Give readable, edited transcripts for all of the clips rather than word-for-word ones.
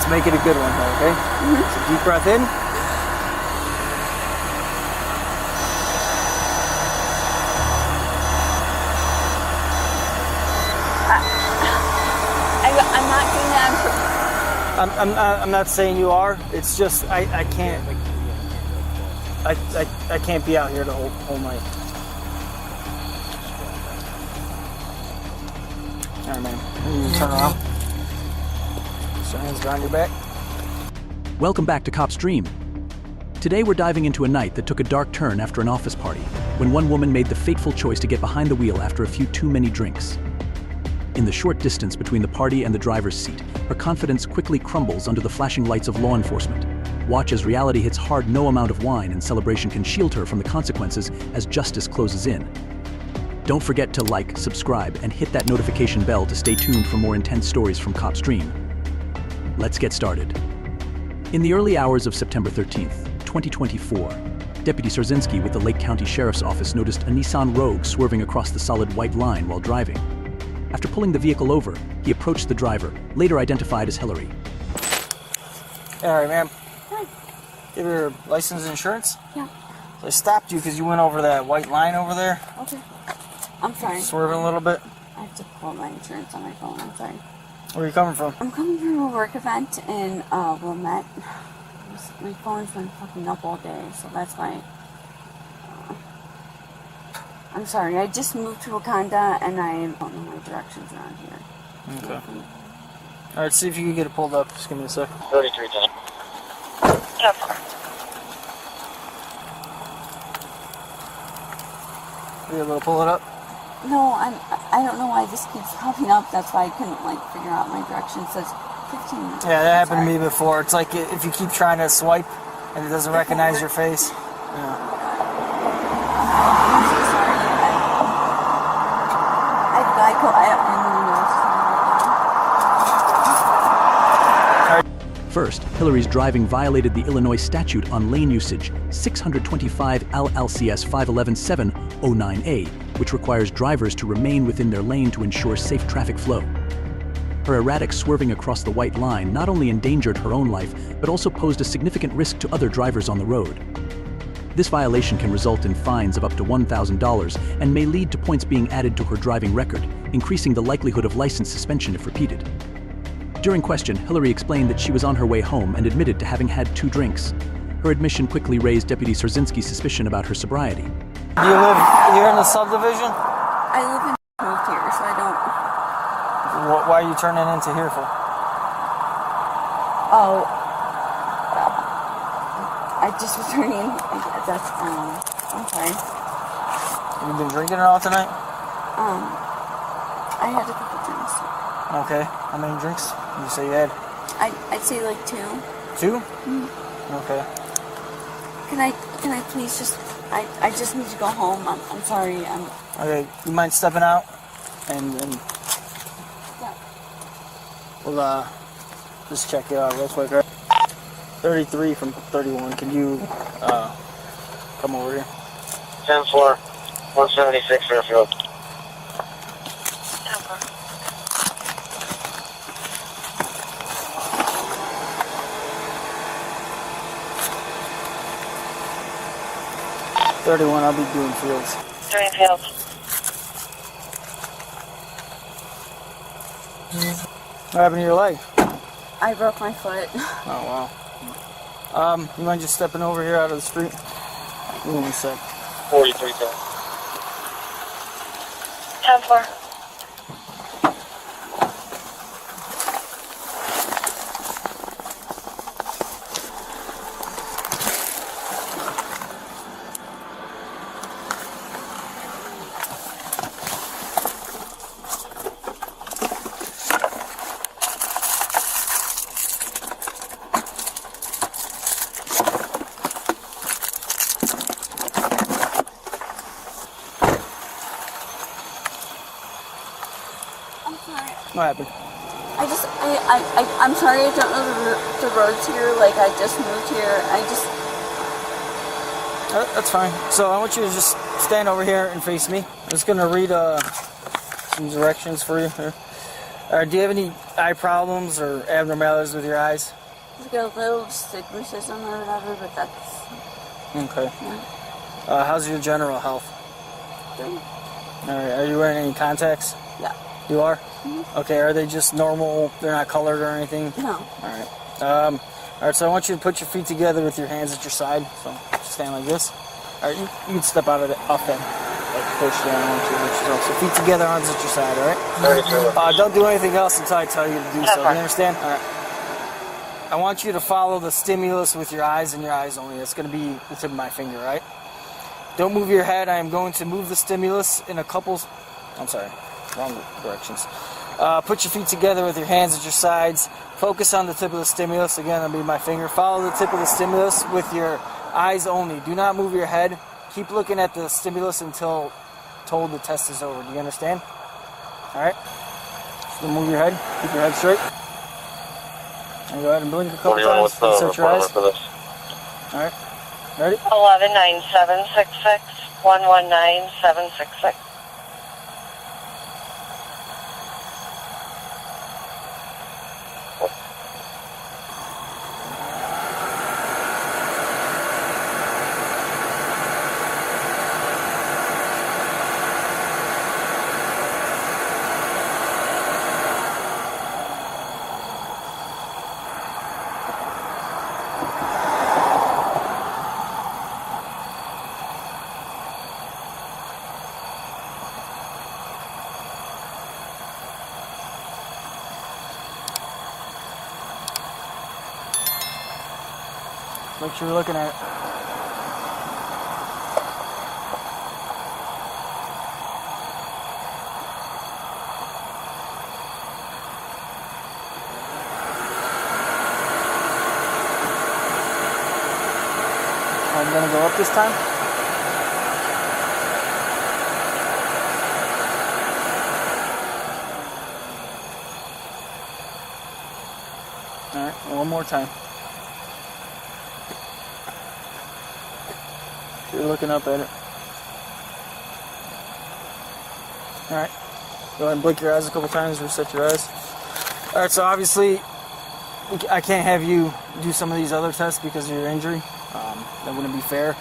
Let's make it a good one, though, okay? So deep breath in. I'm not doing that. I'm not saying you are. It's just I can't. I can't be out here the whole night. All right, man. You turn around. Put your hands behind your back. Welcome back to Cop's Dream. Today we're diving into a night that took a dark turn after an office party, when one woman made the fateful choice to get behind the wheel after a few too many drinks. In the short distance between the party and the driver's seat, her confidence quickly crumbles under the flashing lights of law enforcement. Watch as reality hits hard. No amount of wine and celebration can shield her from the consequences as justice closes in. Don't forget to like, subscribe, and hit that notification bell to stay tuned for more intense stories from Cop's Dream. Let's get started. In the early hours of September 13th, 2024, Deputy Sarzinski with the Lake County Sheriff's Office noticed a Nissan Rogue swerving across the solid white line while driving. After pulling the vehicle over, he approached the driver, later identified as Hillary. All right, ma'am. Hi. Give your license and insurance? Yeah. So I stopped you because you went over that white line over there. Okay. I'm sorry. Swerving a little bit. I have to pull my insurance on my phone. I'm sorry. Where are you coming from? I'm coming from a work event in Wilmette. My phone's been fucking up all day, so that's why. I'm sorry. I just moved to Wakanda and I don't know my directions around here. Okay. All right, see if you can get it pulled up. Just give me a sec. 3310. Are you able to pull it up? No, I don't know why this keeps popping up. That's why I couldn't figure out my direction. It says 15 minutes. Yeah, that happened to me before. It's like if you keep trying to swipe and it doesn't recognize your face. Yeah. I'm so sorry. First, Hillary's driving violated the Illinois statute on lane usage, 625 LLCS 511-709A, which requires drivers to remain within their lane to ensure safe traffic flow. Her erratic swerving across the white line not only endangered her own life, but also posed a significant risk to other drivers on the road. This violation can result in fines of up to $1,000 and may lead to points being added to her driving record, increasing the likelihood of license suspension if repeated. During question, Hillary explained that she was on her way home and admitted to having had 2 drinks. Her admission quickly raised Deputy Sarzinski's suspicion about her sobriety. Do you live here in the subdivision? I live in moved here, so I don't. Why are you turning into here for? Oh, I just was turning. That's I'm sorry. Have you been drinking it all tonight? I had a couple drinks. Okay. How many drinks did you say you had? I'd say like 2. 2? Mm-hmm. Okay. Can I please just? I just need to go home. I'm sorry. Okay. You mind stepping out and Yeah. we'll just check you out real quick. Right? 33 from 31. Can you come over here? 10-4, 176 Fairfield. 31, I'll be doing fields. Doing fields. What happened to your leg? I broke my foot. Oh, wow. You mind just stepping over here out of the street? Give me 1 sec. 4310. 10-4. What happened? I'm sorry, I don't know the roads here. Like, I just moved here. That's fine. So I want you to just stand over here and face me. I'm just going to read some directions for you here. Alright, do you have any eye problems or abnormalities with your eyes? Just got a little stigmatism or whatever, but that's... Okay. Yeah. How's your general health? Good. Alright, are you wearing any contacts? Yeah. You are? Mm-hmm. Okay, are they just normal? They're not colored or anything? No. Alright. Alright, so I want you to put your feet together with your hands at your side. So just stand like this. Alright, you can step out of it, off them. Like push down, I want you to lift yourself. So feet together, arms at your side, alright? 32. Don't do anything else until I tell you to do so. You understand? Alright. I want you to follow the stimulus with your eyes and your eyes only. That's going to be the tip of my finger, right? Don't move your head. I am going to move the stimulus in a couple... I'm sorry, wrong directions. Put your feet together with your hands at your sides. Focus on the tip of the stimulus. Again, that'll be my finger. Follow the tip of the stimulus with your eyes only. Do not move your head. Keep looking at the stimulus until told the test is over. Do you understand? Alright? Just don't move your head. Keep your head straight. And go ahead and blink a couple times. Set your eyes. Alright. Ready? 119766 119766. Make sure you're looking at it. I'm gonna go up this time. Alright, one more time. You're looking up at it. Alright. Go ahead and blink your eyes a couple times, reset your eyes. Alright, so obviously I can't have you do some of these other tests because of your injury. That wouldn't be fair.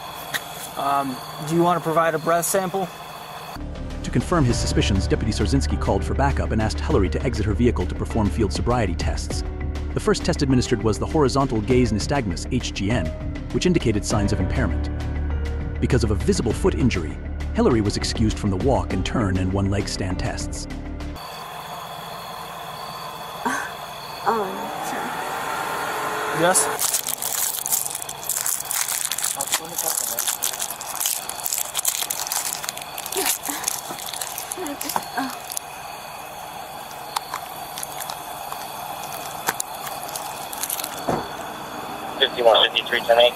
Do you want to provide a breath sample? To confirm his suspicions, Deputy Sorzinski called for backup and asked Hillary to exit her vehicle to perform field sobriety tests. The first test administered was the horizontal gaze nystagmus, HGN, which indicated signs of impairment. Because of a visible foot injury, Hillary was excused from the walk and turn and one-leg stand tests. Sure. Yes? I just, 5153 10-8.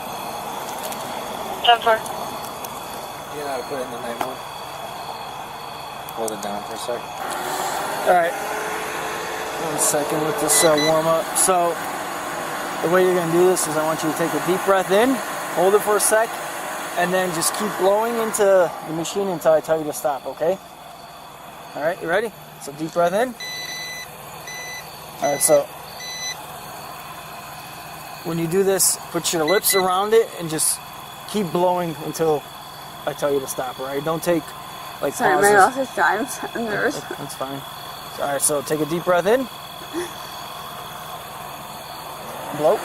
10-4. You know how to put it in the 9-1? Hold it down for a sec. Alright. 1 second with this warm up. So, the way you're going to do this is I want you to take a deep breath in, hold it for a sec, and then just keep blowing into the machine until I tell you to stop, okay? Alright, you ready? So deep breath in. Alright, so when you do this, put your lips around it and just keep blowing until I tell you to stop, alright? Don't take like sorry, pauses. my mouth is dry. I'm nervous. That's fine. Alright, so take a deep breath in. Blow.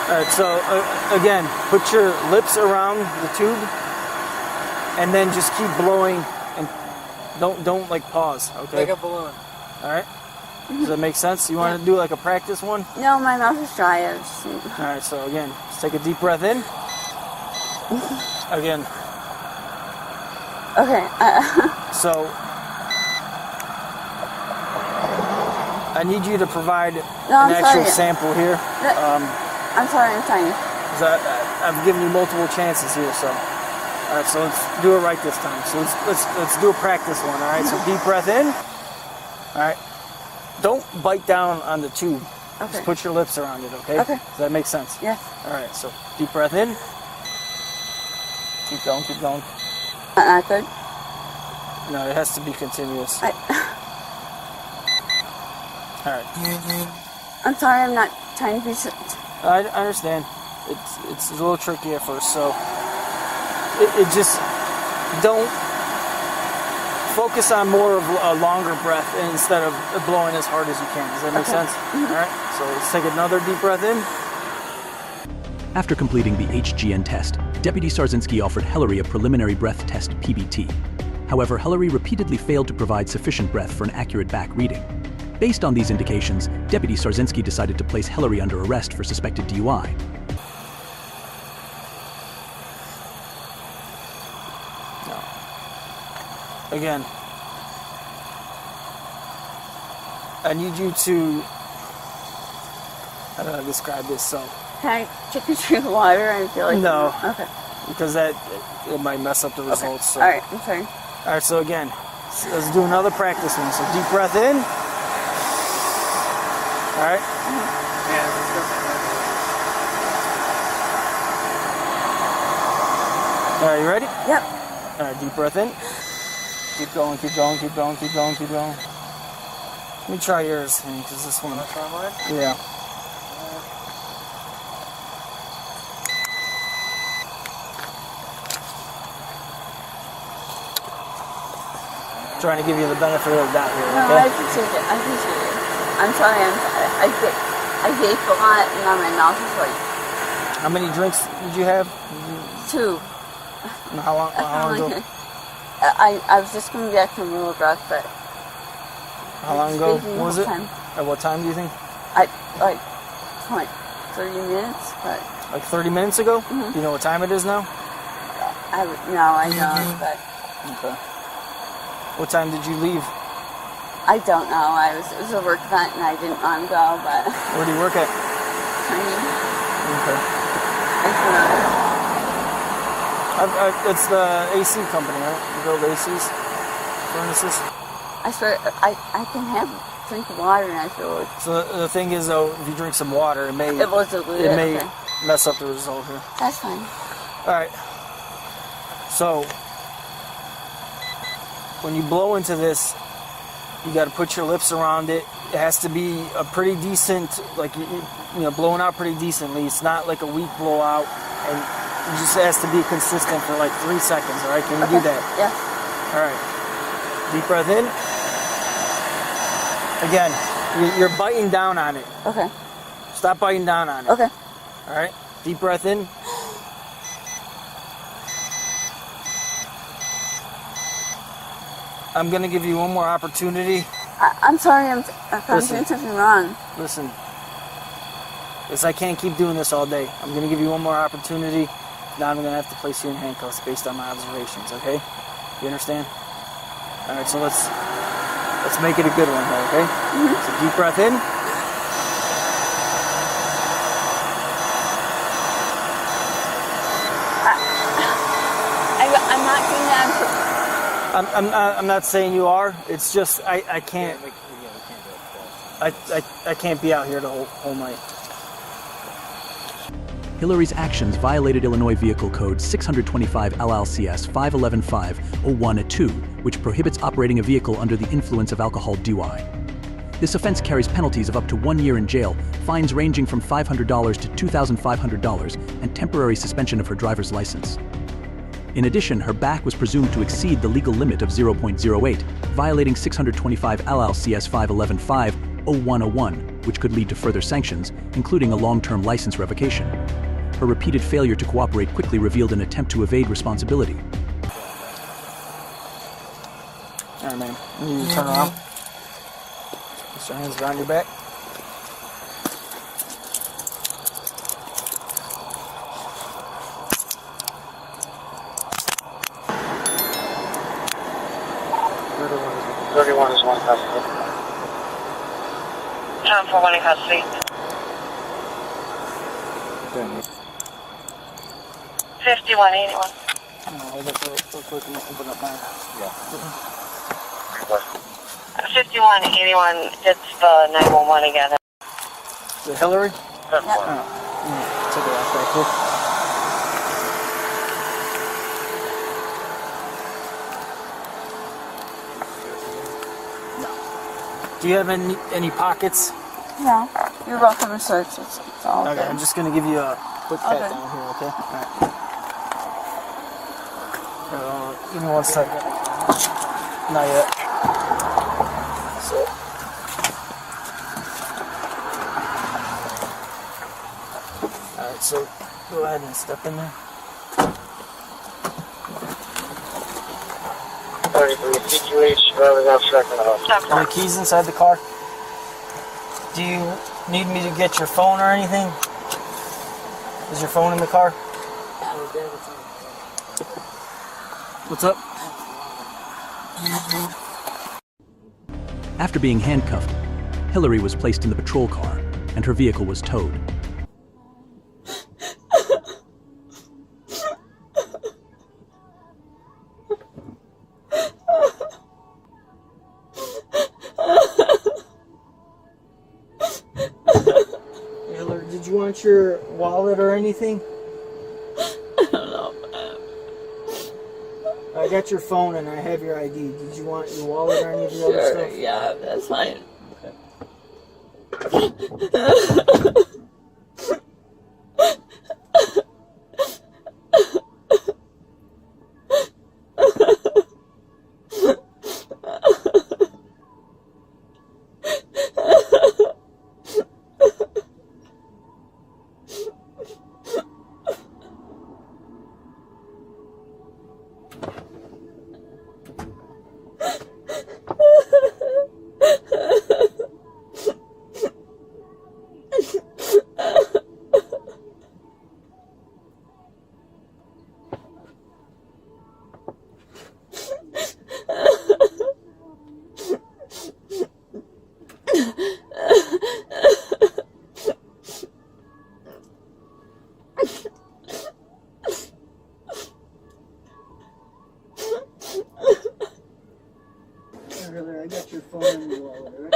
Alright, so again, put your lips around the tube and then just keep blowing and don't like pause, okay? Like a balloon. Alright? Does that make sense? You want to do like a practice one? No, my mouth is dry. Alright, so again, just take a deep breath in. Again. Okay. So I need you to provide an actual sample here. I'm sorry, I'm trying. I've given you multiple chances here, so. Alright, so let's do it right this time. So let's do a practice one, alright? So deep breath in. Alright. Don't bite down on the tube. Okay. Just put your lips around it, okay? Okay. Does that make sense? Yes. Alright, so deep breath in. Keep going, keep going. Not good? No, it has to be continuous. Alright. I'm sorry, I'm not trying to be... I understand. It's a little tricky at first, so... It just... Don't... Focus on more of a longer breath instead of blowing as hard as you can. Does that make sense? Alright, so let's take another deep breath in. After completing the HGN test, Deputy Sarzinski offered Hillary a preliminary breath test PBT. However, Hillary repeatedly failed to provide sufficient breath for an accurate back reading. Based on these indications, Deputy Sarzinski decided to place Hillary under arrest for suspected DUI. Again, I need you to, how do I describe this? So, Can I take a drink of water? I feel like... No. Okay. Because it might mess up the results. So. Alright, I'm sorry. Alright, so again, let's do another practice one. So deep breath in. Alright. Alright, you ready? Yep. Alright, deep breath in. Keep going, keep going, keep going, keep going, keep going. Let me try yours, because this one... Try mine? Yeah. Trying to give you the benefit of the doubt here, No, okay? I appreciate it. I appreciate it. I'm sorry, I vape a lot, and now my mouth is like... How many drinks did you have? 2. And how long ago? I was just coming back from Little Rock, but... How long ago Speaking was the it? whole time. At what time do you think? Like 30 minutes, but... Like 30 minutes ago? Do you know what time it is now? I don't, but... Okay. What time did you leave? I don't know. It was a work event, and I didn't want to go, but... Where do you work at? Training. Okay. It's the AC company, right? You build ACs? Furnaces? I swear, I can have a drink of water, and I feel like... So the thing is, though, if you drink some water, it may okay. mess up the result here. That's fine. All right. So when you blow into this, you got to put your lips around it. It has to be a pretty decent, like you know, blowing out pretty decently. It's not like a weak blowout, and it just has to be consistent for like 3 seconds. All right? Can you do that? Yeah. All right. Deep breath in. Again, you're biting down on it. Okay. Stop biting down on it. Okay. All right. Deep breath in. I'm going to give you one more opportunity. I'm sorry, I'm doing something wrong. Listen. I can't keep doing this all day. I'm going to give you one more opportunity. Now I'm going to have to place you in handcuffs based on my observations, okay? You understand? All right, so let's make it a good one, okay? So deep breath in. I'm not doing that. I'm not saying you are. It's just I can't. I can't be out here the whole night. Hillary's actions violated Illinois Vehicle Code 625 LLCS 511501-2, which prohibits operating a vehicle under the influence of alcohol DUI. This offense carries penalties of up to 1 year in jail, fines ranging from $500 to $2,500, and temporary suspension of her driver's license. In addition, her back was presumed to exceed the legal limit of 0.08, violating 625 LLCS 511501-1, which could lead to further sanctions, including a long-term license revocation. Her repeated failure to cooperate quickly revealed an attempt to evade responsibility. All right, man. You need to turn around. Put your hands behind your back. Thirty-one is one custody. Time for one in custody. 5181. Hold up real quick and open up mine. Yeah. 5181, it's the 911 again. Is it Hillary? That's one. Take it off back here. Do you have any pockets? No. You're welcome to search. It's all Okay, good. I'm just gonna give you a quick pat Okay. down here, okay? Alright. Give me 1 second. Not yet. So. Alright, so go ahead and step in there. Sorry for the situation. Driving out second off. Are the keys inside the car? Do you need me to get your phone or anything? Is your phone in the car? What's up? After being handcuffed, Hillary was placed in the patrol car, and her vehicle was towed. Hillary, did you want your wallet or anything? I don't know. I got your phone and I have your ID. Did you want your wallet or any of the other stuff? Yeah, that's fine. I got your phone and your wallet, alright?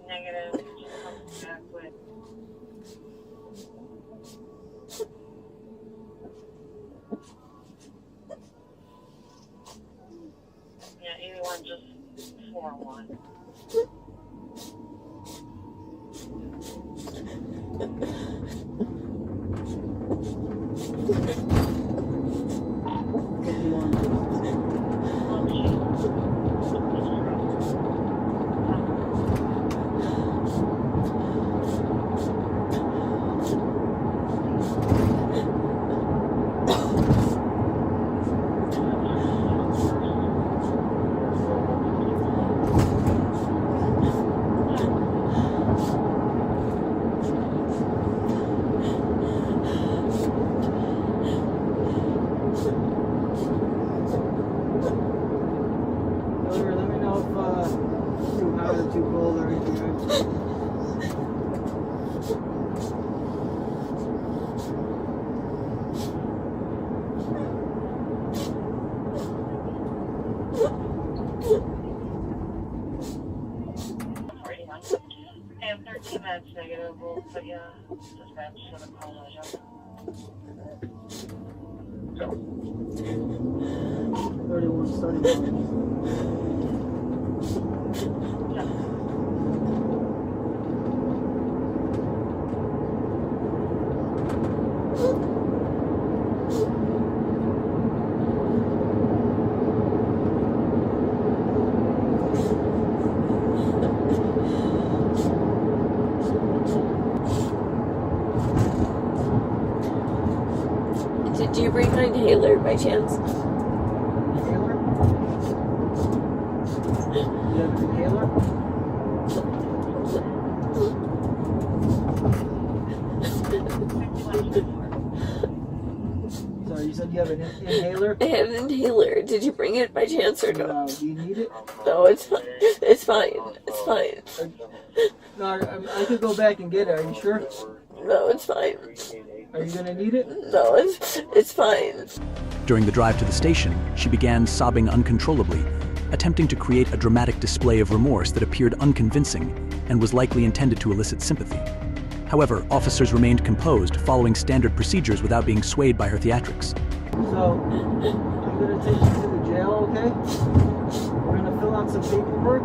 Negative. Come back with. Yeah, 81 just 4-1. Let me know if too hot or too cold or anything, right? I have 13 minutes negative. We'll put you dispatch to the call manager. 31 starting line. Did you bring my inhaler by chance? Inhaler? You have an inhaler? Sorry, you said you have an inhaler? I have an inhaler. Did you bring it by chance or no? No. Do you need it? No, it's fine. It's fine. It's fine. No, I could go back and get it. Are you sure? No, it's fine. Are you gonna need it? No, it's fine. During the drive to the station, she began sobbing uncontrollably, attempting to create a dramatic display of remorse that appeared unconvincing and was likely intended to elicit sympathy. However, officers remained composed, following standard procedures without being swayed by her theatrics. So, I'm gonna take you to the jail, okay? We're gonna fill out some paperwork,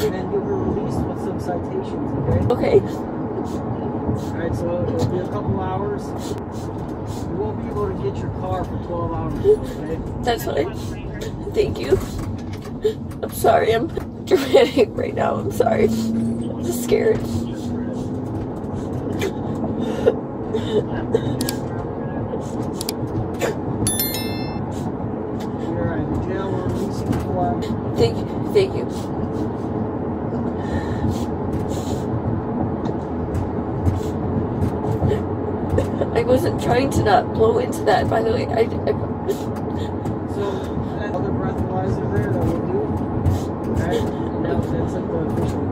and then you'll be released with some citations, okay? Okay. Alright, so it'll be a couple hours. You won't be able to get your car for 12 hours, okay? That's fine. Thank you. I'm sorry. I'm dramatic right now. I'm sorry. I'm just scared. You're alright, the jail will release you for... Thank you. Thank you. I wasn't trying to not blow into that, by the way. So, another breathalyzer there that we'll do. Alright, now that's like the official.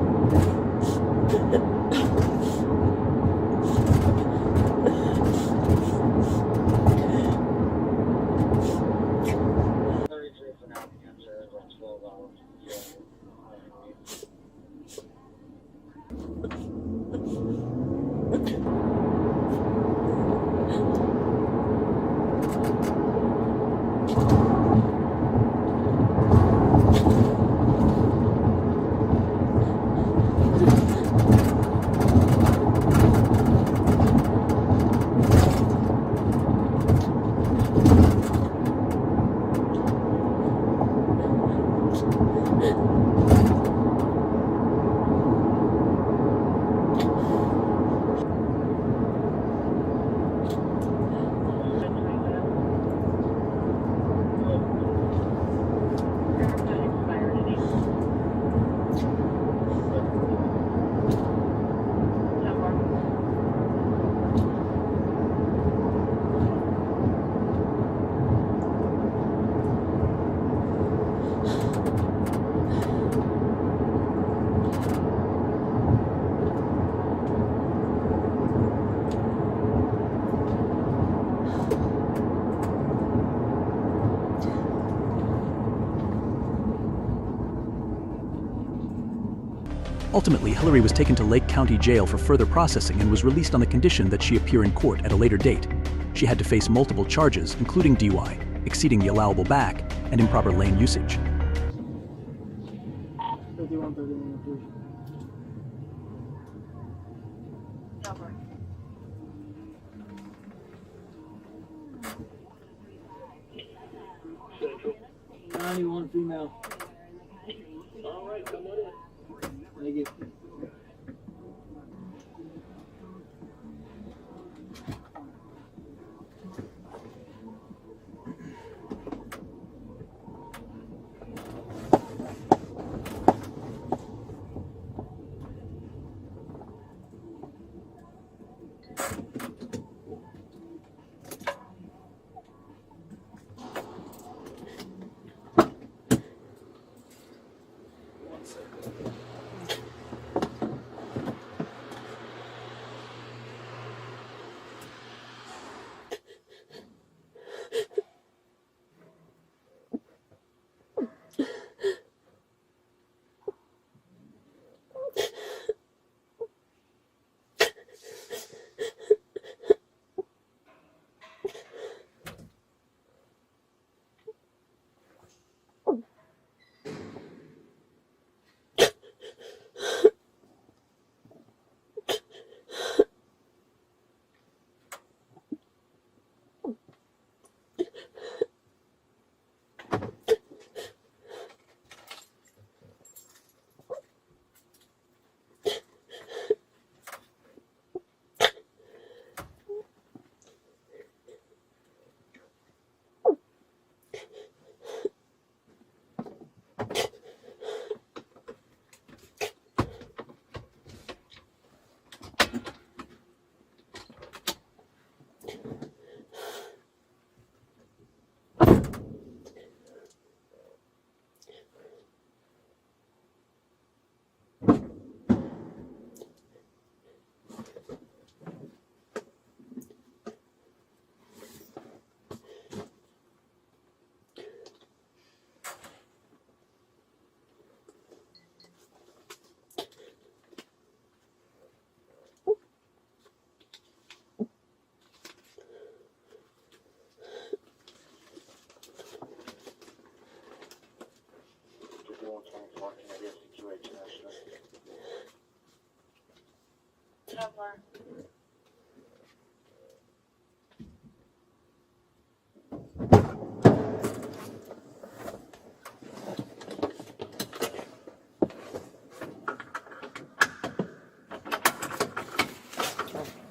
Ultimately, Hillary was taken to Lake County Jail for further processing and was released on the condition that she appear in court at a later date. She had to face multiple charges, including DUI, exceeding the allowable back, and improper lane usage. 5131. Only one female. All right, come on in. Thank you.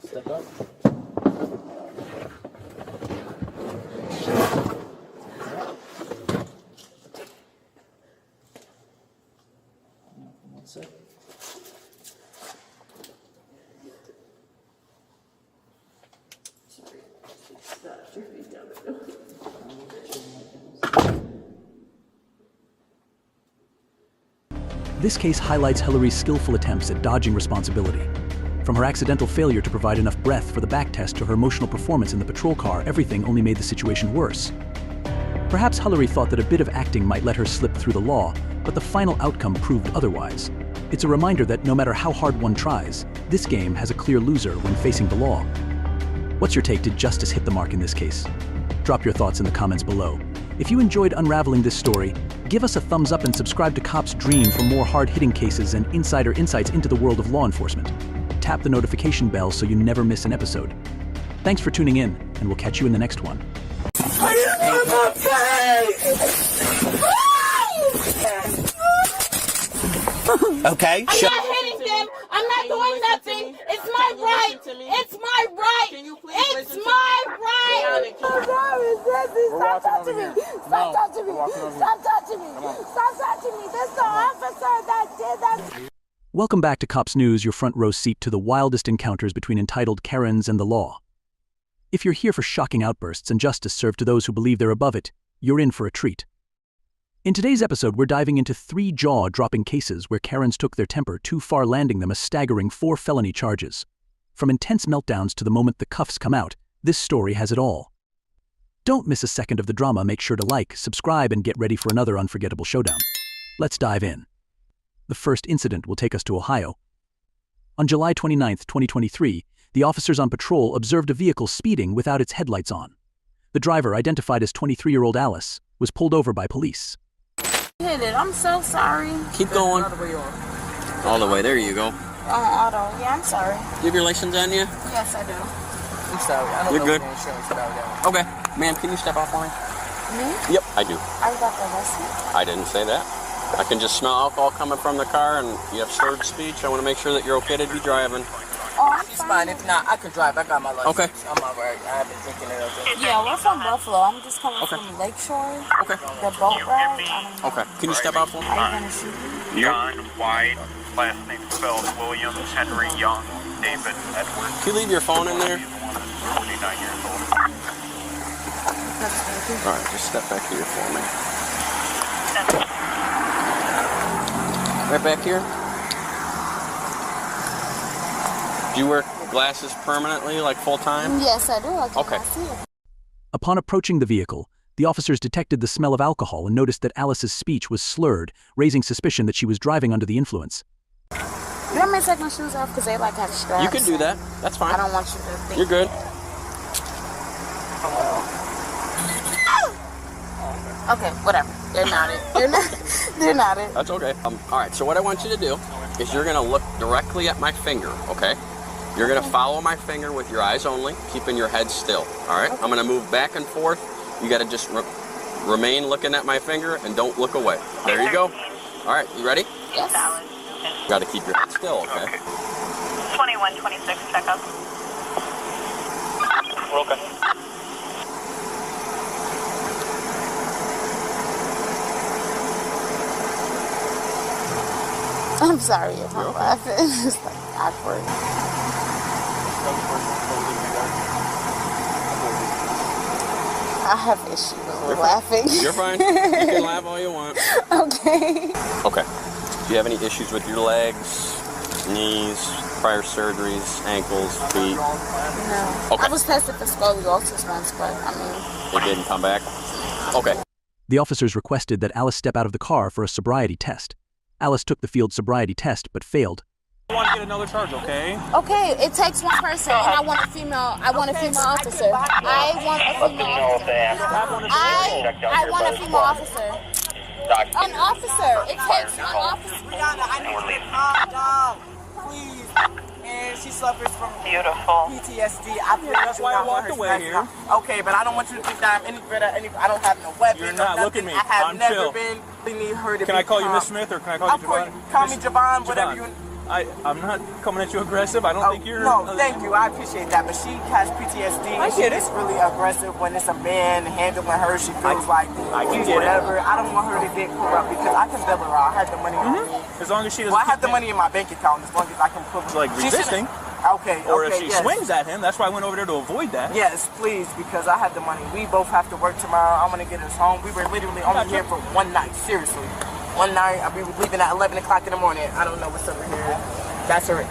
Step up. One sec. This case highlights Hillary's skillful attempts at dodging responsibility. From her accidental failure to provide enough breath for the back test to her emotional performance in the patrol car, everything only made the situation worse. Perhaps Hillary thought that a bit of acting might let her slip through the law, but the final outcome proved otherwise. It's a reminder that no matter how hard one tries, this game has a clear loser when facing the law. What's your take? Did justice hit the mark in this case? Drop your thoughts in the comments below. If you enjoyed unraveling this story, give us a thumbs up and subscribe to Cop's Dream for more hard-hitting cases and insider insights into the world of law enforcement. Tap the notification bell so you never miss an episode. Thanks for tuning in, and we'll catch you in the next one. Okay. I'm not hitting them. I'm not doing nothing. It's my right. It's my right. It's my right. I'm sorry, stop touching me. Stop touching me. Stop touching me. Stop touching me. This is the officer that did that. Welcome back to Cops News, your front row seat to the wildest encounters between entitled Karens and the law. If you're here for shocking outbursts and justice served to those who believe they're above it, you're in for a treat. In today's episode, we're diving into 3 jaw-dropping cases where Karens took their temper too far, landing them a staggering 4 felony charges. From intense meltdowns to the moment the cuffs come out, this story has it all. Don't miss a second of the drama. Make sure to like, subscribe, and get ready for another unforgettable showdown. Let's dive in. The first incident will take us to Ohio. On July 29, 2023, the officers on patrol observed a vehicle speeding without its headlights on. The driver, identified as 23-year-old Alice, was pulled over by police. Hit it. I'm so sorry. Keep going. All the way. There you go. Auto. Yeah, I'm sorry. You have your license on you? Yes, I do. I'm sorry. I don't You're know good. the insurance about that. Okay. Ma'am, can you step out for me? Me? Yep, I do. I got the license. I didn't say that. I can just smell alcohol coming from the car, and you have slurred speech. I want to make sure that you're okay to be driving. Oh, I'm It's fine. If not, I can drive. I got my license. Okay. I'm all right. I haven't drinking it okay. Yeah, we're from Buffalo. I'm just coming from Lakeshore. Okay. The boat ride. Okay. Can you step out for me? Are you gonna shoot me? John White, last name spelled Williams, Henry Young, David Edwards, Can you leave your phone in there? 49 years old. All right, just step back here for me. Right back here. Do you wear glasses permanently, like full time? Yes, I do. I can Okay. see it. Upon approaching the vehicle, the officers detected the smell of alcohol and noticed that Alice's speech was slurred, raising suspicion that she was driving under the influence. You want me to take my shoes off because they like have straps? You can do that. That's fine. I don't want you to think. You're good. Okay, whatever. They're not it. They're not it. That's okay. All right, so what I want you to do is you're going to look directly at my finger, okay? You're going to follow my finger with your eyes only, keeping your head still, all right? I'm going to move back and forth. You got to just remain looking at my finger and don't look away. There you go. All right, you ready? Yes. You got to keep your head still, okay? 2126, check up. We're okay. I'm sorry if I'm laughing. It's like awkward. I have issues with laughing. You're fine. You can laugh all you want. Okay. Okay. Do you have any issues with your legs, knees, prior surgeries, ankles, feet? No. Okay. I was tested for scoliosis once, but I mean... It didn't come back? Okay. The officers requested that Alice step out of the car for a sobriety test. Alice took the field sobriety test, but failed. I want to get another charge, okay? Okay, it takes one person, and I want a female. I want a female officer. I want a female officer. I want a female officer. An officer. It takes an officer. And we're leaving. and she suffers from Beautiful. PTSD. I that's why I walked away here. Okay, but I don't want you to think that I'm any better. I don't have no weapons. You're not. Look at me. I have I'm never chill. been. We need her to Can be I call you calm. Miss Smith or can I call you Javon? Call me Javon, whatever you. I'm not coming at you aggressive. I don't think you're. No, thank you. I appreciate that. But she has PTSD. I get it. She's really aggressive when it's a man handling her. She feels like he's whatever. I don't want her to get corrupt because I can bail her out. I have the money on me. As long as she doesn't. Well, I have the money in my bank account. As long as I can put. Like resisting. Okay. Or if okay, she swings at him, that's why I went over there to avoid that. Yes, please, because I have the money. We both have to work tomorrow. I'm gonna get us home. We were literally only here for one night. Seriously, one night. We were leaving at 11 o'clock in the morning. I don't know what's over here. That's her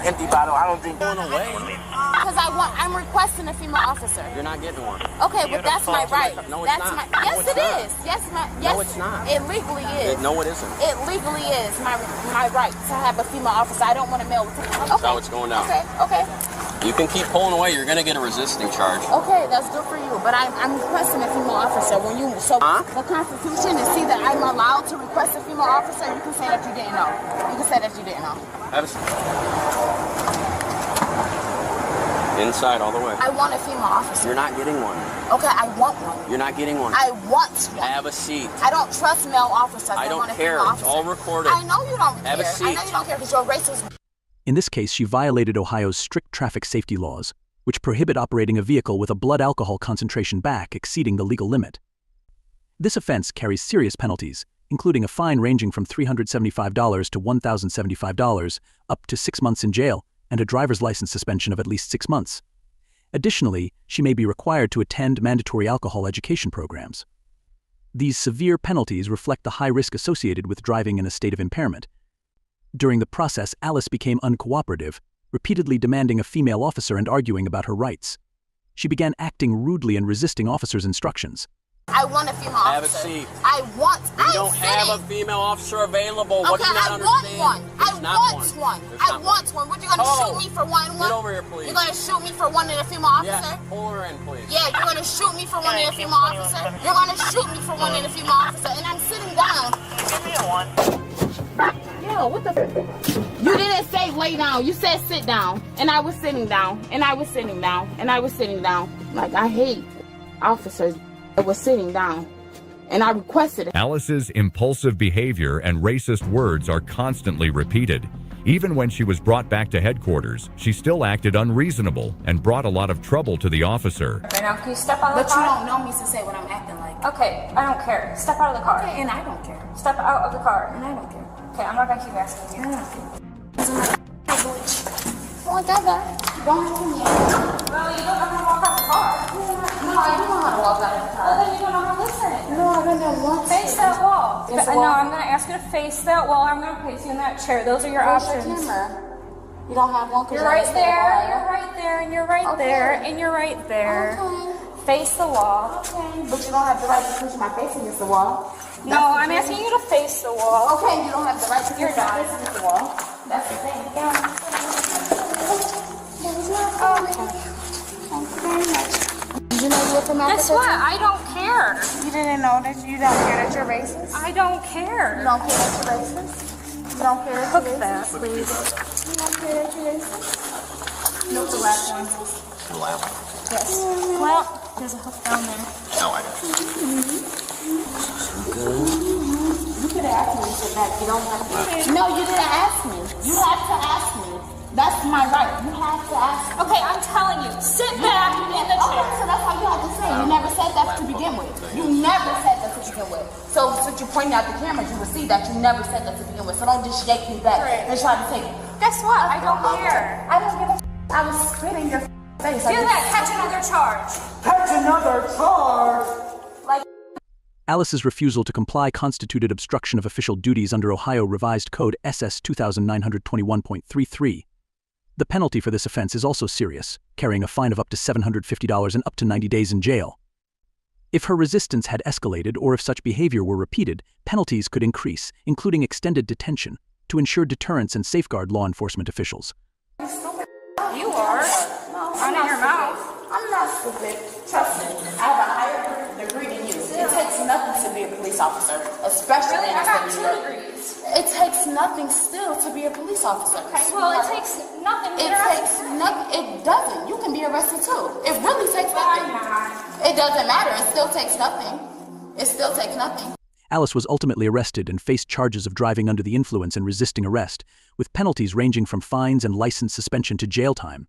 empty bottle. I don't drink. Going away. Because I'm requesting a female officer. You're not getting one. Okay, but that's my right. No, it's not. Yes, it is. Yes, no, it's not. It legally is. No, it isn't. It legally is my right to have a female officer. I don't want a male with a That's how it's going down. Okay. You can keep pulling away. You're gonna get a resisting charge. Okay, that's good for you. But I'm requesting a female officer. The Constitution is see that I'm allowed to request a female officer. You can say that you didn't know. You can say that you didn't know. Inside all the way. I want a female officer. You're not getting one. Okay, I want one. You're not getting one. I want one. Have a seat. I don't trust male officers. I don't care. It's all recorded. I know you don't care. Have a seat. I know you don't care because you're racist. In this case, she violated Ohio's strict traffic safety laws, which prohibit operating a vehicle with a blood alcohol concentration back exceeding the legal limit. This offense carries serious penalties, including a fine ranging from $375 to $1,075, up to 6 months in jail, and a driver's license suspension of at least 6 months. Additionally, she may be required to attend mandatory alcohol education programs. These severe penalties reflect the high risk associated with driving in a state of impairment. During the process, Alice became uncooperative, repeatedly demanding a female officer and arguing about her rights. She began acting rudely and resisting officers' instructions. I want a female officer. Have a seat. You don't have a female officer available. What do you not understand? I want one. What, you gonna shoot me for one? Get over here, please. You're gonna shoot me for one and a female officer? Yeah, pull her in, please. Yeah, you're gonna shoot me for one and a female officer? You're gonna shoot me for one and a female officer, and I'm sitting down. Give me a one. Yo, what the f? You didn't say lay down. You said sit down. And I was sitting down. And I was sitting down. And I was sitting down. Like, I hate officers that was sitting down. And I requested it. Alice's impulsive behavior and racist words are constantly repeated. Even when she was brought back to headquarters, she still acted unreasonable and brought a lot of trouble to the officer. Right now, can you step out of the car? But you don't know me to say what I'm acting like. Okay, I don't care. Step out of the car. Okay, and I don't care. Step out of the car. And I don't care. Okay, I'm not gonna keep asking you. I don't care. Oh, that. Don't have to me. Well, you don't know how to walk out of the car. No, I do know how to walk out of the car. Well, then you don't know how to listen. No, I don't know what to. Face that wall. Face the No, wall. I'm gonna ask you to face that wall. I'm gonna place you in that chair. Those are your options. You don't have one. You're right there. You're right there, and you're right there, and you're right there. Okay. Face the wall. Okay, but you don't have the right to push my face against the wall. No, I'm asking you to face the wall. Okay, you don't have the right to push You're my not. face against the wall. That's the thing. Yeah. Thank you very much. Did you know you were from Africa? Guess what? I don't care. You didn't know that you don't care that you're racist? I don't care. You don't care that you're racist? You don't care that you're racist? That, please. You don't care that you're racist? Nope, the last one. The last one. Yes. Well, there's a hook down there. No, I don't. You could have asked me to sit back. You don't have to. No, you didn't ask me. You have to ask me. That's my right. You have to ask me. Okay, I'm telling you, sit back in the chair. Okay, so that's how you have to say. You never said that to begin with. You never said that to begin with. So since you're pointing out the camera, you will see that you never said that to begin with. So don't just shake me back and try to take it. Guess what? I don't care. I don't give a I was spitting your face. Do that. Catch another charge. Catch another charge. Like. Alice's refusal to comply constituted obstruction of official duties under Ohio Revised Code SS 2921.33. The penalty for this offense is also serious, carrying a fine of up to $750 and up to 90 days in jail. If her resistance had escalated or if such behavior were repeated, penalties could increase, including extended detention, to ensure deterrence and safeguard law enforcement officials. You are. I'm in your mouth. I'm not stupid. Trust me. I have a higher degree than you. It takes nothing to be a police officer, especially Really? in I got the 2 degrees. It takes nothing. nothing still to be a police officer. Okay, well, it takes nothing to It get arrested. takes nothing. It doesn't. You can be arrested too. It really takes nothing. It doesn't matter. It still takes nothing. It still takes nothing. Alice was ultimately arrested and faced charges of driving under the influence and resisting arrest, with penalties ranging from fines and license suspension to jail time.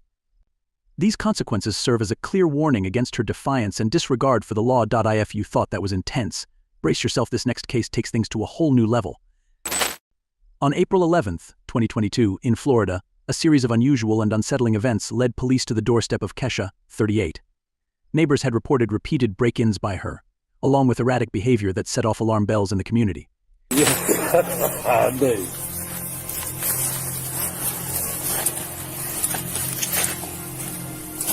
These consequences serve as a clear warning against her defiance and disregard for the law. If you thought that was intense, brace yourself, this next case takes things to a whole new level. On April 11th, 2022, in Florida, a series of unusual and unsettling events led police to the doorstep of Kesha, 38. Neighbors had reported repeated break-ins by her, along with erratic behavior that set off alarm bells in the community. Yeah, I do.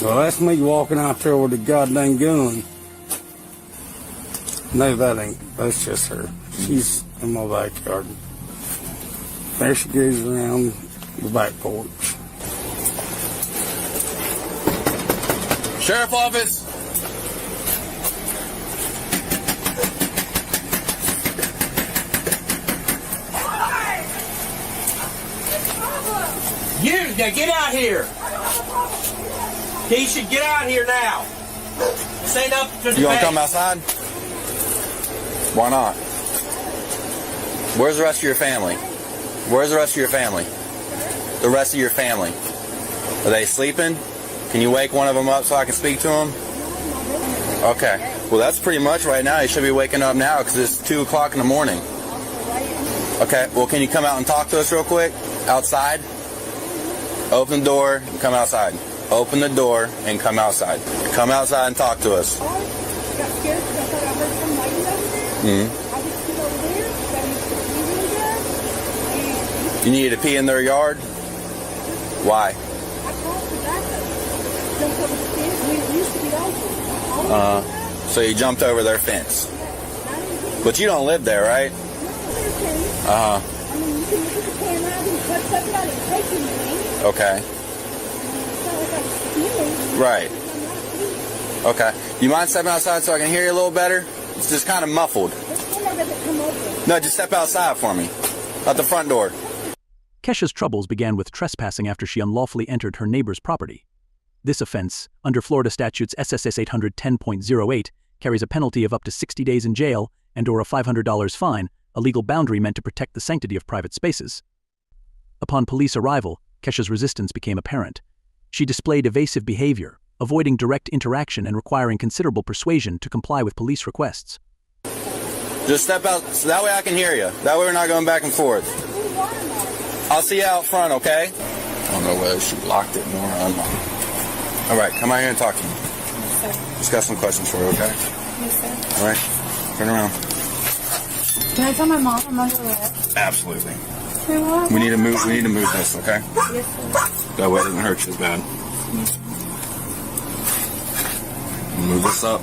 Well, that's me walking out there with a goddamn gun. No, that ain't. That's just her. She's in my backyard. There she goes around the back porch. Sheriff office. You, now get out here. Keisha, get out here now. This ain't up to the You gonna bank. come outside? Why not? Where's the rest of your family? Where's the rest of your family? The rest of your family. Are they sleeping? Can you wake one of them up so I can speak to them? Okay. Well, that's pretty much right now. You should be waking up now because it's 2 o'clock in the morning. Okay. Well, can you come out and talk to us real quick? Outside? Open the door and come outside. Open the door and come outside. Come outside and talk to us. You needed to pee in their yard? Why? So you jumped over their fence. But you don't live there, right? Okay. Right. Okay. You mind stepping outside so I can hear you a little better? It's just kind of muffled. No, just step outside for me. Out the front door. Kesha's troubles began with trespassing after she unlawfully entered her neighbor's property. This offense, under Florida statutes SSS 810.08, carries a penalty of up to 60 days in jail and/or a $500 fine, a legal boundary meant to protect the sanctity of private spaces. Upon police arrival, Kesha's resistance became apparent. She displayed evasive behavior, avoiding direct interaction and requiring considerable persuasion to comply with police requests. Just step out so that way I can hear you. That way we're not going back and forth. I'll see you out front, okay? I don't know whether she locked it nor unlocked. All right, come out here and talk to me. Yes, sir. Just got some questions for you, okay? Yes, sir. All right, turn around. Can I tell my mom I'm under arrest? Absolutely. We need to move this, okay? Yes, sir. That way it doesn't hurt you as bad. Move this up.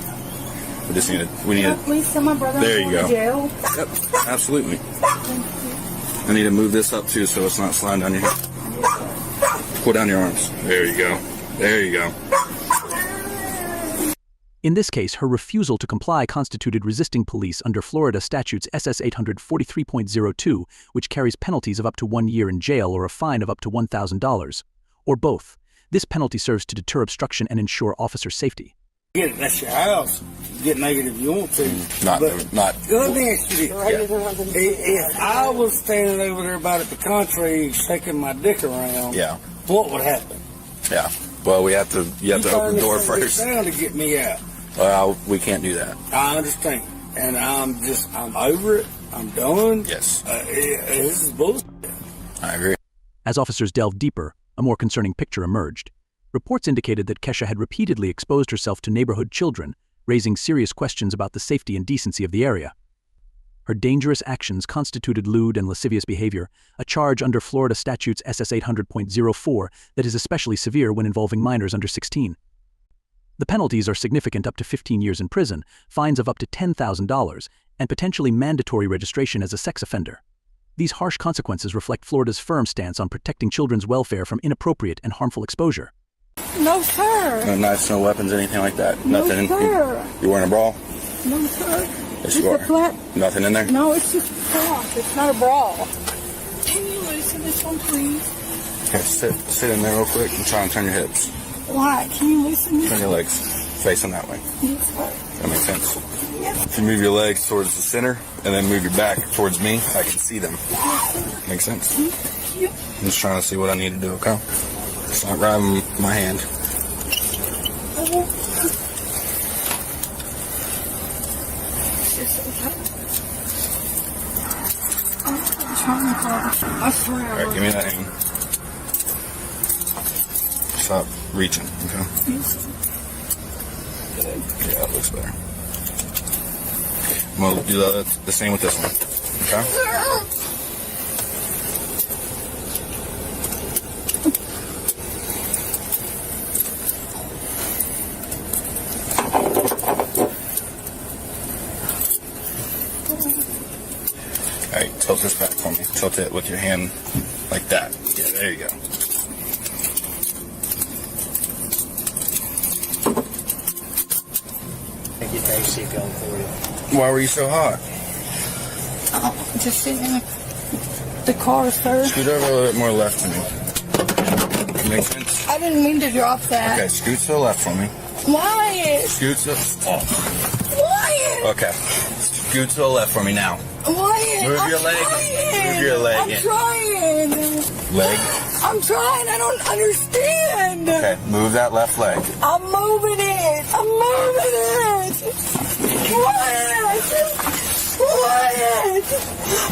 We need to. Please tell my brother There I'm you going go. to jail. Yep, absolutely. I need to move this up too so it's not sliding down your hip. Pull down your arms. There you go. There you go. In this case, her refusal to comply constituted resisting police under Florida statutes SS 843.02, which carries penalties of up to 1 year in jail or a fine of up to $1,000, or both. This penalty serves to deter obstruction and ensure officer safety. Yeah, that's your house. Get negative if you want to. Not. Let me ask you this. If I was standing over there about at the country shaking my dick around, Yeah. what would happen? Yeah. Well, you have to open the door first. Down to get me out. We can't do that. I understand. And I'm over it. I'm done. Yes. This is bullshit. I agree. As officers delved deeper, a more concerning picture emerged. Reports indicated that Kesha had repeatedly exposed herself to neighborhood children, raising serious questions about the safety and decency of the area. Her dangerous actions constituted lewd and lascivious behavior, a charge under Florida statutes SS 800.04 that is especially severe when involving minors under 16. The penalties are significant, up to 15 years in prison, fines of up to $10,000, and potentially mandatory registration as a sex offender. These harsh consequences reflect Florida's firm stance on protecting children's welfare from inappropriate and harmful exposure. No, sir. No knives, no weapons, anything like that. No, Nothing. sir. You wearing a bra? No, sir. Yes, you are. It's a flat. Nothing in there? No, it's just a top. It's not a bra. listen to this one, please? Okay, sit in there real quick and try and turn your hips. Why? Can you listen to Turn your legs facing that way. Yes, sir. That makes sense. Yes. If you move your legs towards the center and then move your back towards me, I can see them. Makes sense? I'm just trying to see what I need to do, okay? It's not grabbing my hand. I swear. Alright, give me that hand. Stop reaching, okay? Yeah, that looks better. I'm gonna do the same with this one, okay? Alright, tilt this back for me. Tilt it with your hand like that. Yeah, there you go. Get the AC going for you. Why were you so hot? Just sitting in the car, sir. Scoot over a little bit more left to me. Makes sense? I didn't mean to drop that. Okay, scoot to the left for me. Wyatt! Scoot to Wyatt! Okay. Scoot to the left for me now. Wyatt! Move your leg. Move your leg I'm in. trying. Leg. I'm trying. I don't understand. Okay, move that left leg. I'm moving it. I'm moving it. Wyatt! Wyatt!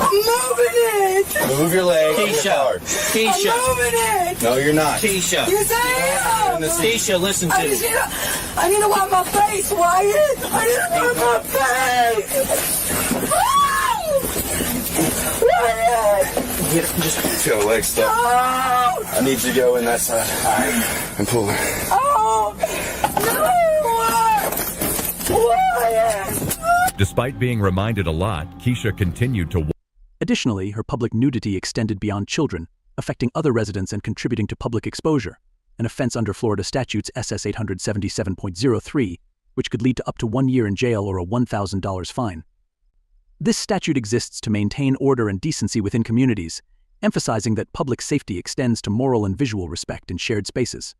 I'm moving it. Move your leg. Keisha. Keisha. I'm moving it. No, you're not. Keisha. Yes, I am. Keisha, listen to me. I need to wipe my face, Wyatt. I need to wipe my face. Wyatt. Just feel the leg stuck. I need you to go in that side. And pull her. Oh, no. Wyatt. Despite being reminded a lot, Keisha continued to. Additionally, her public nudity extended beyond children, affecting other residents and contributing to public exposure, an offense under Florida statutes SS 877.03, which could lead to up to 1 year in jail or a $1,000 fine. This statute exists to maintain order and decency within communities, emphasizing that public safety extends to moral and visual respect in shared spaces.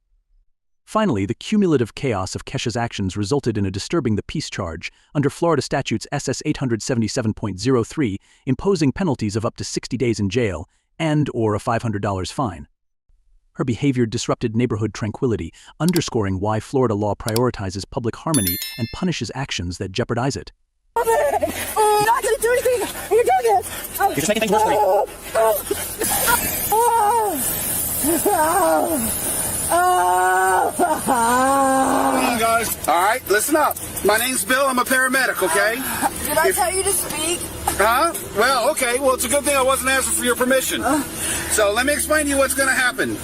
Finally, the cumulative chaos of Kesha's actions resulted in a disturbing the peace charge under Florida statutes SS 877.03, imposing penalties of up to 60 days in jail and or a $500 fine. Her behavior disrupted neighborhood tranquility, underscoring why Florida law prioritizes public harmony and punishes actions that jeopardize it. Not to do anything. You're doing it. You're just making things worse for Come on, guys. All right, listen up. My name's Bill. I'm a paramedic, okay? Did I tell you to speak? Huh? Well, okay. Well, it's a good thing I wasn't asking for your permission. So let me explain to you what's going to happen.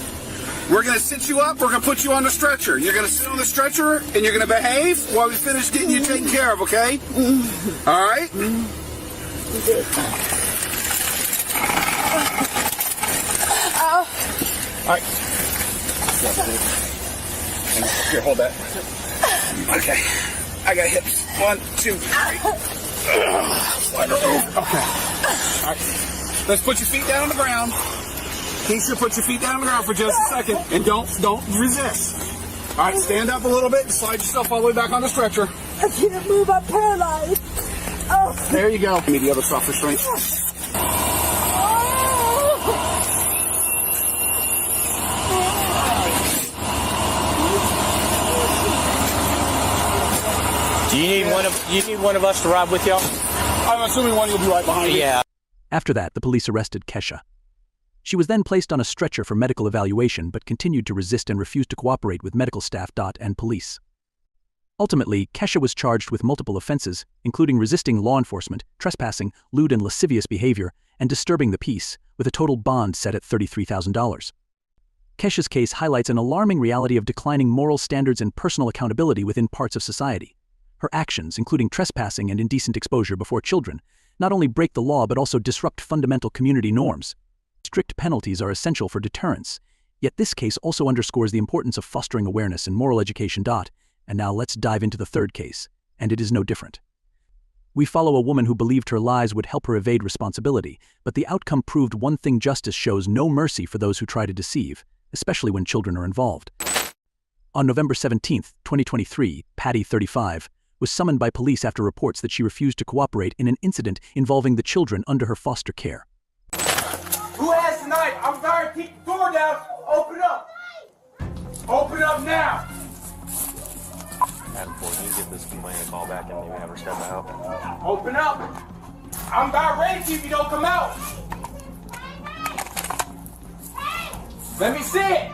We're going to sit you up. We're going to put you on the stretcher. You're going to sit on the stretcher, and you're going to behave while we finish getting you taken care of, okay? All right? Ow. All right. Here, hold that. Okay. I got hips. 1, 2, 3. Okay. All right. Let's put your feet down on the ground. Keisha, put your feet down on the ground for just a second. And don't resist. All right, stand up a little bit and slide yourself all the way back on the stretcher. I can't move. I'm paralyzed. Oh. There you go. Give me the other soft restraint. Do you need one of us to ride with y'all? I'm assuming one will be right behind you. Yeah. After that, the police arrested Kesha. She was then placed on a stretcher for medical evaluation but continued to resist and refuse to cooperate with medical staff and police. Ultimately, Kesha was charged with multiple offenses, including resisting law enforcement, trespassing, lewd and lascivious behavior, and disturbing the peace, with a total bond set at $33,000. Kesha's case highlights an alarming reality of declining moral standards and personal accountability within parts of society. Her actions, including trespassing and indecent exposure before children, not only break the law but also disrupt fundamental community norms. Strict penalties are essential for deterrence, yet this case also underscores the importance of fostering awareness and moral education. And now let's dive into the third case, and it is no different. We follow a woman who believed her lies would help her evade responsibility, but the outcome proved one thing: justice shows no mercy for those who try to deceive, especially when children are involved. On November 17, 2023, Patty, 35, was summoned by police after reports that she refused to cooperate in an incident involving the children under her foster care. Who has the knife? I'm sorry, keep the door down. Open up. Open up now. Adam, before you get this complaint a call back and maybe have her step out. Open up. I'm about ready to if you don't come out. Let me see it.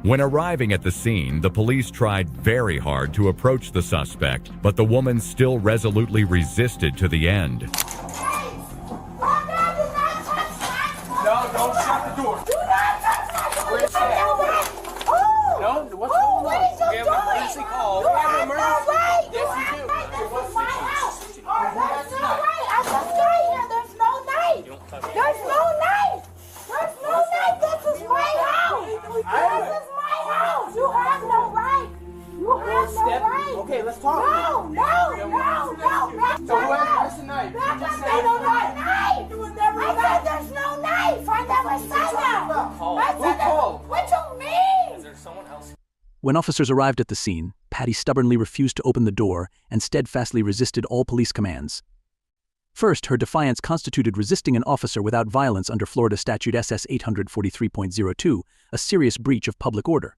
When arriving at the scene, the police tried very hard to approach the suspect, but the woman still resolutely resisted to the end. No, don't shut the door. Where's that? No, what's going on? We have an emergency call. We have an emergency. Yes, we do. This is my house. There's no right. I just got here. There's no knife. There's no knife. There's no knife. This is my house. This is my house. You have no right. You have no right. Okay, let's talk. No. So where's the knife? Back up. There's no knife. I said there's no knife. I never said that. Who called? What you mean? Is there someone else? When officers arrived at the scene, Patty stubbornly refused to open the door and steadfastly resisted all police commands. First, her defiance constituted resisting an officer without violence under Florida Statute SS 843.02, a serious breach of public order.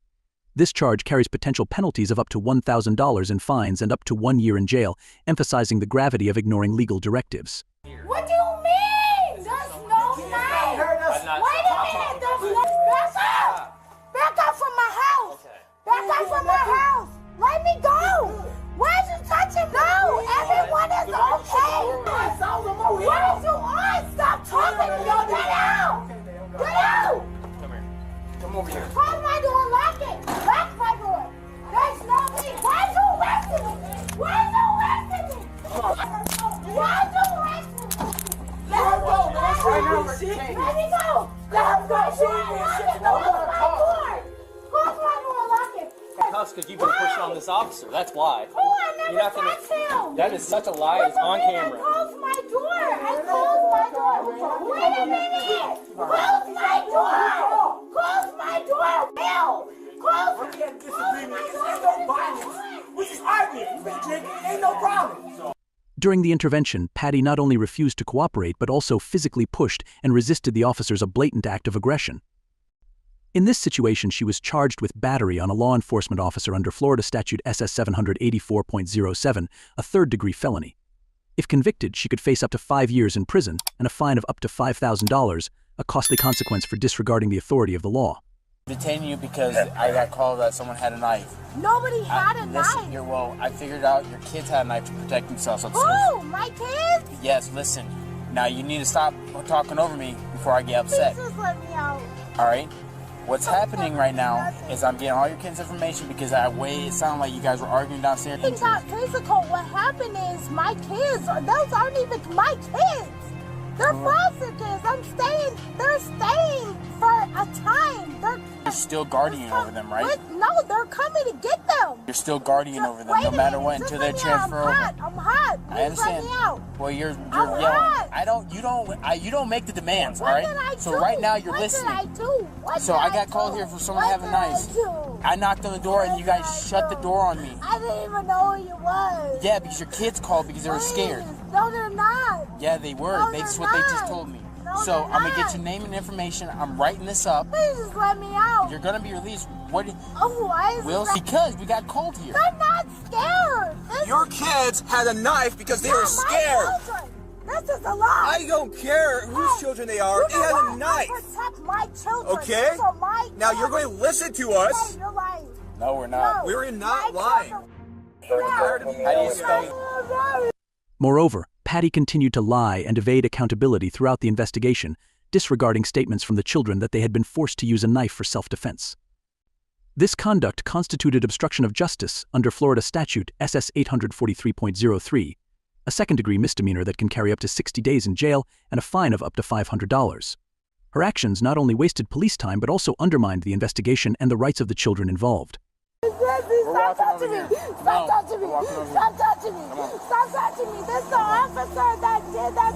This charge carries potential penalties of up to $1,000 in fines and up to 1 year in jail, emphasizing the gravity of ignoring legal directives. What do you mean? There's no knife. Wait a minute. There's no... Back up. Back up from my house. Back up from my house. Let me go. Why is you touching me? No, everyone is okay. What is you on? Stop talking to me. Get out. Get out. Come here. Come over here. Close my door. Lock it. Lock my door. There's no need. Why is you arresting me? Why is you arresting me? Why is you arresting me? Let him go. Let me go. Let him go. Close my door. Close my door. Lock it. Because you've been pushing on this officer. That's why. Oh, I never touched him. That is such a lie. It's on camera. Close my door. I closed my door. Wait a minute. Close my door. Close my door. Bill. Close. We have disagreement. There's no violence. We're just arguing. You've been drinking. Ain't no problem. During the intervention, Patty not only refused to cooperate but also physically pushed and resisted the officers, a blatant act of aggression. In this situation, she was charged with battery on a law enforcement officer under Florida Statute SS 784.07, a third-degree felony. If convicted, she could face up to 5 years in prison and a fine of up to $5,000, a costly consequence for disregarding the authority of the law. Detaining you because I got called that someone had a knife. Nobody had a knife. I figured out your kids had a knife to protect themselves. Who? My kids? Yes, listen. Now you need to stop talking over me before I get upset. Please just let me out. All right? What's happening right now is I'm getting all your kids' information because it sounded like you guys were arguing downstairs. It's not physical. What happened is my kids, those aren't even my kids. They're foster kids. They're staying for a time. You're still guardian over them, right? No, they're coming to get them. You're still guardian over them no matter what until they transfer over. I'm hot. I understand. Let me out. Well, you're I'm yelling. Hot. You don't make the demands, all What right? did I So do? right now you're What listening. Did I do? What So did I got called here for someone having knives. I knocked on the door and you guys shut the door on me. I didn't even know who you was. Yeah, because your kids called because they were scared. No, they're not. Yeah, they were. No, That's they're what they not. just told me. No, So they're I'm gonna get not. your name and information. I'm writing this up. Please just let me out. You're gonna be released. What? Oh, why is Will? that? Because we got cold here. I'm not scared. Your kids had a knife because they were scared. This is a lie. I don't care whose children they are. They had a knife. Protect my children. Okay? These are my Now you're going to listen to us. Hey, you're lying. No, we're not. We're not lying. How do you spell it? Moreover, Patty continued to lie and evade accountability throughout the investigation, disregarding statements from the children that they had been forced to use a knife for self-defense. This conduct constituted obstruction of justice under Florida Statute SS 843.03, a second-degree misdemeanor that can carry up to 60 days in jail and a fine of up to $500. Her actions not only wasted police time but also undermined the investigation and the rights of the children involved. We're Stop touching me. Stop touching me. Stop touching me. Stop touching me. This is the officer that did that.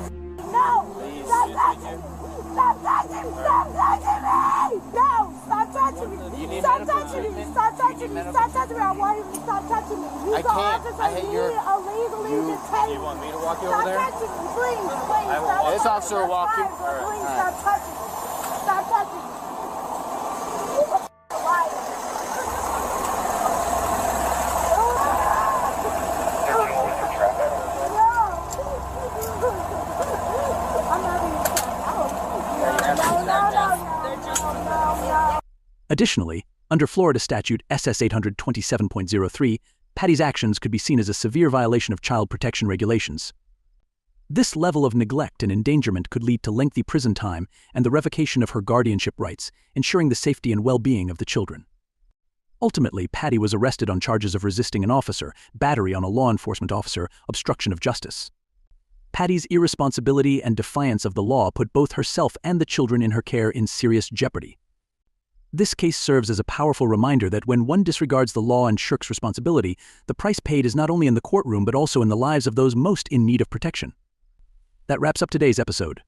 No. Stop touching me. Stop touching me. Stop touching me. No. Stop touching me. Stop touching me. Stop touching me. Stop touching me. I want you to stop touching me. He's the officer. He illegally detained. You want me to walk you Stop over there? touching me. Please. Please. This officer will walk you. Please stop touching me. Stop touching me. Additionally, under Florida Statute SS 827.03, Patty's actions could be seen as a severe violation of child protection regulations. This level of neglect and endangerment could lead to lengthy prison time and the revocation of her guardianship rights, ensuring the safety and well-being of the children. Ultimately, Patty was arrested on charges of resisting an officer, battery on a law enforcement officer, obstruction of justice. Patty's irresponsibility and defiance of the law put both herself and the children in her care in serious jeopardy. This case serves as a powerful reminder that when one disregards the law and shirks responsibility, the price paid is not only in the courtroom but also in the lives of those most in need of protection. That wraps up today's episode.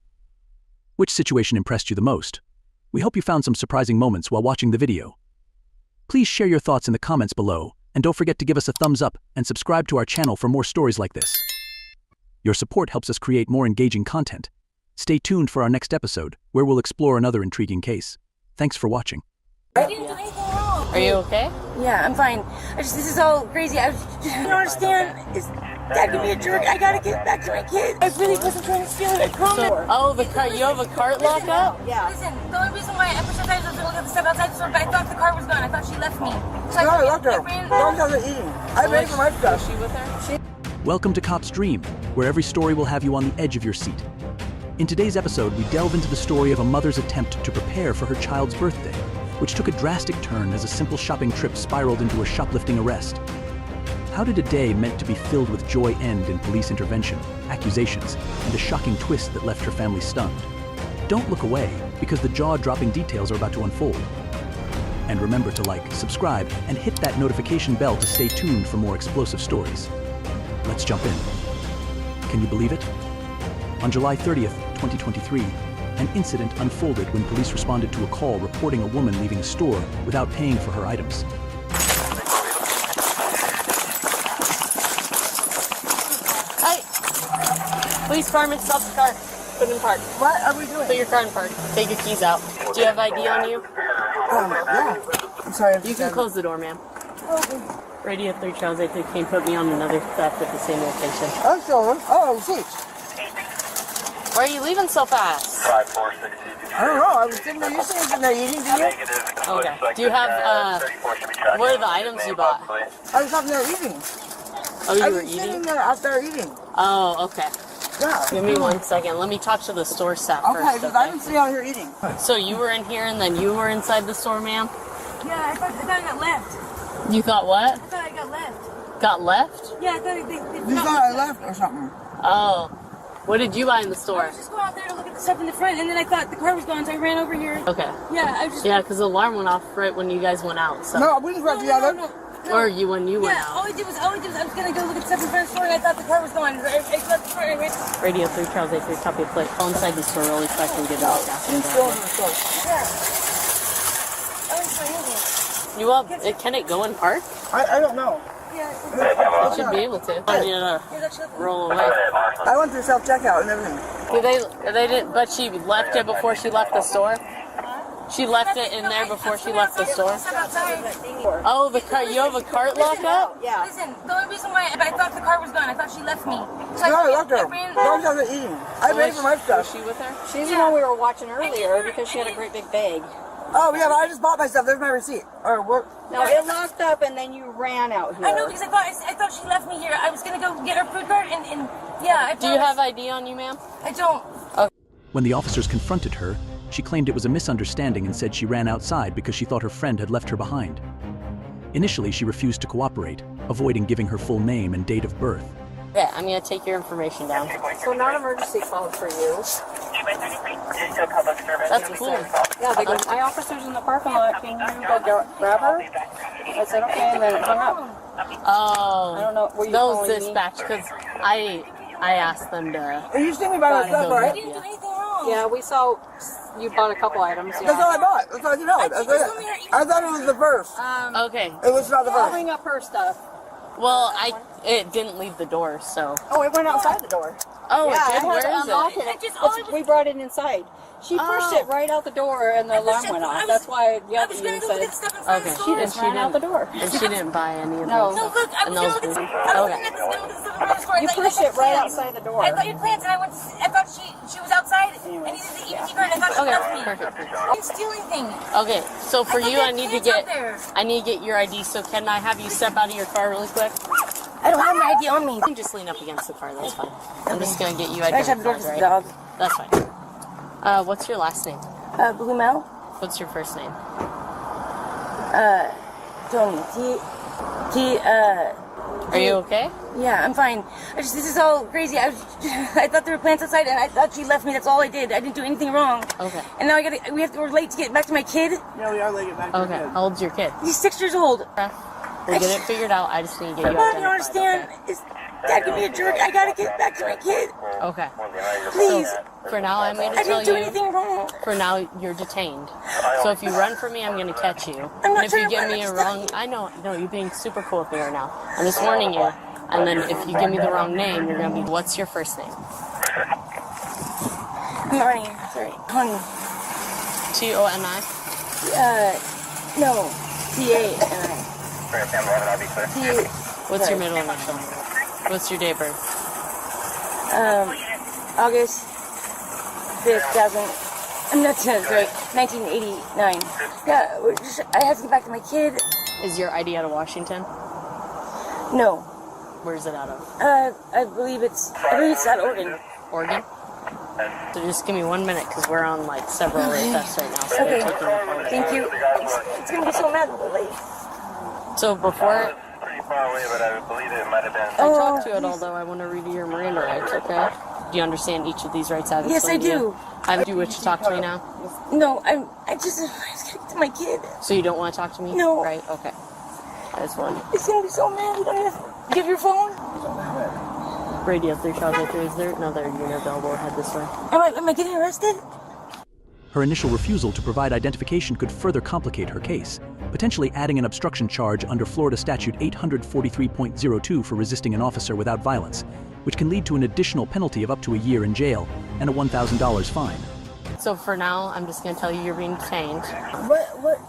Which situation impressed you the most? We hope you found some surprising moments while watching the video. Please share your thoughts in the comments below, and don't forget to give us a thumbs up and subscribe to our channel for more stories like this. Your support helps us create more engaging content. Stay tuned for our next episode, where we'll explore another intriguing case. Thanks for watching. I didn't do anything wrong. Are you okay? Yeah, I'm fine. This is all crazy. You don't understand. Dad can be a jerk. I gotta get back to my kids. I really wasn't trying to steal it. Oh, the car. You have a cart locked up? Yeah. Listen, the only reason why I pushed aside was to look at the stuff outside the store, but I thought the car was gone. I thought she left me. So No, I left her. ran. Don't tell her eating. I paid for my stuff. Is she with her? Welcome to Cop's Dream, where every story will have you on the edge of your seat. In today's episode, we delve into the story of a mother's attempt to prepare for her child's birthday, which took a drastic turn as a simple shopping trip spiraled into a shoplifting arrest. How did a day meant to be filled with joy end in police intervention, accusations, and a shocking twist that left her family stunned? Don't look away, because the jaw-dropping details are about to unfold. And remember to like, subscribe, and hit that notification bell to stay tuned for more explosive stories. Let's jump in. Can you believe it? On July 30th, 2023, an incident unfolded when police responded to a call reporting a woman leaving a store without paying for her items. Hey! Police department, stop the car. Put it in park. What are we doing? Put your car in park. Take your keys out. Do you have ID on you? Yeah. I'm sorry. You can close the door, ma'am. Radio 3 Charles 83 came put me on another theft at the same location. I'm stolen. Oh, see. Why are you leaving so fast? I don't know. I was sitting there. You sitting there eating, did you? Okay. Do you have, what are the items you bought? I was out there eating. Oh, you I were was eating? sitting there out there eating. Oh, okay. Yeah. Give me 1 second. Let me talk to the store staff Okay, first. because I didn't see out here eating. So you were in here and then you were inside the store, ma'am? Yeah, I thought I got left. You thought what? I thought I got left. Got left? Yeah, I thought they You thought I left or something? Oh. What did you buy in the I store? was just going out there to look at the stuff in the front, and then I thought the car was gone, so I ran over here. Okay. Yeah, I just... Yeah, because the alarm went off right when you guys went out. So. No, we didn't run together. No. Or you when you went Yeah, out. all I did was I was going to go look at the stuff in front of the store, and I thought the car was gone. I left the car and I ran. Radio 3 Charles 83, copy of plate. Call inside the store really quick and get out. Who's still in the store? Yeah. I was trying to. You up? Can it go in park? I don't know. It should be able to. I need to roll away. I went through self-checkout and everything. They didn't, but she left it before she left the store? She left it in there before she left the store? Oh, the car, you have a cart locked up? Yeah. Listen, the only reason why I thought the car was gone, I thought she left me. So No, I left her. ran. Don't tell her eating. I paid for my stuff. Was she with her? She's the one we were watching earlier because she had a great big bag. Oh, yeah, but I just bought my stuff. There's my receipt. Or what? No, it locked up and then you ran out here. I know because I thought she left me here. I was gonna go get her food cart and yeah. Do you have ID on you, ma'am? I don't. Okay. When the officers confronted her, she claimed it was a misunderstanding and said she ran outside because she thought her friend had left her behind. Initially, she refused to cooperate, avoiding giving her full name and date of birth. Yeah, I'm gonna take your information down. So non-emergency called for you. That's cool. Yeah, they go, my officer's in the parking lot. Can you go grab her? I said, okay, and then it hung up. Oh, I don't know. Were you those calling me? dispatch, because I asked them to. Are you standing by my stuff, right? Yeah, we saw you bought a couple items. Yeah. That's all I bought. That's all you know. I thought it was the first. Okay. It was not the I'll first. bring up her stuff. Well, it didn't leave the door, so. Oh, it went outside the door. Oh, yeah, it did? I Where had to is unlock it. We brought it inside. She pushed it right out the door, and the alarm went off. That's why I yelled at you and said, Okay. she just ran out the door. And she didn't buy any of No. those. No, look, I was gonna look at Okay. You pushed it right outside the door. I thought you had plants, and I thought she was outside. I needed to eat her, and I thought she left me. Perfect. I didn't steal anything. Okay, so for you, I need to get your ID. So can I have you step out of your car really quick? I don't have my ID on me. You can just lean up against the car. That's fine. I'm just gonna get you I just have identified, the right? dog. That's fine. What's your last name? Blue Mel. What's your first name? Tony. Are you okay? Yeah, I'm fine. This is all crazy. I thought there were plants outside, and I thought she left me. That's all I did. I didn't do anything wrong. Okay. And now we're late to get back to my kid. Yeah, we are late to get back to Okay. How old's your kid? He's 6 years old. We'll get it figured out. I just need to get you Mom, identified. you understand? Dad can be a jerk. I gotta get back to my kid. Okay. Please. So, for now, I'm going to I tell didn't do you. anything wrong. For now, you're detained. So if you run from me, I'm going to catch you. I'm not And if you trying to give run, me I'm a just wrong, I know, you're being super cool with me right now. I'm just warning you. And then if you give me the wrong name, you're going to be. What's your first name? Honey. Sorry. Honey. T-O-N-I. No. T-A-N-I. What's your middle initial? What's your date of birth? August 5th, I'm not sorry, 1989. Yeah, I have to get back to my kid. Is your ID out of Washington? No. Where's it out of? I believe it's out of Oregon. Oregon? So just give me 1 minute, because we're on like several thefts right now. So Okay. they're taking the phone. Thank you. It's gonna be so mad when we're late. So before Far away, but I believe it might have been. I talk to it, although I want to read you your Miranda rights, okay? Do you understand each of these rights I've Yes, I explained to you? do. I do wish to talk to me now? No, I just gotta get to my kid. So you don't want to talk to me? No. Right, okay. I just want It's gonna be so mad. You don't even give your phone. Radio 3 Charlie 3. Is there another unit available? Head this way. Am I getting arrested? Her initial refusal to provide identification could further complicate her case, potentially adding an obstruction charge under Florida Statute 843.02 for resisting an officer without violence, which can lead to an additional penalty of up to a year in jail and a $1,000 fine. So for now, I'm just going to tell you you're being detained. What?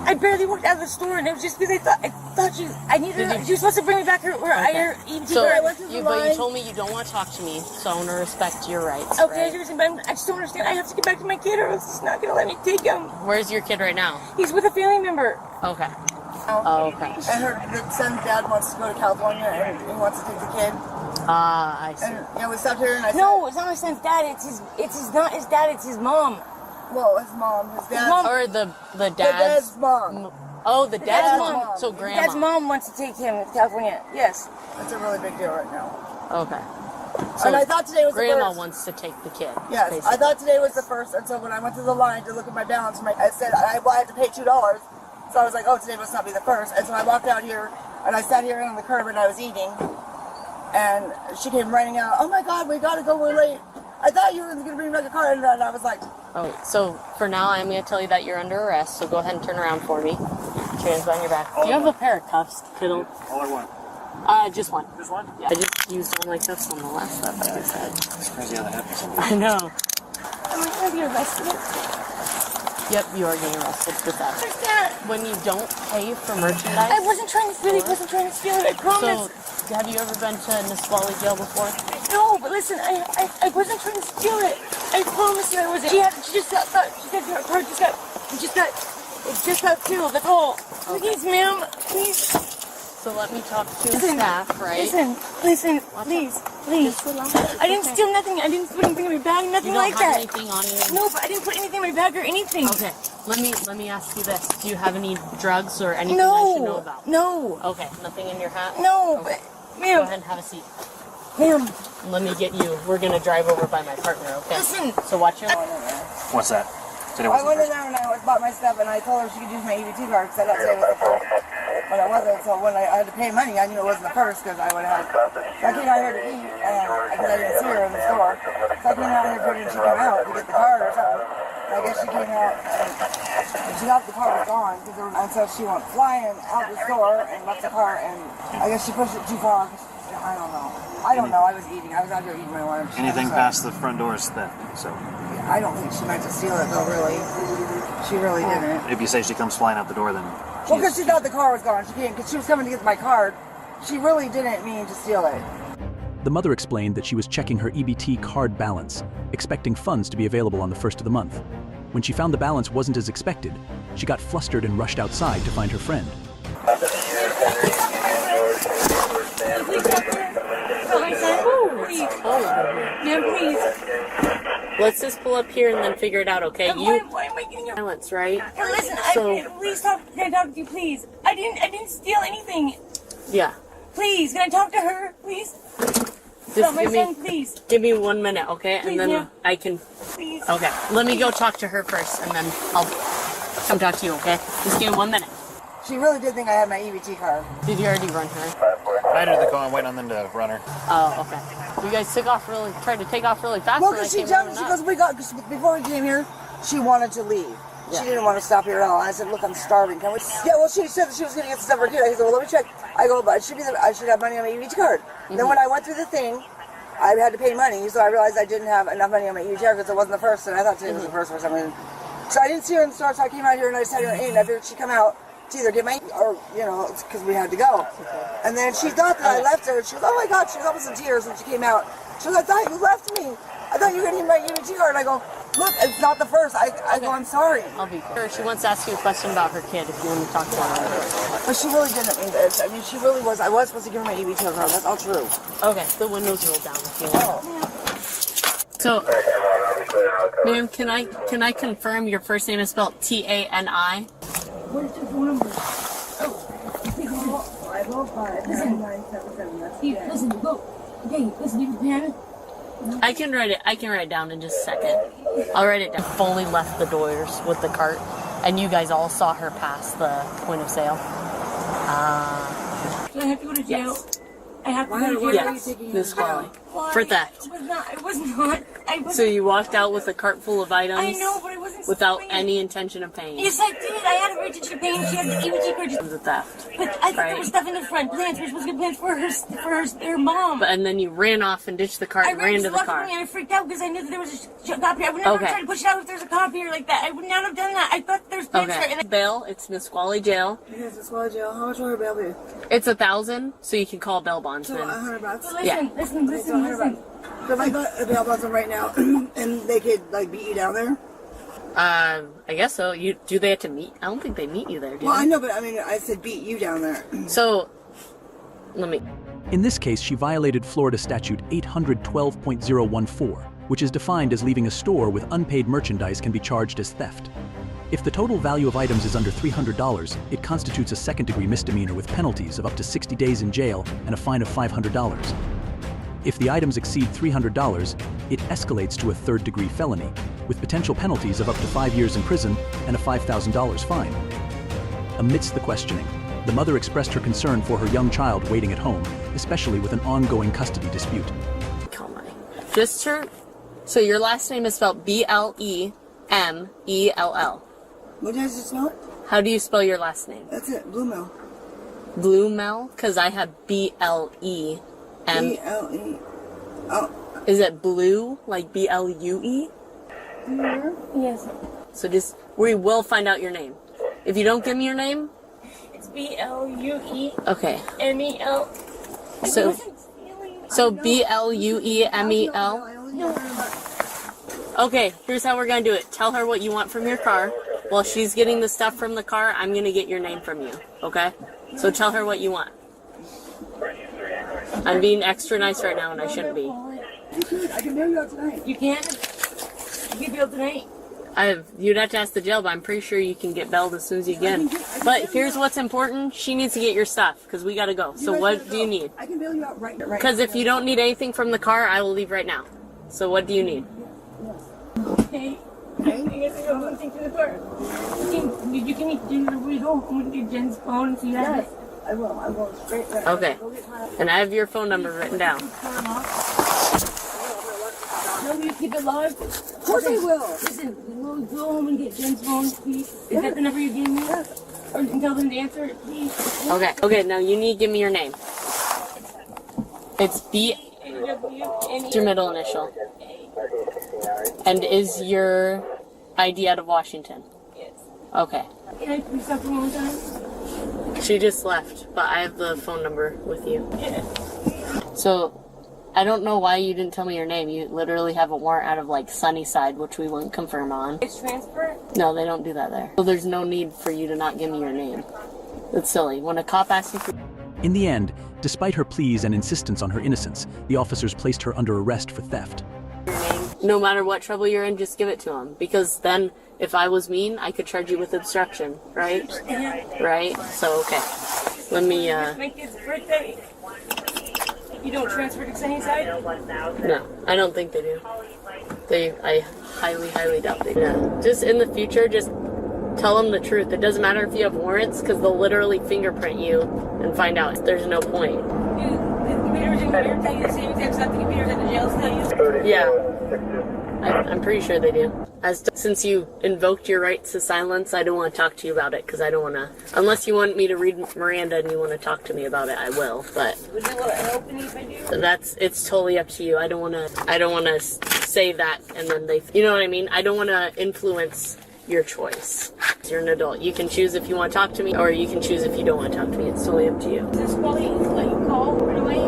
I barely walked out of the store, and it was just because I thought you were supposed to bring me back her EMT. So, I went through the but you line. told me you don't want to talk to me, so I want to respect your rights. Okay, right? but I just don't understand. I have to get back to my kid, or else he's not gonna let me take him. Where's your kid right now? He's with a family member. Okay. Oh, okay. I heard that son's dad wants to go to California and he wants to take the kid. I see. And we stopped here and I said, No, it's not my son's dad. It's not his dad. It's his mom. Well, his mom, his dad. Or the dad's... dad's mom. Oh, the dad's mom. mom. So grandma. Dad's mom wants to take him to California. Yes. It's a really big deal right now. Okay. And I thought today was the grandma first. wants to take the kid. Yes, basically. I thought today was the first, and so when I went to the line to look at my balance, I said I had to pay $2. So I was like, oh, today must not be the first. And so I walked out here, and I sat here on the curb, and I was eating. And she came running out, oh my God, we gotta go, we're late. I thought you were gonna bring back a car, and I was like... Oh, so for now, I'm gonna tell you that you're under arrest, so go ahead and turn around for me. Hands on your back. Do you have a pair of cuffs, kiddo? All or one? Just one. Just one? Yeah. I just used all my cuffs on the last step, like I said. It's crazy how that happens. I know. Am I gonna be arrested? Yep, you are getting arrested for that. Where's that? When you don't pay for merchandise. I wasn't trying to steal it. I wasn't trying to steal it. I promise. So, have you ever been to Nisqually jail before? No, but listen, I wasn't trying to steal it. I promise you I wasn't. She just got her car just got killed. That's all. Please, ma'am, please. So let me talk to the staff, right? Listen, please. I didn't steal nothing. I didn't put anything in my bag, nothing like that. You don't have anything on you? No, but I didn't put anything in my bag or anything. Okay, let me ask you this. Do you have any drugs or anything I should know about? No. Okay, nothing in your hat? No, okay. but, ma'am. Go ahead and have a seat. Ma'am. Let me get you. We're gonna drive over by my partner, okay? Listen. So watch your. What's that? I went in there and I bought my stuff and I told her she could use my EBT card because I thought it was the first. But it wasn't, so when I had to pay money, I knew it wasn't the first because I would have had. So I came out here to eat because I didn't see her in the store. So I came out here for her and she came out to get the card or something. And I guess she came out and she thought the car was gone and so she went flying out the store and left the car and I guess she pushed it too far. I don't know. I don't know. I was eating. I was out here eating my lunch. Anything past the front door is theft. So I don't think she meant to steal it though. Really, she really didn't. if you say she comes flying out the door, then Well, because she thought the car was gone. She came because she was coming to get my card. She really didn't mean to steal it. The mother explained that she was checking her EBT card balance, expecting funds to be available on the 1st of the month. When she found the balance wasn't as expected, she got flustered and rushed outside to find her friend. Ma'am, please. Let's just pull up here and then figure it out, okay? Why am I getting Silence, right? Listen, please can I talk to you, please? I didn't steal anything. Yeah. Please, can I talk to her, please? Just my son, please. Give me 1 minute, okay? Please, and then yeah. I can. Please. Okay. Let me go talk to her first, and then I'll come talk to you, okay? Just give me 1 minute. She really did think I had my EBT card. Did you already run her? I entered the car and waiting on them to run her. Oh, okay. You guys tried to take off really fast. Well, because she jumped. She goes, cause before we came here, she wanted to leave. Yeah. She didn't want to stop here at all. I said, look, I'm starving. Can we? Yeah, well, she said that she was going to get some stuff for kid. I said, well, let me check. I go, but I should have money on my EBT card. Then when I went through the thing, I had to pay money, so I realized I didn't have enough money on my EBT card because it wasn't the first, and I thought today was the first for some reason. So I didn't see her in the store, so I came out here and I said, hey, and I figured she'd come out to either get my, or, because we had to go. And then she thought that I left her. She was, oh my God, she was almost in tears when she came out. She was, I thought you left me. I thought you were going to need my EBT card. And I go, look, it's not the first. I go, I'm sorry. I'll be sure. She wants to ask you a question about her kid if you want to talk to her. But she really didn't mean this. I mean, she really was. I was supposed to give her my EBT card. That's all true. Okay, the windows rolled down if you want. So, ma'am, can I confirm your first name is spelled T-A-N-I? What is your phone number? Oh, 505 9977. That's Listen, go. Okay, listen, you can. I can write it down in just a second. I'll write it down. Fully left the doors with the cart, and you guys all saw her pass the point of sale. Do I have to go to jail? Yes. I have to go to jail. Yes, Miss Qualley. For theft. It was not. So you walked out with a cart full of items? I know, but I wasn't without any intention of paying? Yes, I did. I had a intention of paying. She had the EBT card. It was a theft. But I thought there was stuff in the front. Plans. We were supposed to get plans for her mom. And then you ran off and ditched the cart and ran to the car. And I freaked out because I knew that there was a copy. I would never try to push it out if there's a copy or like that. I would not have done that. I thought there was plans for it. Bail. It's Miss Qualley jail. Yes, Miss Qualley jail. How much will her bail be? It's $1,000, so you can call bail bondsman. So $100. So listen. So if I got a bail bondsman right now, and they could beat you down there. I guess so. Do they have to meet? I don't think they meet you there, do Well, they? I know, but I mean, I said beat you down there. So, let me. In this case, she violated Florida Statute 812.014, which is defined as leaving a store with unpaid merchandise can be charged as theft. If the total value of items is under $300, it constitutes a second-degree misdemeanor with penalties of up to 60 days in jail and a fine of $500. If the items exceed $300, it escalates to a third-degree felony, with potential penalties of up to 5 years in prison and a $5,000 fine. Amidst the questioning, the mother expressed her concern for her young child waiting at home, especially with an ongoing custody dispute. Just her. So your last name is spelled B-L-E-M-E-L-L. What does it spell? How do you spell your last name? That's it, Bluemel. Bluemel? Because I have B-L-E-M. B-L-E. Oh. Is it blue, like B-L-U-E? Yes. So we will find out your name. If you don't give me your name? It's B-L-U-E. Okay. M-E-L. So B-L-U-E-M-E-L? No. Okay, here's how we're going to do it. Tell her what you want from your car. While she's getting the stuff from the car, I'm going to get your name from you. Okay? So tell her what you want. I'm being extra nice right now and I shouldn't be. You could. I can bail you out tonight. You can? You can bail tonight? You'd have to ask the jail, but I'm pretty sure you can get bailed as soon as you get. But here's what's important. She needs to get your stuff, because we got to go. So what do you need? I can bail you out right now. Because if you don't need anything from the car, I will leave right now. So what do you need? Okay. I guess I got one thing for the car. You can eat dinner before you go. I'm going to get Jen's phone so you have it. I will. I will. Straight there. Okay. And I have your phone number written down. No, you keep it live? Of course I will. Listen, we'll go home and get Jen's phone, please. Is that the number you gave me? Or you can tell them to answer it, please. Okay. Okay, now you need to give me your name. It's B. It's your middle initial. And is your ID out of Washington? Yes. Okay. Can I please talk for one time? She just left, but I have the phone number with you. Yeah. So, I don't know why you didn't tell me your name. You literally have a warrant out of, like, Sunnyside, which we won't confirm on. It's transfer? No, they don't do that there. So there's no need for you to not give me your name. That's silly. When a cop asks you for... In the end, despite her pleas and insistence on her innocence, the officers placed her under arrest for theft. No matter what trouble you're in, just give it to them. Because then, if I was mean, I could charge you with obstruction, right? Right? So, okay. Let me, It's my kid's birthday. You don't transfer to Sunnyside? No, I don't think they do. I highly doubt they do. Yeah. Just in the future, just tell them the truth. It doesn't matter if you have warrants, because they'll literally fingerprint you and find out. There's no point. The computers in here tell you the same exact stuff the computers at the jails tell you? Yeah. I'm pretty sure they do. Since you invoked your rights to silence, I don't want to talk to you about it, because I don't want to... Unless you want me to read Miranda and you want to talk to me about it, I will, but... Would it help any if I do? It's totally up to you. I don't want to say that and then they... You know what I mean? I don't want to influence your choice. You're an adult. You can choose if you want to talk to me, or you can choose if you don't want to talk to me. It's totally up to you. Is this quality let you call right away?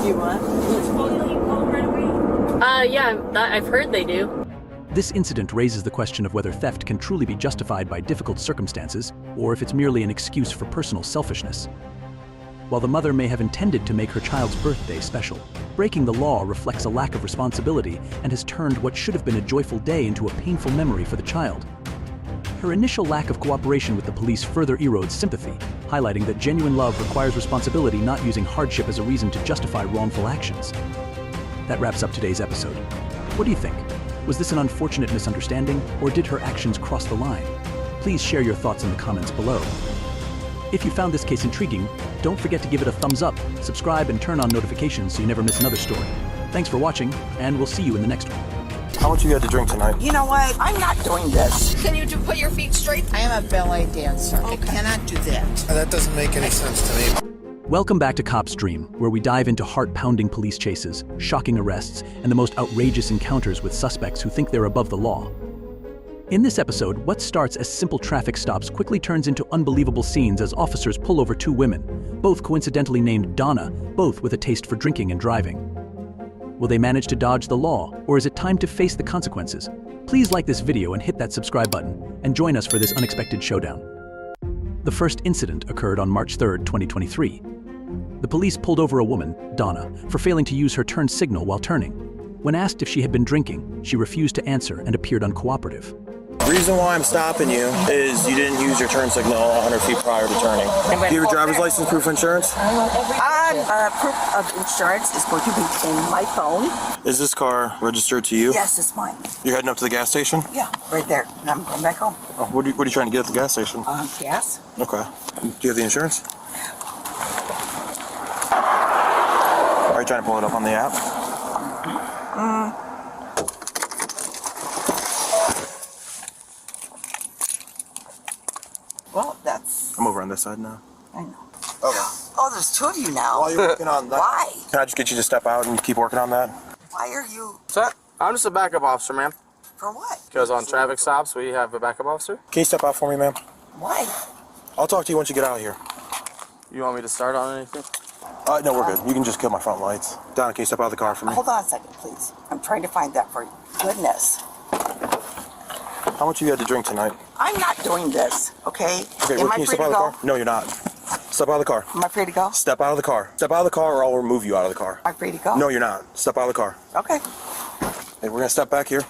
You what? Is this quality let you call right away? Yeah, I've heard they do. This incident raises the question of whether theft can truly be justified by difficult circumstances, or if it's merely an excuse for personal selfishness. While the mother may have intended to make her child's birthday special, breaking the law reflects a lack of responsibility and has turned what should have been a joyful day into a painful memory for the child. Her initial lack of cooperation with the police further erodes sympathy, highlighting that genuine love requires responsibility, not using hardship as a reason to justify wrongful actions. That wraps up today's episode. What do you think? Was this an unfortunate misunderstanding, or did her actions cross the line? Please share your thoughts in the comments below. If you found this case intriguing, don't forget to give it a thumbs up, subscribe, and turn on notifications so you never miss another story. Thanks for watching, and we'll see you in the next one. How much you got to drink tonight? You know what? I'm not doing this. Can you put your feet straight? I am a ballet dancer. I cannot do that. That doesn't make any sense to me. Welcome back to Cop's Dream, where we dive into heart-pounding police chases, shocking arrests, and the most outrageous encounters with suspects who think they're above the law. In this episode, what starts as simple traffic stops quickly turns into unbelievable scenes as officers pull over two women, both coincidentally named Donna, both with a taste for drinking and driving. Will they manage to dodge the law, or is it time to face the consequences? Please like this video and hit that subscribe button, and join us for this unexpected showdown. The first incident occurred on March 3rd, 2023. The police pulled over a woman, Donna, for failing to use her turn signal while turning. When asked if she had been drinking, she refused to answer and appeared uncooperative. The reason why I'm stopping you is you didn't use your turn signal 100 feet prior to turning. Do you have your driver's license, proof of insurance? Proof of insurance is going to be in my phone. Is this car registered to you? Yes, it's mine. You're heading up to the gas station? Yeah, right there. And I'm going back home. Oh, what are you trying to get at the gas station? Gas. Okay. Do you have the insurance? Are you trying to pull it up on the app? Well, that's... I'm over on this side now. I know. Okay. Oh, there's two of you now. While you're working on that. Why? Can I just get you to step out and keep working on that? Why are you... Sir, I'm just a backup officer, ma'am. For what? Because on traffic stops, we have a backup officer. Can you step out for me, ma'am? Why? I'll talk to you once you get out of here. You want me to start on anything? No, we're good. You can just kill my front lights. Donna, can you step out of the car for me? Hold on a second, please. I'm trying to find that for you. Goodness. How much you had to drink tonight? I'm not doing this, okay? Okay, Am I can you free step to out of the go? car? No, you're not. Step out of the car. Am I free to go? Step out of the car. Step out of the car or I'll remove you out of the car. Am I free to go? No, you're not. Step out of the car. Okay. Hey, we're gonna step back here.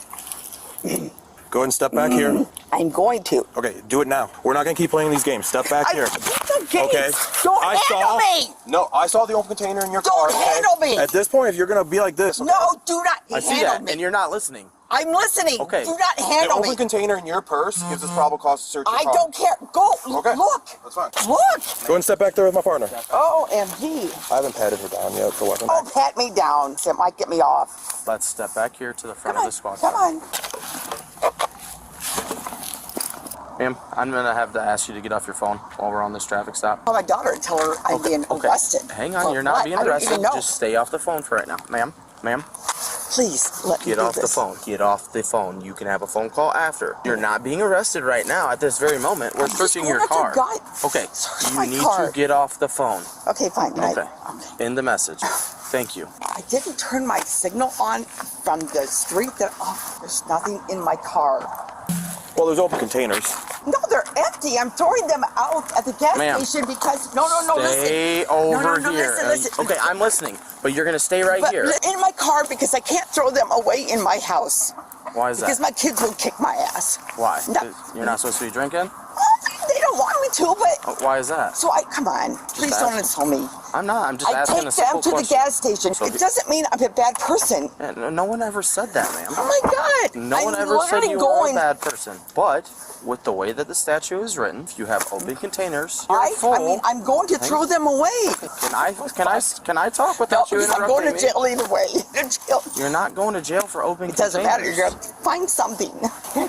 Go ahead and step back here. I'm going to. Okay, do it now. We're not going to keep playing these games. Step back here. Okay. Don't handle me. No, I saw the open container in your car. Don't handle me. At this point, if you're going to be like this. Okay? No, do not I see handle that, me. and you're not listening. I'm listening. Okay. Do not handle the me. open container in your purse gives us probable cause to search your I car. don't care. Go. Okay. Look. That's fine. Look. Go ahead and step back there with my partner. OMG. I haven't patted her down yet for weapons. Oh, pat me down. It might get me off. Let's step back here to the front of the squad Come car. on. Ma'am, I'm going to have to ask you to get off your phone while we're on this traffic stop. Call my daughter and tell her I'm being arrested. Hang on, For you're not what? being I don't arrested. even know. Just stay off the phone for right now. Ma'am, Please let me get do off this. the phone. Get off the phone. You can have a phone call after. You're not being arrested right now at this very moment. We're searching your car. Okay, you need to get off the phone. Okay, fine. Okay. In the message. Thank you. I didn't turn my signal on from the street. There's nothing in my car. Well, there's open containers. No, they're empty. I'm throwing them out at the gas Ma'am, station because... No, Stay listen. over no, here. Listen. Okay, I'm listening, but you're going to stay right here. In my car because I can't throw them away in my house. Why is that? Because my kids will kick my ass. Why? No. You're not supposed to be drinking? They don't want me to, but... Why is that? So come on. Please don't insult me. I'm not. I'm just asking a simple I take them to question. the gas station. So It doesn't mean I'm a bad person. No one ever said that, ma'am. Oh my God. No one ever said you were a bad person. But with the way that the statute is written, if you have open containers, you're full. I mean, I'm going to throw them away. Can I talk without you interrupting I'm going to me? jail either way. You're not going to jail for open containers. It doesn't matter. You're going to find something.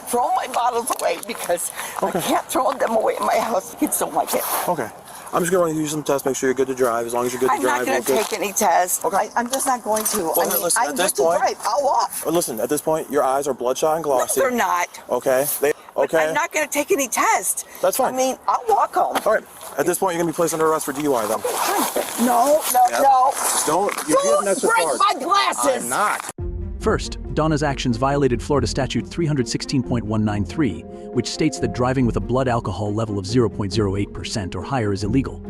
Throw my bottles away because I can't throw them away in my house. Kids don't like it. Okay. I'm just going to run you some tests, make sure you're good to drive. As long as you're good to I'm drive, not going to take any tests. Okay. I'm just not going to. Well, listen, I'm at good this to point, drive. I'll walk. Listen, at this point, your eyes are bloodshot and glossy. No, they're not. Okay. Okay. I'm not going to take any tests. That's fine. I mean, I'll walk home. All right. At this point, you're going to be placed under arrest for DUI, then. No. Don't break my glasses. I'm not. First, Donna's actions violated Florida Statute 316.193, which states that driving with a blood alcohol level of 0.08% or higher is illegal.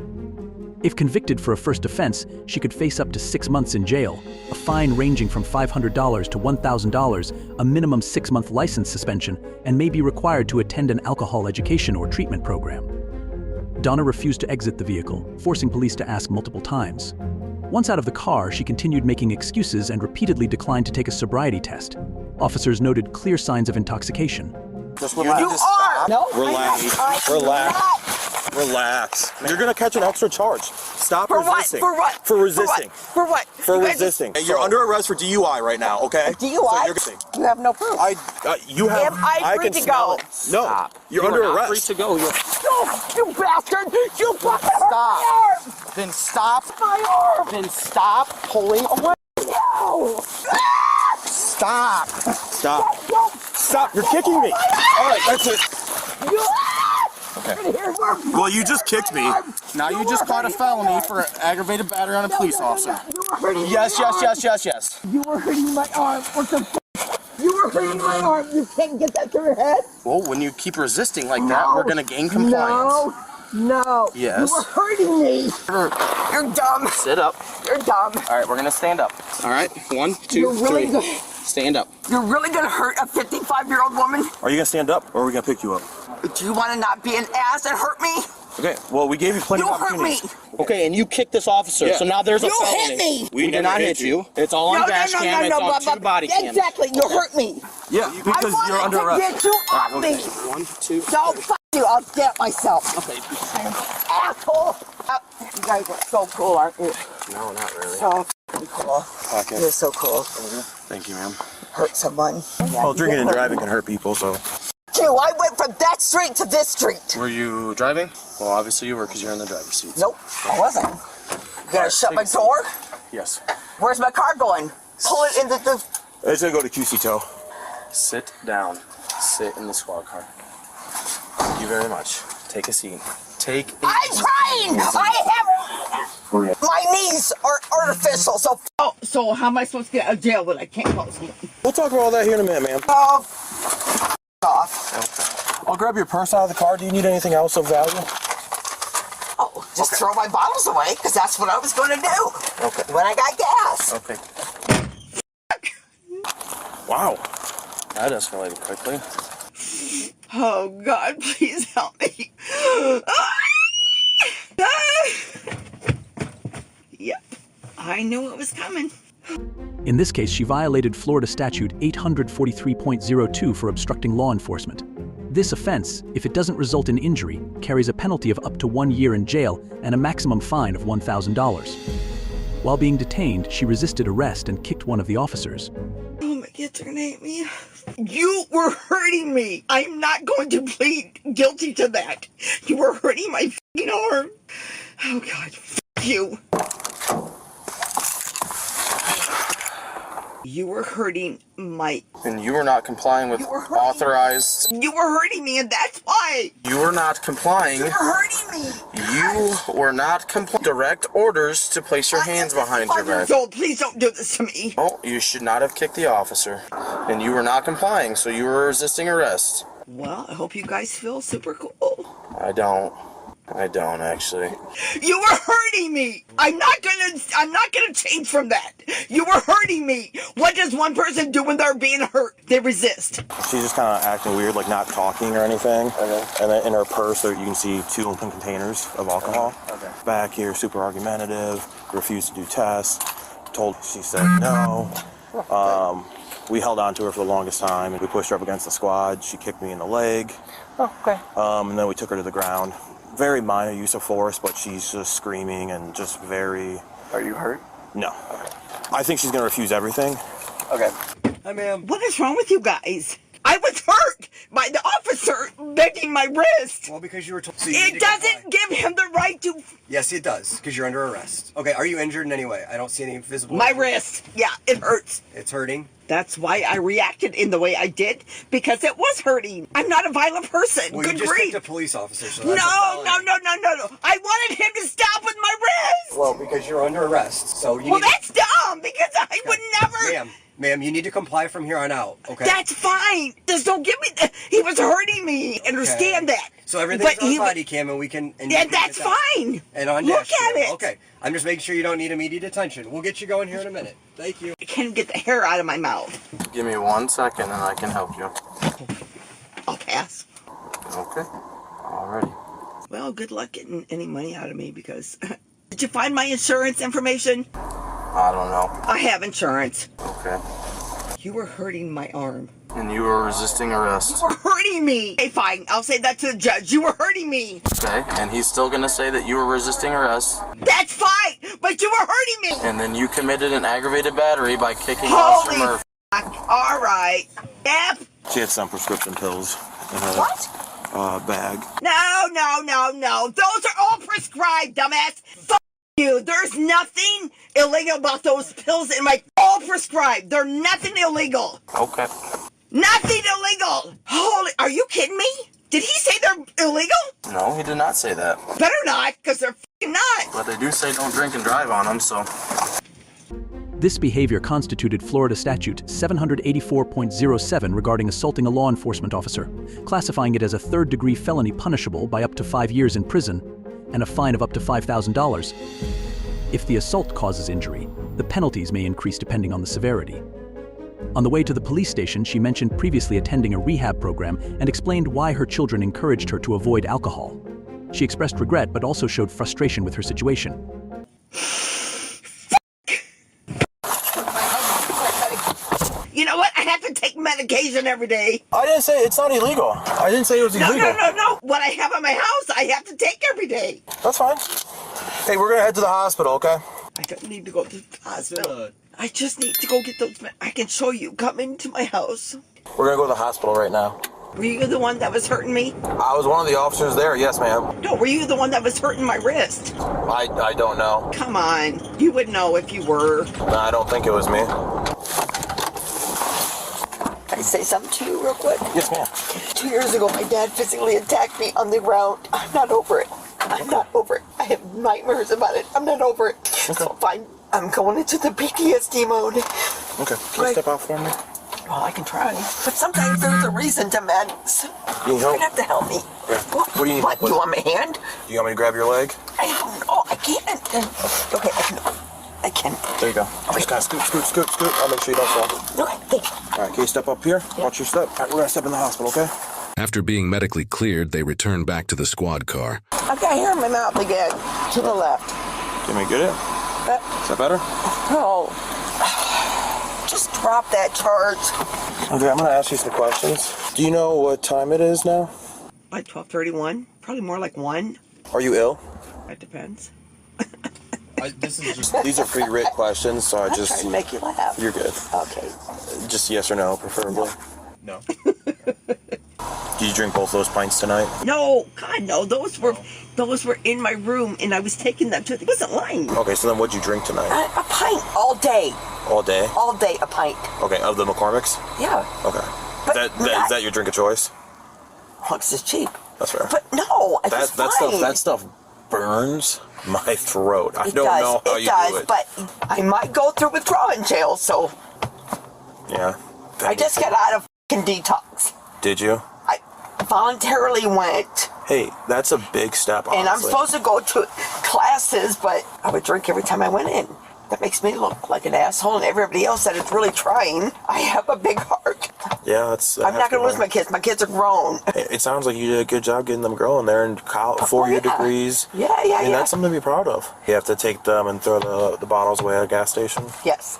If convicted for a first offense, she could face up to 6 months in jail, a fine ranging from $500 to $1,000, a minimum 6-month license suspension, and may be required to attend an alcohol education or treatment program. Donna refused to exit the vehicle, forcing police to ask multiple times. Once out of the car, she continued making excuses and repeatedly declined to take a sobriety test. Officers noted clear signs of intoxication. Just relax. You are. No. Relax. You're going to catch an extra charge. Stop resisting. For what? For resisting. For what? For resisting. You're under arrest for DUI right now, okay? DUI? You have no proof. You have. Am I free can to go? No. Stop. You're under arrest. Free to go. You bastard! You fucking hurt my arm! Then stop. My arm! Then stop pulling away. No! Stop. Stop. You're kicking me. All right, that's it. Okay. Well, you just kicked me. Now you just caught a felony for aggravated battery on a police officer. Yes. You were hurting my arm. What the f? You were hurting my arm. You can't get that to your head? Well, when you keep resisting like that, we're going to gain compliance. No. Yes. You were hurting me. You're dumb. Sit up. You're dumb. All right, we're going to stand up. All right, 1, 2, You're really 3. good. Stand up. You're really going to hurt a 55-year-old woman? Are you going to stand up or are we going to pick you up? Do you want to not be an ass and hurt me? Okay, well, we gave you plenty of You hurt opportunities. me. Okay, and you kicked this officer, so now there's a You felony. hit me. We did not hit you. It's all on dash cam. It's on 2 body cams. Exactly, you hurt me. Yeah, because you're under arrest. I wanted to get you off me. 1, 2, No, fuck you. I'll get it myself. Okay. Asshole. You guys are so cool, aren't you? No, not really. So f***ing cool. Okay. You're so cool. Thank you, ma'am. Hurt someone. Well, drinking and driving can hurt people, so. I went from that street to this street. Were you driving? Well, obviously you were because you're in the driver's seat. Nope, I wasn't. You gonna shut my door? Yes. Where's my car going? Pull it into the... It's gonna go to QC tow. Sit down. Sit in the squad car. Thank you very much. Take a seat. Take a I'm trying! I have... My knees are artificial, so... So how am I supposed to get out of jail when I can't call someone? We'll talk about all that here in a minute, ma'am. Off. I'll grab your purse out of the car. Do you need anything else of value? Oh, just throw my bottles away, because that's what I was going to do. Okay. When I got gas. Okay. Wow. That escalated quickly. Oh, God, please help me. Yep, I knew it was coming. In this case, she violated Florida Statute 843.02 for obstructing law enforcement. This offense, if it doesn't result in injury, carries a penalty of up to 1 year in jail and a maximum fine of $1,000. While being detained, she resisted arrest and kicked one of the officers. Oh, my kids are gonna hate me. You were hurting me. I'm not going to plead guilty to that. You were hurting my f***ing arm. Oh, God, f*** you. You were hurting my... And you were not complying with authorized... You were hurting me, and that's why. You were not complying. You were hurting me. You were not complying. Direct orders to place your hands behind your back. So please don't do this to me. Oh, you should not have kicked the officer. And you were not complying, so you were resisting arrest. Well, I hope you guys feel super cool. I don't actually. You were hurting me. I'm not gonna change from that. You were hurting me. What does one person do when they're being hurt? They resist. She's just kind of acting weird, like not talking or anything. Okay. And then in her purse, there you can see 2 open containers of alcohol. Okay. Back here, super argumentative, refused to do tests. She said no. We held on to her for the longest time, and we pushed her up against the squad. She kicked me in the leg. Oh, okay. And then we took her to the ground. Very minor use of force, but she's just screaming and just very... Are you hurt? No. Okay. I think she's going to refuse everything. Okay. Hi, ma'am. What is wrong with you guys? I was hurt by the officer bending my wrist. Well, because you were told... It doesn't give him the right to... Yes, it does, because you're under arrest. Okay, are you injured in any way? I don't see any visible... My wrist. Yeah, it hurts. It's hurting? That's why I reacted in the way I did, because it was hurting. I'm not a violent person. Well, Good you just grief. kicked a police officer, so No. that's I wanted him to stop with my wrist. Well, because you're under arrest, so you Well, that's dumb, because I would never... Ma'am, you need to comply from here on out, okay? That's fine. Just don't give me... He was hurting me. Understand that. So everything's on body cam, and we can... Yeah, that's fine. And on Look dash at cam. it. Okay, I'm just making sure you don't need immediate attention. We'll get you going here in a minute. Thank you. I can't get the hair out of my mouth. Give me 1 second, and I can help you. I'll pass. Okay. Alrighty. Well, good luck getting any money out of me, because... Did you find my insurance information? I don't know. I have insurance. Okay. You were hurting my arm. And you were resisting arrest. You were hurting me. Okay, fine. I'll say that to the judge. You were hurting me. Okay, and he's still gonna say that you were resisting arrest. That's fine, but you were hurting me. And then you committed an aggravated battery by kicking Officer Murphy. All right. Yep. She had some prescription pills in her bag. No. Those are all prescribed, dumbass. Fuck you. There's nothing illegal about those pills in my... All prescribed. They're nothing illegal. Okay. Nothing illegal. Holy... Are you kidding me? Did he say they're illegal? No, he did not say that. Better not, because they're f***ing not. But they do say don't drink and drive on them, so... This behavior constituted Florida Statute 784.07 regarding assaulting a law enforcement officer, classifying it as a third-degree felony punishable by up to 5 years in prison and a fine of up to $5,000. If the assault causes injury, the penalties may increase depending on the severity. On the way to the police station, she mentioned previously attending a rehab program and explained why her children encouraged her to avoid alcohol. She expressed regret but also showed frustration with her situation. You know what? I have to take medication every day. I didn't say it's not illegal. I didn't say it was illegal. No. What I have in my house, I have to take every day. That's fine. Hey, we're gonna head to the hospital, okay? I don't need to go to the hospital. I just need to go get those... I can show you. Come into my house. We're gonna go to the hospital right now. Were you the one that was hurting me? I was one of the officers there, yes, ma'am. No, were you the one that was hurting my wrist? I don't know. Come on. You would know if you were. No, I don't think it was me. Can I say something to you real quick? Yes, ma'am. 2 years ago, my dad physically attacked me on the ground. I'm not over it. I'm not over it. I have nightmares about it. I'm not over it. Okay. So fine. I'm going into the PTSD mode. Okay. Can you step out for me? Well, I can try. But sometimes there's a reason to madness. You You're gonna have to help me. Yeah. What do you need? What? You want my hand? Do you want me to grab your leg? I can't. Okay, I can. There you go. Just kind of scoot. I'll make sure you don't fall. Okay, thank you. All right, can you step up here? Watch your step. All right, we're gonna step in the hospital, okay? After being medically cleared, they return back to the squad car. I've got hair in my mouth again. To the left. Can we get it? Is that better? Oh. Just drop that charge. Okay, I'm gonna ask you some questions. Do you know what time it is now? Like 12:31. Probably more like 1. Are you ill? That depends. These are pre-writ questions, so I'm trying to make you laugh. You're good. Okay. Just yes or no, preferably. No. Did you drink both those pints tonight? No, God, no. Those were in my room, and I was taking them to. I wasn't lying. Okay, so then what'd you drink tonight? A pint all day. All day? All day, a pint. Okay, of the McCormick's? Yeah. Okay. Is that your drink of choice? Well, it's just cheap. That's fair. But no, it was fine. That stuff burns my throat. I It don't does, know how it you does, do it. but I might go through withdrawal in jail, so Yeah. I just got out of f***ing detox. Did you? I voluntarily went. Hey, that's a big step, honestly. And I'm supposed to go to classes, but I would drink every time I went in. That makes me look like an asshole, and everybody else that is really trying. I have a big heart. Yeah, that's. I'm not going to lose my kids. My kids are grown. It sounds like you did a good job getting them growing there and 4-year degrees. Yeah. And that's something to be proud of. You have to take them and throw the bottles away at a gas station. Yes.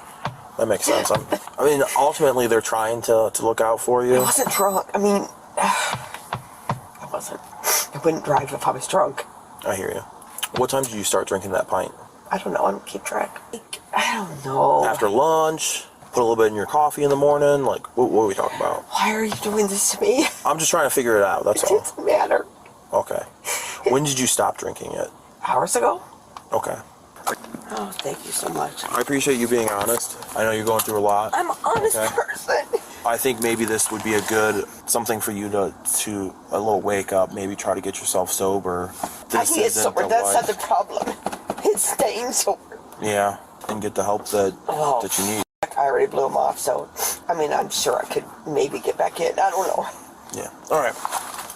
That makes sense. I mean, ultimately, they're trying to look out for you. I wasn't drunk. I mean, I wasn't. I wouldn't drive if I was drunk. I hear you. What time did you start drinking that pint? I don't know. I don't keep track. I don't know. After lunch? Put a little bit in your coffee in the morning? Like, what are we talking about? Why are you doing this to me? I'm just trying to figure it out, that's all. It doesn't matter. Okay. When did you stop drinking it? Hours ago. Okay. Oh, thank you so much. I appreciate you being honest. I know you're going through a lot. I'm an honest person. I think maybe this would be a good something for you to a little wake up, maybe try to get yourself sober. I can get sober. That's not the problem. It's staying sober. Yeah, and get the help that you need. I already blew him off, so I mean, I'm sure I could maybe get back in. I don't know. Yeah. All right.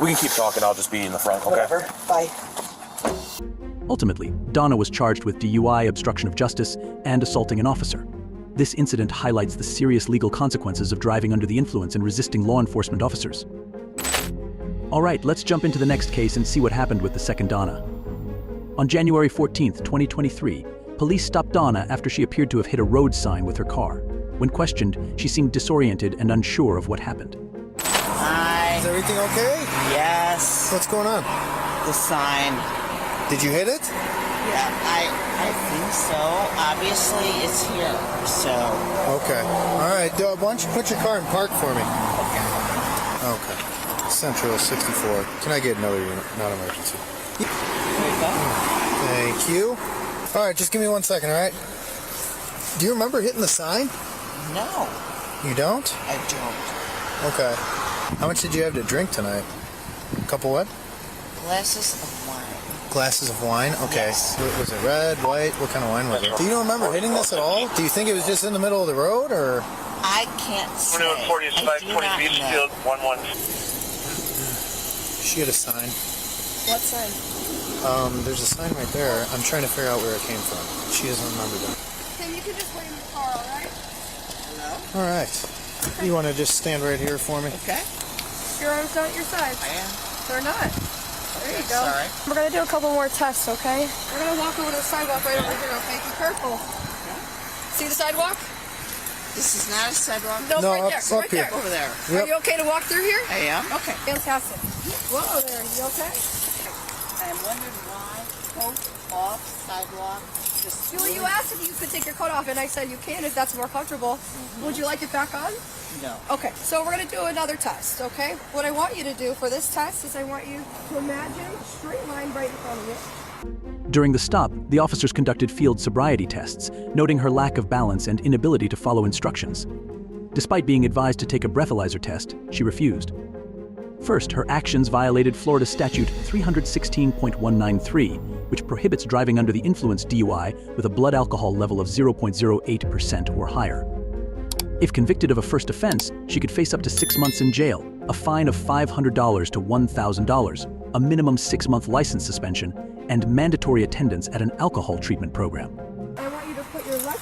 We can keep talking. I'll just be in the front. Okay. Whatever. Bye. Ultimately, Donna was charged with DUI, obstruction of justice, and assaulting an officer. This incident highlights the serious legal consequences of driving under the influence and resisting law enforcement officers. All right, let's jump into the next case and see what happened with the second Donna. On January 14th, 2023, police stopped Donna after she appeared to have hit a road sign with her car. When questioned, she seemed disoriented and unsure of what happened. Hi. Is everything okay? Yes. What's going on? The sign. Did you hit it? Yeah, I think so. Obviously, it's here, so... Okay. All right, why don't you put your car in park for me? Okay. Central 64. Can I get another unit? Not emergency. There you go. Thank you. All right, just give me 1 second, all right? Do you remember hitting the sign? No. You don't? I don't. Okay. How much did you have to drink tonight? A couple what? Glasses of wine. Glasses of wine? Okay. Yes. Was it red, white? What kind of wine was it? Do you remember hitting this at all? Do you think it was just in the middle of the road, or? I can't say. 40 is 520 Beachfield, 11. She had a sign. What sign? There's a sign right there. I'm trying to figure out where it came from. She doesn't remember that. Tim, you can just wait in the car, all right? All right. You want to just stand right here for me? Okay. Your arm's not at your side. I am. They're not. There you go. Sorry. We're going to do a couple more tests, okay? We're going to walk over to the sidewalk right over here, okay? Be careful. See the sidewalk? This is not a sidewalk. No, No, right up- there. up Right here. there. Over there. Yep. Are you okay to walk through here? I am. Okay. Fantastic. Whoa there. You okay? I'm wondering why coat off sidewalk. Just Julie, you asked if you could take your coat off, and I said you can if that's more comfortable. Would you like it back on? No. Okay, so we're going to do another test, okay? What I want you to do for this test is I want you to imagine a straight line right in front of you. During the stop, the officers conducted field sobriety tests, noting her lack of balance and inability to follow instructions. Despite being advised to take a breathalyzer test, she refused. First, her actions violated Florida Statute 316.193, which prohibits driving under the influence DUI with a blood alcohol level of 0.08% or higher. If convicted of a first offense, she could face up to 6 months in jail, a fine of $500 to $1,000, a minimum 6-month license suspension, and mandatory attendance at an alcohol treatment program. I want you to put your left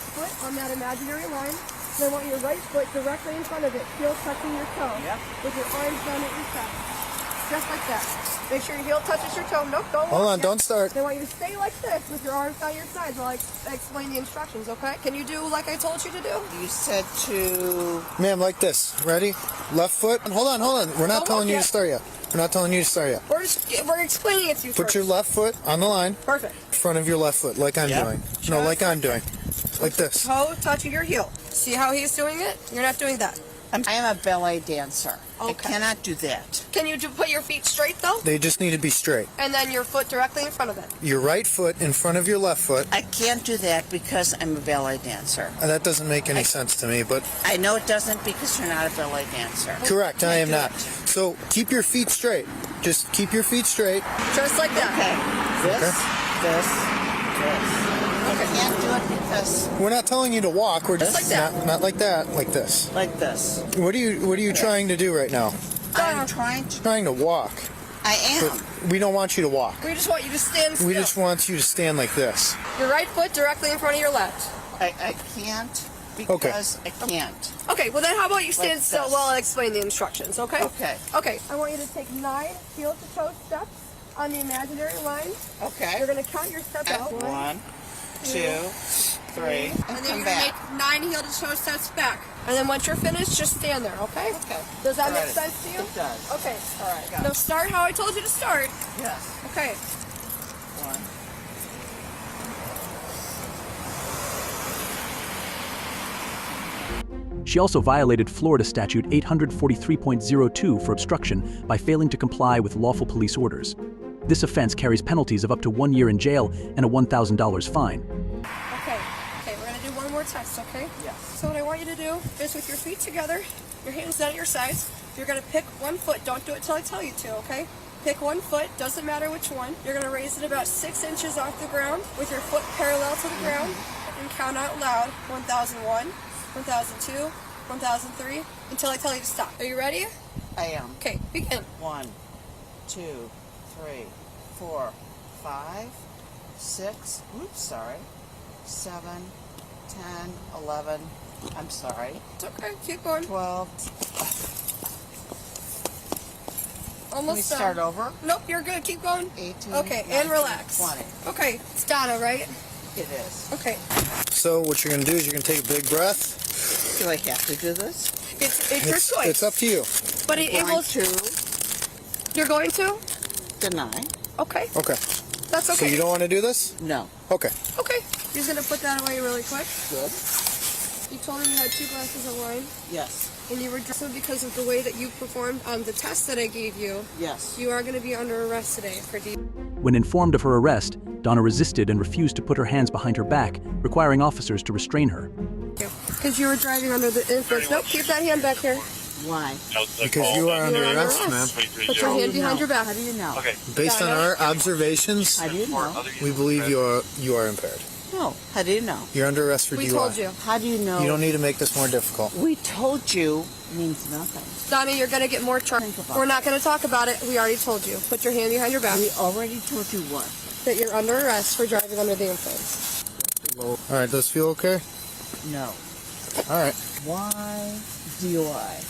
imaginary line. And I want your right foot directly in front of it, heel touching your toe. Yep. With your arms down at your chest. Just like that. Make sure your heel touches your toe. Nope, don't Hold on, yet. don't start. I want you to stay like this with your arms down your sides while I explain the instructions, okay? Can you do like I told you to do? You said to... Ma'am, like this. Ready? Left foot. Hold on. We're not telling you to start yet. We're not telling you to start yet. We're explaining it to you Put first. your left foot on the line. Perfect. In front of your left foot, like I'm doing. No, like I'm doing. Like this. Toe touching your heel. See how he's doing it? You're not doing that. I am a ballet dancer. Okay. I cannot do that. Can you put your feet straight though? They just need to be straight. And then your foot directly in front of it. Your right foot in front of your left foot. I can't do that because I'm a ballet dancer. That doesn't make any sense to me, but... I know it doesn't because you're not a ballet dancer. Correct, I am not. So keep your feet straight. Just keep your feet straight. Just like that. Okay. This. I can't do it because... We're not telling you to walk. We're just like that. Not like that. Like this. Like this. What are you trying to do right now? I'm trying to walk. I am. But we don't want you to walk. We just want you to stand still. We just want you to stand like this. Your right foot directly in front of your left. I can't because I can't. Okay, well then how about you stand Like still this. while I explain the instructions, okay? Okay. Okay, I want you to take 9 heel-to-toe steps on the imaginary line. Okay. You're going to count your steps out. 1, 2, 3, and then you're going to make 9 heel-to-toe steps back. And then once you're finished, just stand there, okay? Okay. Does that make Alrighty. sense to you? It does. Okay. All right, got Now it. start how I told you to start. Yes. Okay. 1. She also violated Florida Statute 843.02 for obstruction by failing to comply with lawful police orders. This offense carries penalties of up to 1 year in jail and a $1,000 fine. Okay, we're going to do one more test, okay? Yes. So what I want you to do is with your feet together, your hands down at your sides, you're going to pick one foot. Don't do it till I tell you to, okay? Pick one foot, doesn't matter which one. You're going to raise it about 6 inches off the ground with your foot parallel to the ground and count out loud 1001, 1002, 1003 until I tell you to stop. Are you ready? I am. Okay, begin. 1, 2, 3, 4, 5, 6, oops, sorry, 7, 10, 11, I'm sorry. It's okay, keep going. 12. Almost Can we done. start over? Nope, you're good, keep going. 18, Okay, 19, and relax. 20. Okay, it's Donna, right? It is. Okay. So what you're going to do is you're going to take a big breath. Do I have to do this? It's your choice. It's up to you. But it will... You're going to? Deny. Okay. Okay. That's okay. So you don't want to do this? No. Okay. Okay. You're going to put that away really quick. Good. You told me you had 2 glasses of wine. Yes. And you were dressed because of the way that you performed on the test that I gave you. Yes. You are going to be under arrest today for When informed of her arrest, Donna resisted and refused to put her hands behind her back, requiring officers to restrain her. Because you were driving under the influence. Nope, keep that hand back here. Why? Because you are under arrest, ma'am. Put your hand behind your back. How do you know? Okay. Based on our observations, How do you know? we believe you are impaired. No. How do you know? You're under arrest for DUI. We told you. How do you know? You don't need to make this more difficult. We told you means nothing. Donna, you're going to get more charged. We're not going to talk about it. We already told you. Put your hand behind your back. We already told you what? That you're under arrest for driving under the influence. All right, does it feel okay? No. All right. Why DUI?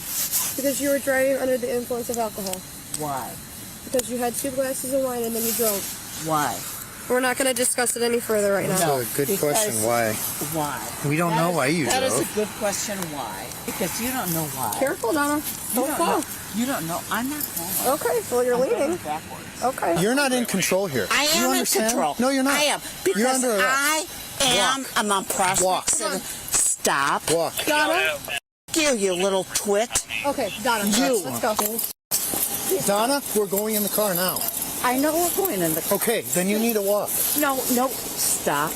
Because you were driving under the influence of alcohol. Why? Because you had 2 glasses of wine and then you drove. Why? We're not going to discuss it any further right now. That's a good question. Why? Why? We don't know why you That drove. is a good question. Why? Because you don't know why. Careful, Donna. Don't fall. You don't know. I'm not falling. Okay, well, you're leaning. Backwards. Okay. You're not in control here. I Do you am in understand? control. No, you're not. I am. You're Because under arrest. I'm on prospect. Walk. Stop. Walk. Donna? You little twit. Okay, Donna, You. let's go. Donna, we're going in the car now. I know we're going in the car. Okay, then you need to walk. No, stop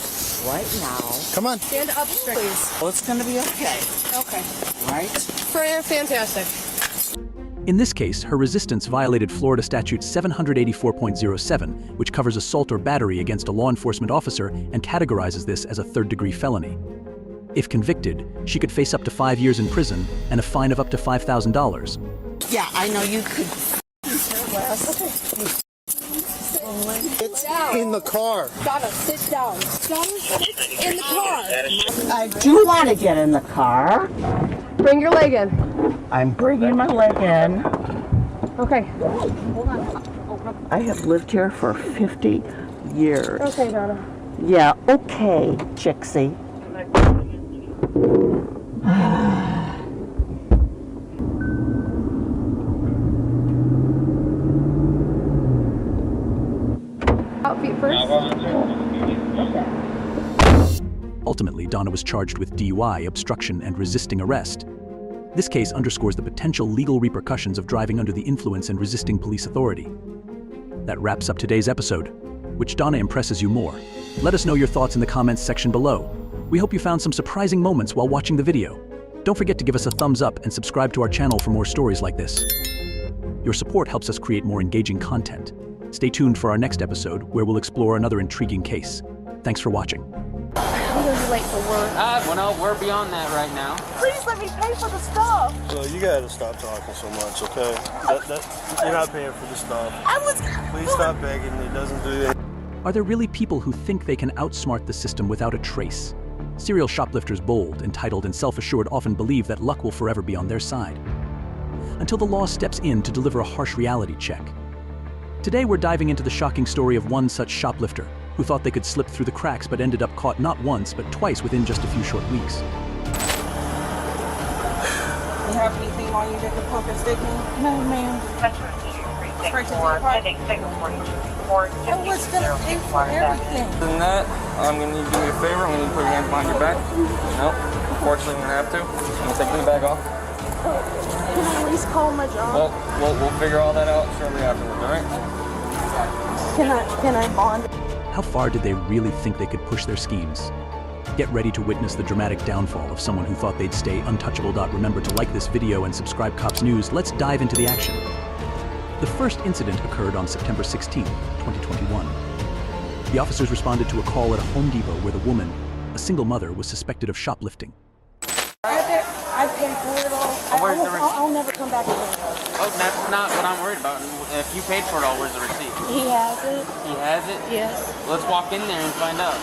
right now. Come on. Stand up straight, please. Well, it's going to be okay. Okay. Right? Fantastic. In this case, her resistance violated Florida Statute 784.07, which covers assault or battery against a law enforcement officer and categorizes this as a third-degree felony. If convicted, she could face up to 5 years in prison and a fine of up to $5,000. Yeah, I know you could. Okay. It's in the car. Donna, sit down. Donna, sit in the car. I do want to get in the car. Bring your leg in. I'm bringing my leg in. Okay. Hold on. I have lived here for 50 years. Okay, Donna. Yeah, okay, Chixie. Out feet first. Ultimately, Donna was charged with DUI, obstruction, and resisting arrest. This case underscores the potential legal repercussions of driving under the influence and resisting police authority. That wraps up today's episode. Which Donna impresses you more? Let us know your thoughts in the comments section below. We hope you found some surprising moments while watching the video. Don't forget to give us a thumbs up and subscribe to our channel for more stories like this. Your support helps us create more engaging content. Stay tuned for our next episode, where we'll explore another intriguing case. Thanks for watching. I'm gonna be late for work. Well, no, we're beyond that right now. Please let me pay for the stuff. Well, you gotta stop talking so much, okay? You're not paying for the stuff. Please stop begging. It doesn't do it. Are there really people who think they can outsmart the system without a trace? Serial shoplifters, bold, entitled, and self-assured, often believe that luck will forever be on their side, until the law steps in to deliver a harsh reality check. Today we're diving into the shocking story of one such shoplifter who thought they could slip through the cracks but ended up caught not once but twice within just a few short weeks. You have anything while you did the pump and stick me? No, ma'am. Straight to the park? I was gonna pay for everything. Other than that, I'm gonna need you to do me a favor. I'm gonna need to put your hands behind your back. Nope. Unfortunately, I'm gonna have to. I'm gonna take the bag off. Can I at least call my job? Well, we'll figure all that out shortly afterwards, all right? Can I bond? How far did they really think they could push their schemes? Get ready to witness the dramatic downfall of someone who thought they'd stay untouchable. Remember to like this video and subscribe Cops News. Let's dive into the action. The first incident occurred on September 16, 2021. The officers responded to a call at a Home Depot where the woman, a single mother, was suspected of shoplifting. I paid for it all. I'll never come back again. Oh, that's not what I'm worried about. If you paid for it all, where's the receipt? He has it. He has it? Yes. Let's walk in there and find out.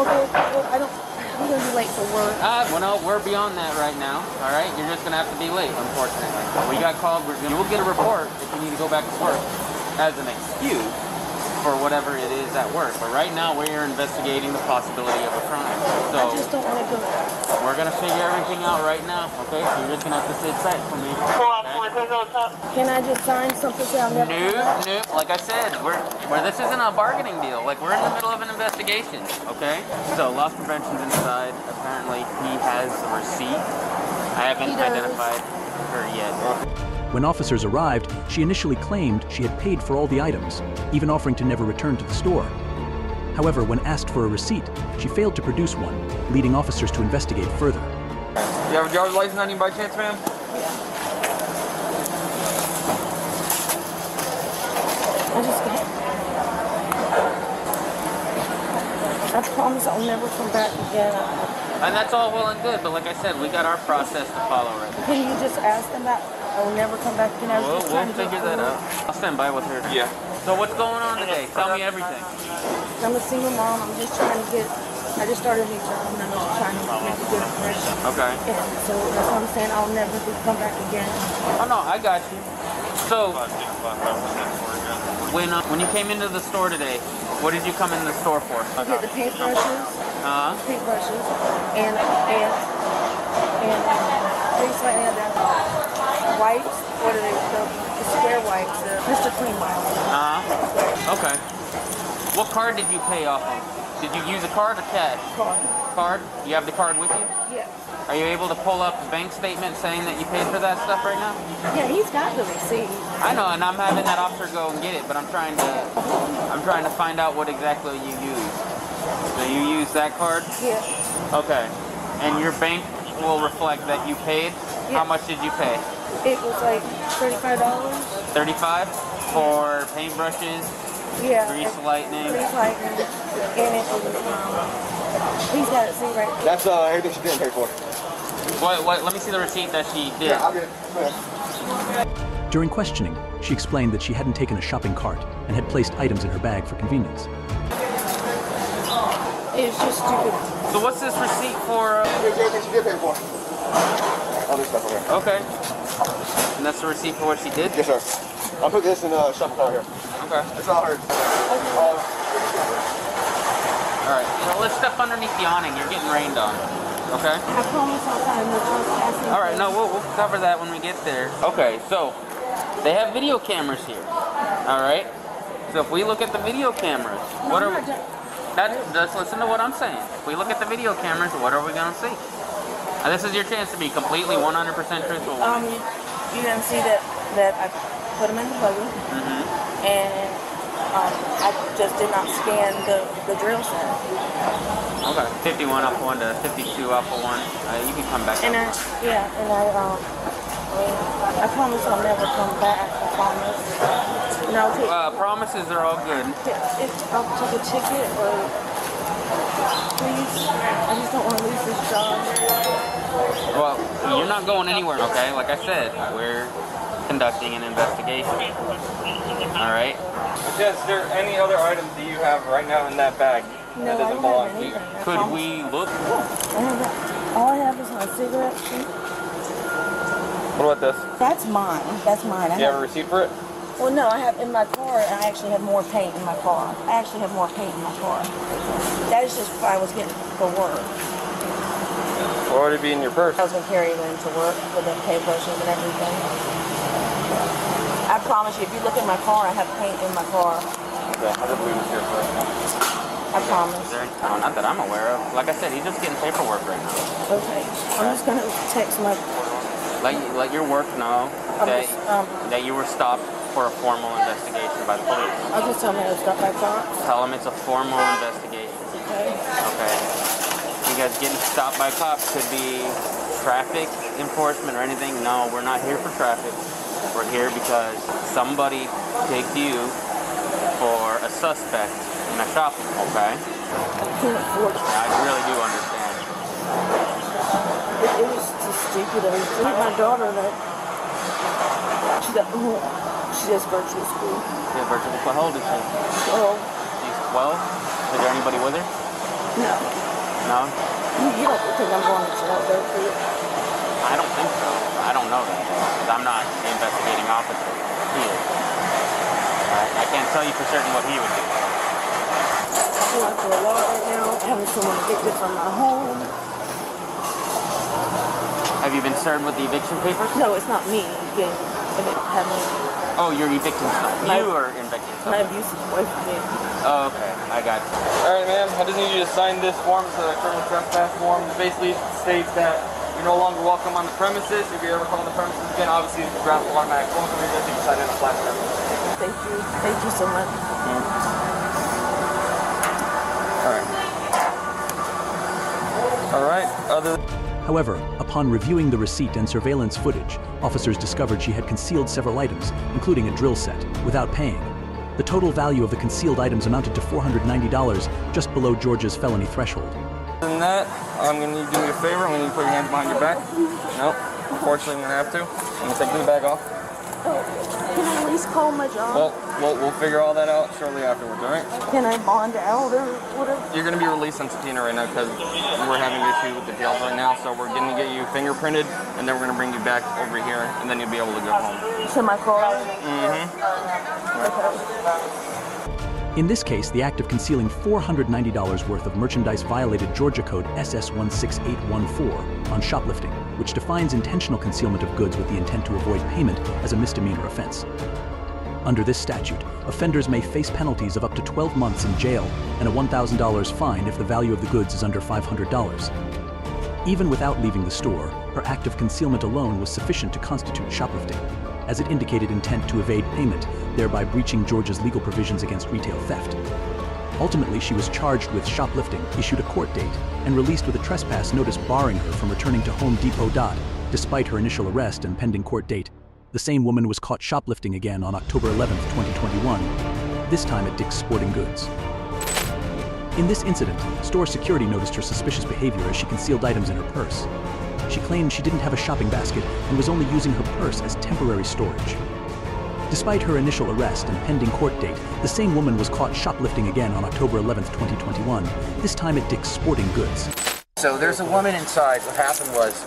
Okay, well, I'm gonna be late for work. Well, no, we're beyond that right now, all right? You're just gonna have to be late, unfortunately. We got called, you'll get a report if you need to go back to work as an excuse for whatever it is at work. But right now, we're investigating the possibility of a crime. So I just don't want to go. We're gonna figure everything out right now, okay? So you're just gonna have to sit tight for me. Can I just sign something so I'll never come back? Nope. Like I said, this isn't a bargaining deal. Like, we're in the middle of an investigation, okay? So loss prevention's inside. Apparently, he has the receipt. I haven't identified her yet. When officers arrived, she initially claimed she had paid for all the items, even offering to never return to the store. However, when asked for a receipt, she failed to produce one, leading officers to investigate further. You have a driver's license on you by chance, ma'am? I promise I'll never come back again. And that's all well and good, but like I said, we got our process to follow right now. Can you just ask them that I will never come back again? We'll figure that out. I'll stand by with her. Yeah. So what's going on today? Tell me everything. I'm a single mom. I just started a new job and I'm just trying to make a good impression. Okay. And so that's what I'm saying. I'll never come back again. Oh no, I got you. So when you came into the store today, what did you come in the store for? I get the paintbrushes. Paintbrushes and things like that. Wipes. What are they? The square wipes. The Mr. Clean wipes. Okay. What card did you pay off of? Did you use a card or cash? Card. You have the card with you? Yeah. Are you able to pull up a bank statement saying that you paid for that stuff right now? Yeah, he's got the receipt. I know, and I'm having that officer go and get it, but I'm trying to find out what exactly you use. So you use that card? Yeah. Okay. And your bank will reflect that you paid? Yeah. How much did you pay? It was like $35. $35 for paintbrushes? Yeah. Grease lightning. And it was, he's got it, see right there. That's everything she didn't pay for. What, let me see the receipt that she did. Yeah, I'll get it. During questioning, she explained that she hadn't taken a shopping cart and had placed items in her bag for convenience. It's just stupid. So what's this receipt for? Here's everything she did pay for. All this stuff over here. Okay. And that's the receipt for what she did? Yes, sir. I'll put this in the shopping cart here. Okay. It's all hers. All right. So let's step underneath the awning. You're getting rained on. Okay? I promise I'll find the trespassing. All right. No, we'll cover that when we get there. Okay. So they have video cameras here. All right. So if we look at the video cameras, what are we? Just listen to what I'm saying. If we look at the video cameras, what are we gonna see? Now, this is your chance to be completely 100% truthful. You're gonna see that I put them in the buggy, and I just did not scan the drill set. Okay. 51 alpha 1 to 52 alpha 1. You can come back. And I promise I'll never come back. I promise. And I'll take. Promises are all good. I'll take a ticket or please. I just don't want to lose this job. Well, you're not going anywhere, okay? Like I said, we're conducting an investigation. All right? Is there any other items that you have right now in that bag that doesn't belong to you? Could we look? All I have is my cigarette sheet. What about this? That's mine. That's mine. Do you have a receipt for it? Well, no, I have in my car, and I actually have more paint in my car. I actually have more paint in my car. That is just what I was getting for work. What would it be in your purse? I was going to carry them to work with the paintbrushes and everything. I promise you, if you look in my car, I have paint in my car. Okay, I'll just leave this here for right now. I promise. Oh, not that I'm aware of. Like I said, he's just getting paperwork right now. Okay. I'm just going to text my... Let your work know that you were stopped for a formal investigation by the police. I'll just tell me to stop by car. Tell them it's a formal investigation. Okay. Okay. Because getting stopped by cops could be traffic enforcement or anything. No, we're not here for traffic. We're here because somebody picked you for a suspect in a shopping, okay? I can't afford it. Yeah, I really do understand. It was just stupid. I was telling my daughter that she does virtual school. Yeah, virtual school. How old is she? 12. She's 12? Is there anybody with her? No. No? You don't think I'm going to jail there for you? I don't think so. I don't know that. Because I'm not the investigating officer. He is. I can't tell you for certain what he would do. I'm going through a lot right now. Having someone evicted from my home. Have you been served with the eviction papers? No, it's not me. Oh, you're evicting someone. You are evicting someone. My abusive boyfriend. Oh, okay. I got you. Alright, ma'am. I just need you to sign this form. It's a criminal trespass form. It basically states that you're no longer welcome on the premises. If you ever come on the premises again, obviously it's draft automatic. Once we just need to sign in a flat premises. Thank you. Thank you so much. Alright. However, upon reviewing the receipt and surveillance footage, officers discovered she had concealed several items, including a drill set, without paying. The total value of the concealed items amounted to $490, just below Georgia's felony threshold. Other than that, I'm going to need you to do me a favor. I'm going to need you to put your hands behind your back. Nope. Unfortunately, I'm going to have to. I'm going to take the bag off. Can I at least call my job? Well, we'll figure all that out shortly afterwards, all right? Can I bond out or whatever? You're going to be released on subpoena right now because we're having an issue with the jails right now. So we're going to get you fingerprinted, and then we're going to bring you back over here, and then you'll be able to go home. To my car? In this case, the act of concealing $490 worth of merchandise violated Georgia Code SS16814 on shoplifting, which defines intentional concealment of goods with the intent to avoid payment as a misdemeanor offense. Under this statute, offenders may face penalties of up to 12 months in jail and a $1,000 fine if the value of the goods is under $500. Even without leaving the store, her act of concealment alone was sufficient to constitute shoplifting, as it indicated intent to evade payment, thereby breaching Georgia's legal provisions against retail theft. Ultimately, she was charged with shoplifting, issued a court date, and released with a trespass notice barring her from returning to Home Depot. Despite her initial arrest and pending court date, the same woman was caught shoplifting again on October 11, 2021, this time at Dick's Sporting Goods. In this incident, store security noticed her suspicious behavior as she concealed items in her purse. She claimed she didn't have a shopping basket and was only using her purse as temporary storage. Despite her initial arrest and pending court date, the same woman was caught shoplifting again on October 11, 2021, this time at Dick's Sporting Goods. So there's a woman inside. What happened was,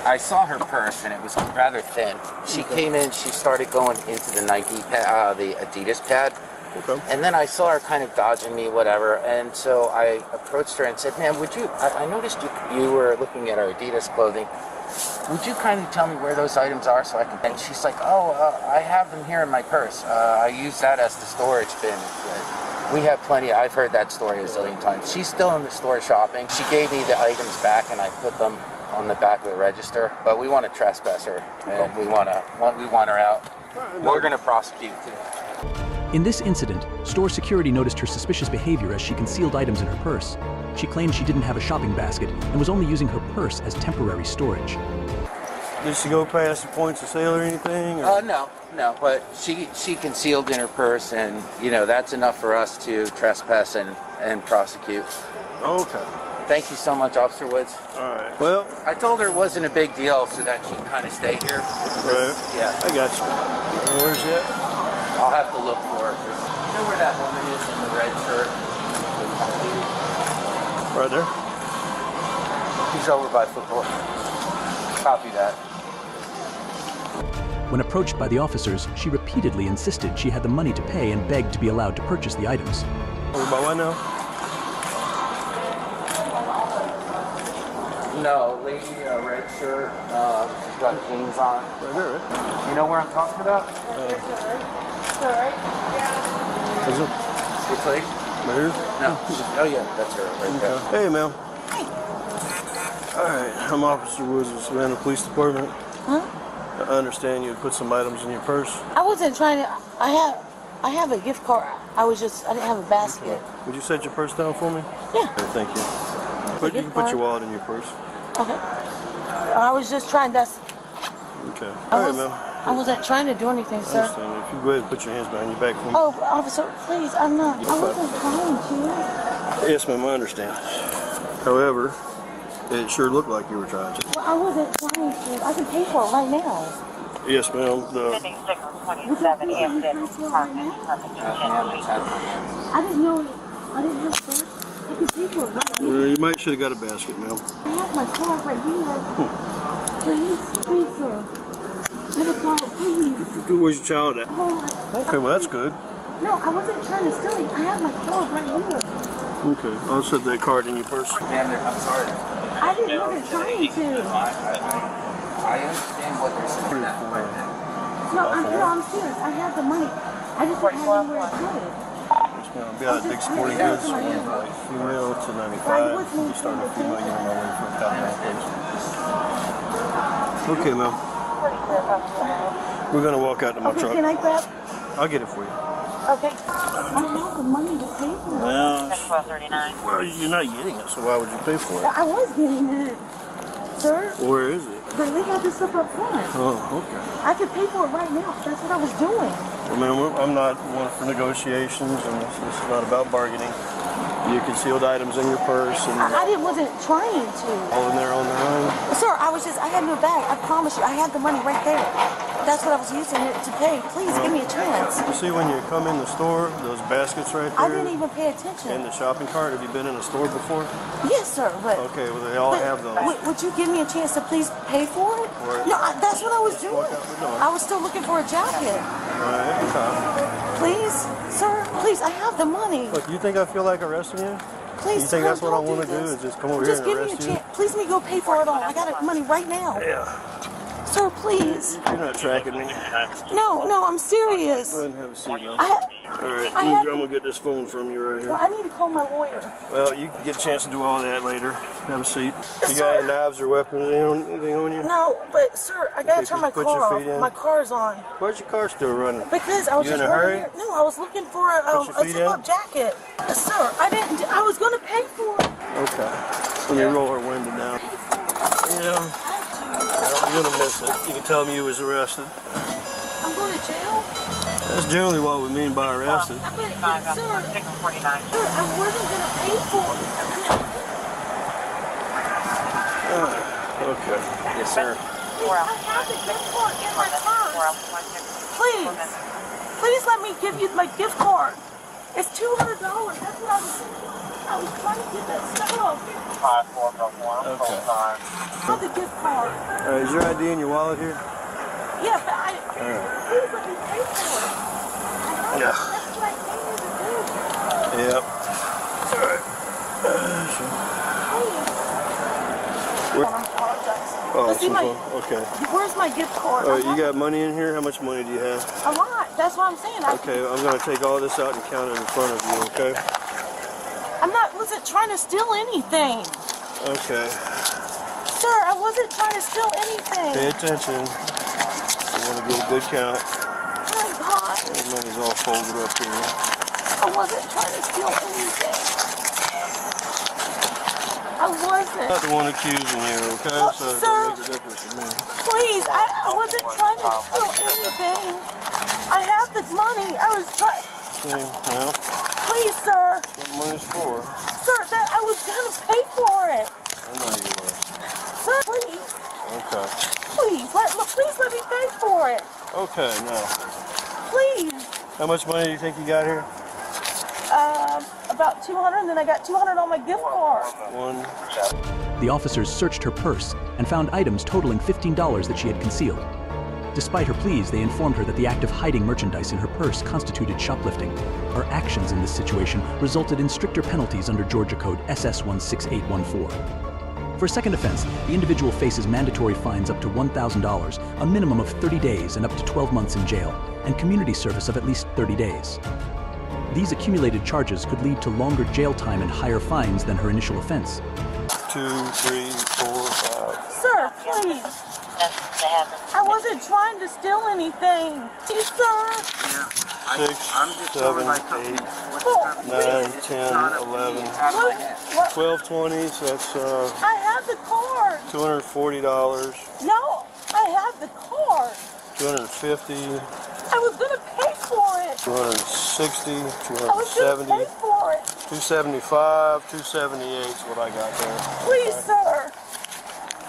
I saw her purse and it was rather thin. She came in, she started going into the Nike pad, the Adidas pad. Okay. And then I saw her kind of dodging me, whatever, and so I approached her and said, ma'am, would you, I noticed you were looking at our Adidas clothing. Would you kindly tell me where those items are so I can, and she's like, I have them here in my purse. I use that as the storage bin. We have plenty, I've heard that story a zillion times. She's still in the store shopping. She gave me the items back and I put them on the back of the register, but we want to trespass her and we want her out. We're going to prosecute too. In this incident, store security noticed her suspicious behavior as she concealed items in her purse. She claimed she didn't have a shopping basket and was only using her purse as temporary storage. Did she go past the points of sale or anything? Or? No, but she concealed in her purse, and you know that's enough for us to trespass and prosecute. Okay. Thank you so much, Officer Woods. All right. Well, I told her it wasn't a big deal, so that she can kind of stay here. Right. Yeah. I got you. Where's she at? I'll have to look for her. You know where that woman is in the red shirt? Right there. She's over by football. Copy that. When approached by the officers, she repeatedly insisted she had the money to pay and begged to be allowed to purchase the items. Over by what now? No, lady, red shirt, she's got jeans on. Right there, right? You know where I'm talking about? Is it? Which lady? Right here? No. Oh yeah, that's her right there. Hey, ma'am. All right, I'm Officer Woods of the Savannah Police Department. Huh? I understand you put some items in your purse. I wasn't trying to. I have a gift card. I didn't have a basket. Would you set your purse down for me? Yeah. Okay, thank you. You can put your wallet in your purse. Okay. I was just trying. That's. Okay. All right, ma'am. I wasn't trying to do anything, sir. I understand. If you go ahead and put your hands behind your back for me. Oh, officer, please, I'm not. I wasn't trying to. Yes, ma'am, I understand. However, it sure looked like you were trying to. Well, I wasn't trying to. I can pay for it right now. Yes, ma'am. I didn't know. I didn't have that. I can pay for it right now. You might should have got a basket, ma'am. I have my card right here. Please, sir. Let it go, please. Where's your child at? Oh, okay, well, that's good. No, I wasn't trying to steal it. I have my card right here. Okay, I'll set that card in your purse. Ma'am, I'm sorry. I didn't know they're trying to. I understand what you're saying. No, I'm serious. I have the money. I just didn't have anywhere to put it. I'll be out at Dick's Sporting Goods from female to 95. You start a female, you're on my way for a $1,000, please. Okay, ma'am. We're going to walk out to my truck. Can I grab? I'll get it for you. Okay. I have the money to pay for it. Well, you're not getting it, so why would you pay for it? I was getting it, sir. Where is it? But they got this stuff up front. Oh, okay. I could pay for it right now. That's what I was doing. Well, ma'am, I'm not one for negotiations, and this is not about bargaining. You concealed items in your purse, and I wasn't trying to. all in there on their own. Sir, I had no bag. I promise you, I had the money right there. That's what I was using it to pay. Please give me a chance. You see, when you come in the store, those baskets right there. I didn't even pay attention. In the shopping cart. Have you been in a store before? Yes, sir. But okay, well they all have those. Would you give me a chance to please pay for it? Right. No, that's what I was doing. I was still looking for a jacket. Right. Okay. Please, sir. Please, I have the money. Look, you think I feel like arresting you? Please, you think that's what I want to do? Is just come over here and arrest you? Just give me a chance. Please, let me go pay for it all. I got money right now. Yeah. Sir, please. You're not tracking me. No, I'm serious. Go ahead and have a seat now. All right, I'm going to get this phone from you right here. Well, I need to call my lawyer. Well, you can get a chance to do all that later. Have a seat. You got any knives or weapons, anything on you? No, but sir, I got to turn my car off. My car's on. Why's your car still running? Because I was you just in a hurry? No, I was looking for a zip-up jacket. Sir, I was going to pay for it. Okay. Let me roll her window down. Yeah. You're going to miss it. You can tell me you was arrested. I'm going to jail? That's generally what we mean by arrested. Sir, I wasn't going to pay for it. Okay. Yes, sir. Please let me give you my gift card. It's $200. That's what I was trying to get that stuff. Okay. Have the gift card. All right, is your ID in your wallet here? Yeah, but please let me pay for it. Yeah. That's what I came here to do. Yep. All right. I apologize. Oh, Let's see okay. Where's my gift card? All right, you got money in here? How much money do you have? A lot. That's what I'm saying. Okay, I'm going to take all this out and count it in front of you, okay? Wasn't trying to steal anything. Okay. Sir, I wasn't trying to steal anything. Pay attention. You want to get a good count. Oh my God. The money's all folded up here. I wasn't trying to steal anything. I wasn't. I'm not the one accusing you, okay? Oh, so it sir, don't make a difference to me. please, I wasn't trying to steal anything. I have the money. I was trying. Okay, well, Please, sir. what money's for? Sir, that I was gonna pay for it. I know you were. Sir, please. Okay. Please let me pay for it. Okay, now. Please. How much money do you think you got here? About 200, and then I got 200 on my gift card. One. The officers searched her purse and found items totaling $15 that she had concealed. Despite her pleas, they informed her that the act of hiding merchandise in her purse constituted shoplifting. Her actions in this situation resulted in stricter penalties under Georgia Code SS 16814. For a second offense, the individual faces mandatory fines up to $1,000, a minimum of 30 days and up to 12 months in jail, and community service of at least 30 days. These accumulated charges could lead to longer jail time and higher fines than her initial offense. 2, 3, 4, 5. Sir, please. I wasn't trying to steal anything. Please, sir. 6, 7, 8, 9, 10, 11, 12, 20, so that's I have the card. $240, No, I have the card. $250, I was gonna pay for it. $260, I was gonna pay $270, for it. $275, $278 is what I got there. Please, sir.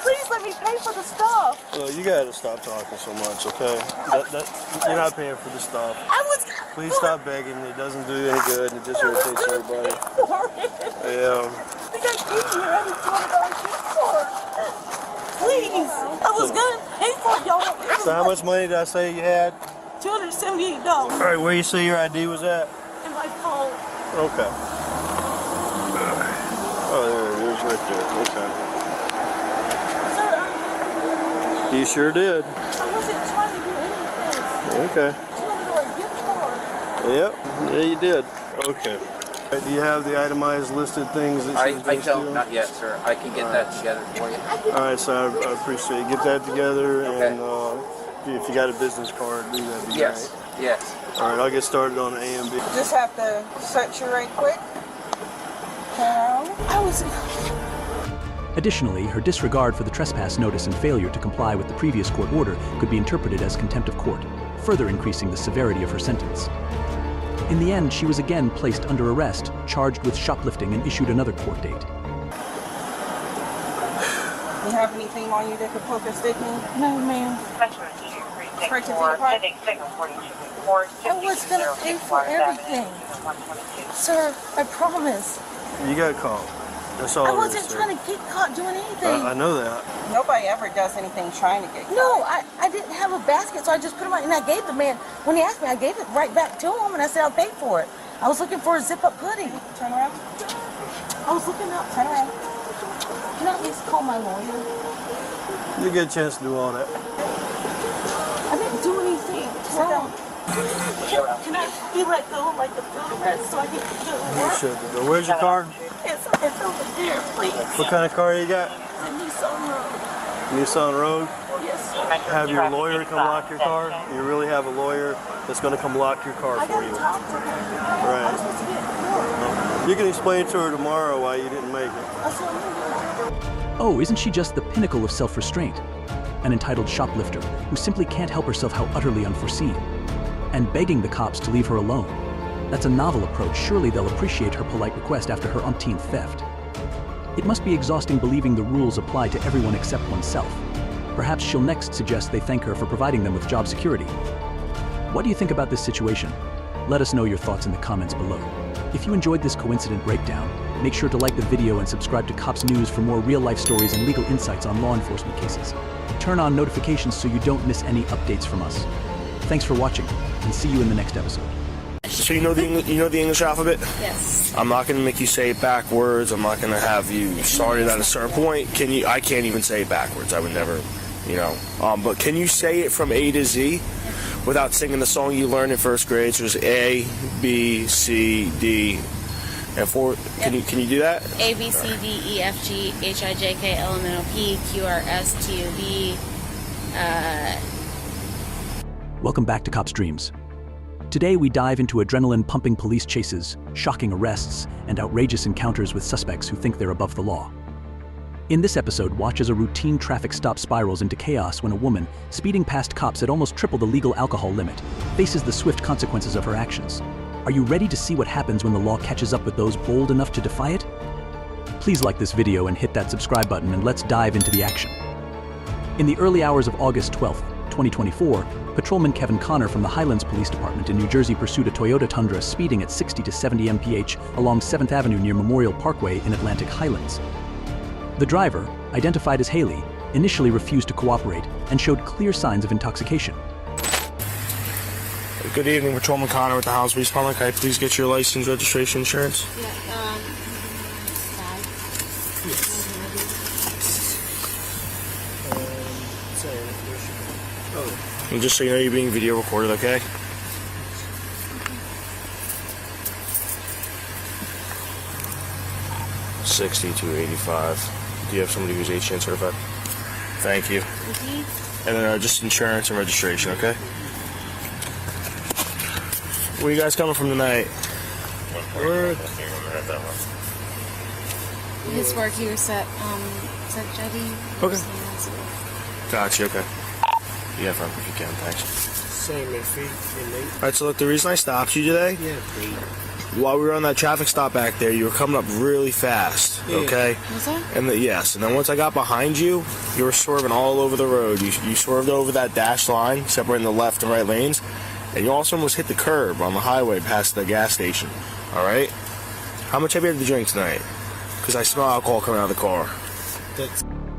Please let me pay for the stuff. Well, you gotta stop talking so much, okay? You're not paying for the stuff. Please stop begging. It doesn't do any good, and it just irritates everybody. Yeah. I think I gave you every $200 gift card. Please. I was gonna pay for it, y'all. So how much money did I say you had? $278. All right, where you say your ID was at? In my phone. Okay. Oh, there it is right there. Okay. You sure did. I wasn't trying to do anything. Okay. $200 gift card. Yep. Yeah, you did. Okay. Do you have the itemized listed things that I don't, not yet, sir. I can get that together for you. All right, so I appreciate it. Get that together, and if you got a business card, do that. Yes. Great. Yes. All right, I'll get started on A and B. Just have to search you right quick. I was. Additionally, her disregard for the trespass notice and failure to comply with the previous court order could be interpreted as contempt of court, further increasing the severity of her sentence. In the end, she was again placed under arrest, charged with shoplifting, and issued another court date. You have anything on you that could poke or stick me? No, ma'am. I was gonna pay for everything. Sir, I promise. You got called. That's all. I wasn't trying to get caught doing anything. I know that. Nobody ever does anything trying to get caught. No, I didn't have a basket, so I just put them out, and I gave the man, when he asked me, I gave it right back to him, and I said I'll pay for it. I was looking for a zip-up hoodie. Turn around. I was looking up. Turn around. Can I at least call my lawyer? You get a chance to do all that. I didn't do anything wrong. Can I be let go like the food rest so I can do You work? should. Where's your car? It's over there, please. What kind of car you got? The Nissan Road. Nissan Road? Yes, sir. Have your lawyer come lock your car? You really have a lawyer that's going to come lock your car I for gotta you? talk to her. Right. I'm supposed to get work. You can explain to her tomorrow why you didn't make it. That's what I'm doing. Oh, isn't she just the pinnacle of self-restraint? An entitled shoplifter who simply can't help herself how utterly unforeseen. And begging the cops to leave her alone. That's a novel approach. Surely they'll appreciate her polite request after her umpteenth theft. It must be exhausting believing the rules apply to everyone except oneself. Perhaps she'll next suggest they thank her for providing them with job security. What do you think about this situation? Let us know your thoughts in the comments below. If you enjoyed this coincident breakdown, make sure to like the video and subscribe to Cops News for more real-life stories and legal insights on law enforcement cases. Turn on notifications so you don't miss any updates from us. Thanks for watching, and see you in the next episode. So you know the English alphabet? Yes. I'm not going to make you say it backwards. I'm not going to have you start it at a certain point. I can't even say it backwards. I would never, but can you say it from A to Z without singing the song you learned in first grade? So there's A, B, C, D, and 4. Can you do that? A, B, C, D, E, F, G, H, I, J, K, L, M, N, O, P, Q, R, S, T, U, V. Welcome back to Cops Dreams. Today we dive into adrenaline-pumping police chases, shocking arrests, and outrageous encounters with suspects who think they're above the law. In this episode, watch as a routine traffic stop spirals into chaos when a woman, speeding past cops at almost triple the legal alcohol limit, faces the swift consequences of her actions. Are you ready to see what happens when the law catches up with those bold enough to defy it? Please like this video and hit that subscribe button, and let's dive into the action. In the early hours of August 12, 2024, Patrolman Kevin Connor from the Highlands Police Department in New Jersey pursued a Toyota Tundra speeding at 60 to 70 mph along 7th Avenue near Memorial Parkway in Atlantic Highlands. The driver, identified as Haley, initially refused to cooperate and showed clear signs of intoxication. Good evening, Patrolman Connor with the Highlands Police Department. Can I please get your license, registration, insurance? And just so you know, you're being video recorded, okay? $62.85. Do you have somebody who's HN certified? Thank you. And then just insurance and registration, okay? Where you guys coming from tonight? Work. His work, he was at Jetty. Okay. Gotcha, okay. Yeah, if you can, thanks. Same, my feet. Alright, so look, the reason I stopped you today, while we were on that traffic stop back there, you were coming up really fast, okay? Was that? And yes, and then once I got behind you, you were swerving all over the road. You swerved over that dashed line, separating the left and right lanes, and you also almost hit the curb on the highway past the gas station, alright? How much have you had to drink tonight? Because I smell alcohol coming out of the car.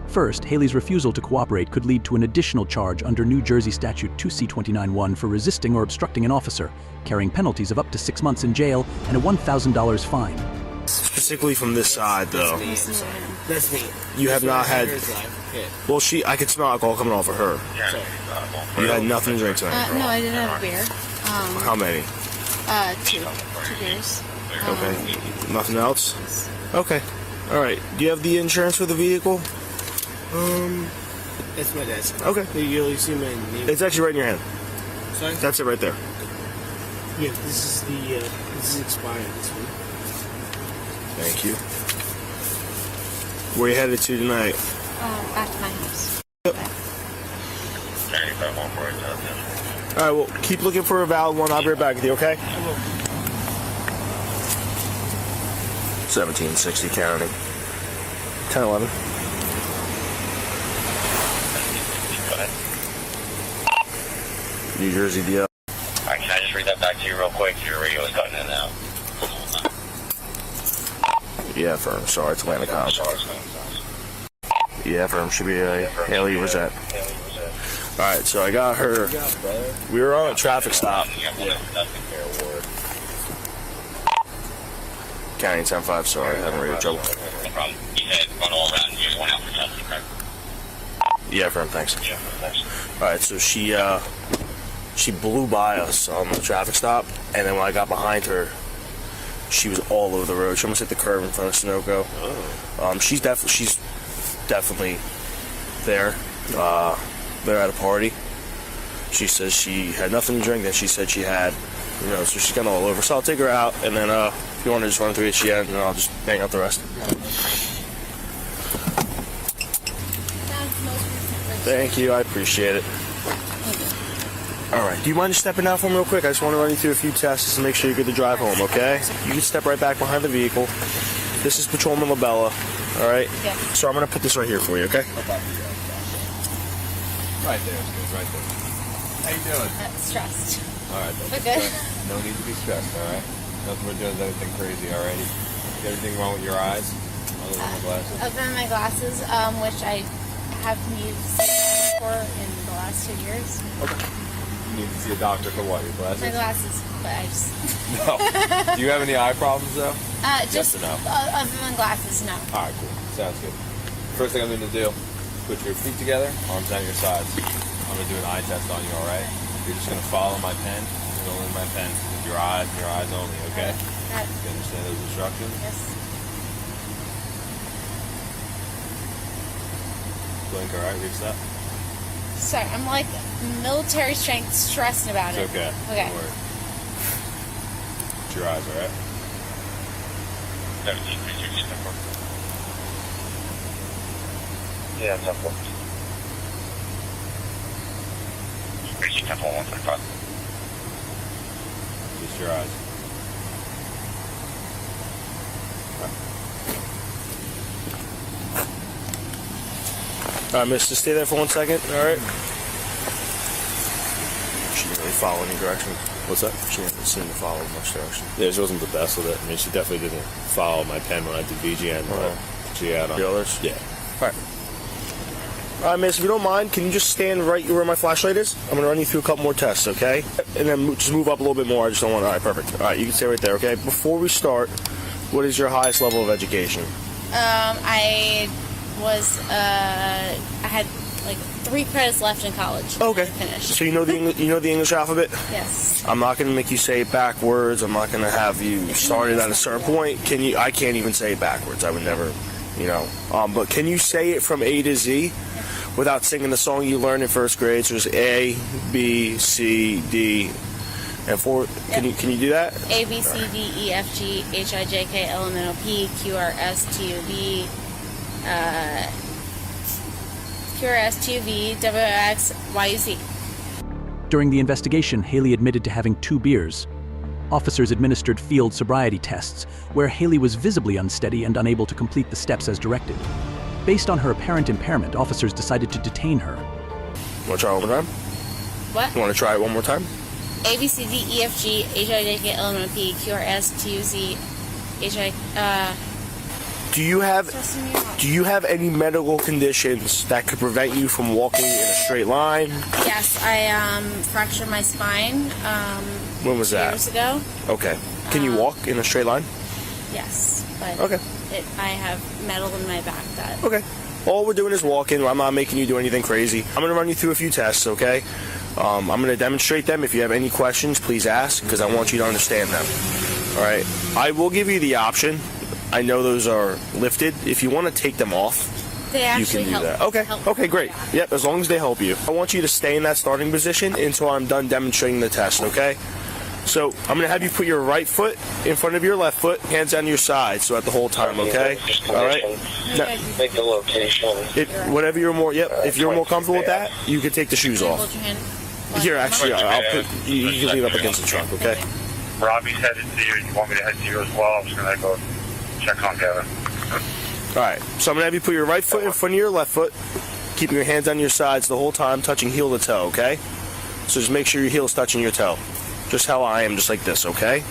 First, Haley's refusal to cooperate could lead to an additional charge under New Jersey Statute 2C-29-1 for resisting or obstructing an officer, carrying penalties of up to 6 months in jail and a $1,000 fine. Specifically from this side, though. That's me. You have not had... Well, I could smell alcohol coming off of her. You had nothing to drink tonight? No, I did have a beer. How many? 2 beers. Okay. Nothing else? Okay. Alright. Do you have the insurance for the vehicle? That's my desk. Okay. You only see my name. It's actually right in your hand. Sorry? That's it right there. Yeah, this is expired, this one. Thank you. Where are you headed to tonight? Back to my house. Yep. Alright, well, keep looking for a valid one. I'll be right back with you, okay? 1760 county. 1011. New Jersey DL. Alright, can I just read that back to you real quick? Your radio is cutting in and out. Yeah, firm. Sorry, it's Atlantic House. Yeah, firm. Should be a Haley Rosette. Alright, so I got her. We were on a traffic stop. County 10-5, sorry, having radio trouble. No problem. You said run all around and you just went out for testing, correct? Yeah, firm, thanks. Yeah, thanks. Alright, so she blew by us on the traffic stop, and then when I got behind her, she was all over the road. She almost hit the curb in front of Sunoco. Oh. She's definitely there. They're at a party. She says she had nothing to drink, then she said she had, so she's kind of all over. So I'll take her out, and then if you want to just run through HCN, and I'll just hang out the rest. Thank you, I appreciate it. Alright, do you mind just stepping out for me real quick? I just want to run you through a few tests to make sure you're good to drive home, okay? You can step right back behind the vehicle. This is Patrolman LaBella. All right. Yeah. So I'm gonna put this right here for you, okay? Right there, right there. How you doing? Stressed. All right. But good. No need to be stressed. All right. Nothing we're doing is anything crazy. Alrighty. Is everything wrong with your eyes? Other than the glasses. Other than my glasses, which I have used for in the last 2 years. Okay. You need to see a doctor for what? Your glasses? My glasses, but I just. No. Do you have any eye problems though? Just yes or no? Other than glasses, no. All right, cool. Sounds good. First thing I'm going to do, put your feet together, arms down your sides. I'm going to do an eye test on you, all right? You're just going to follow my pen, and only my pen, with your eyes only, okay? Got it. You understand those instructions? Yes. Blink, all right? Reset. Sorry, I'm like military strength stressing about It's it. okay. Okay. Don't worry. It's your eyes, all right? 17, yeah, it's up. Reaching temple 135. Just your eyes. All right, miss, just stay there for 1 second, all right? She didn't really follow any direction. What's that? She didn't seem to follow much direction. Yeah, she wasn't the best with it. I mean, she definitely didn't follow my pen when I did VGN. She had on. The others? Yeah. All right. All right, miss, if you don't mind, can you just stand right where my flashlight is? I'm going to run you through a couple more tests, okay? And then just move up a little bit more. I just don't want to. All right, perfect. All right, you can stay right there, okay? Before we start, what is your highest level of education? I was, I had like 3 credits left in college. Okay. Finished. So you know the English alphabet? Yes. I'm not going to make you say it backwards. I'm not going to have you start it at a certain point. Can you? I can't even say it backwards. I would never, you know. But can you say it from A to Z without singing the song you learned in first grade? So there's A, B, C, D, and 4. Can you do that? A, B, C, D, E, F, G, H, I, J, K, L, M, N, O, P, Q, R, S, T, U, V, Q, R, S, T, U, V, W, X, Y, U, Z. During the investigation, Haley admitted to having 2 beers. Officers administered field sobriety tests, where Haley was visibly unsteady and unable to complete the steps as directed. Based on her apparent impairment, officers decided to detain her. Want to try it one more time? What? You want to try it one more time? A, B, C, D, E, F, G, H, I, J, K, L, M, N, O, P, Q, R, S, T, U, Z, H, I, Do you have any medical conditions that could prevent you from walking in a straight line? Yes, I fractured my spine. When was that? Years ago. Okay. Can you walk in a straight line? Yes, but Okay. I have metal in my back that. Okay. All we're doing is walking. I'm not making you do anything crazy. I'm going to run you through a few tests, okay? I'm going to demonstrate them. If you have any questions, please ask, because I want you to understand them. All right? I will give you the option. I know those are lifted. If you want to take them off, They you actually can do help. that. Okay. Okay, great. Yep, as long as they help you. I want you to stay in that starting position until I'm done demonstrating the test, okay? So I'm going to have you put your right foot in front of your left foot, hands on your side, so at the whole time, okay? All right? Now, Make the location. whatever you're more, if you're more comfortable with that, you can take the shoes off. Hold your hand. Here, actually, I'll put, you can lean up against the trunk, okay? Robbie's headed to you. You want me to head to you as well? I'm just going to go check on Kevin. All right, so I'm going to have you put your right foot in front of your left foot, keeping your hands on your sides the whole time, touching heel to toe, okay? So just make sure your heel's touching your toe. Just how I am, just like this, okay?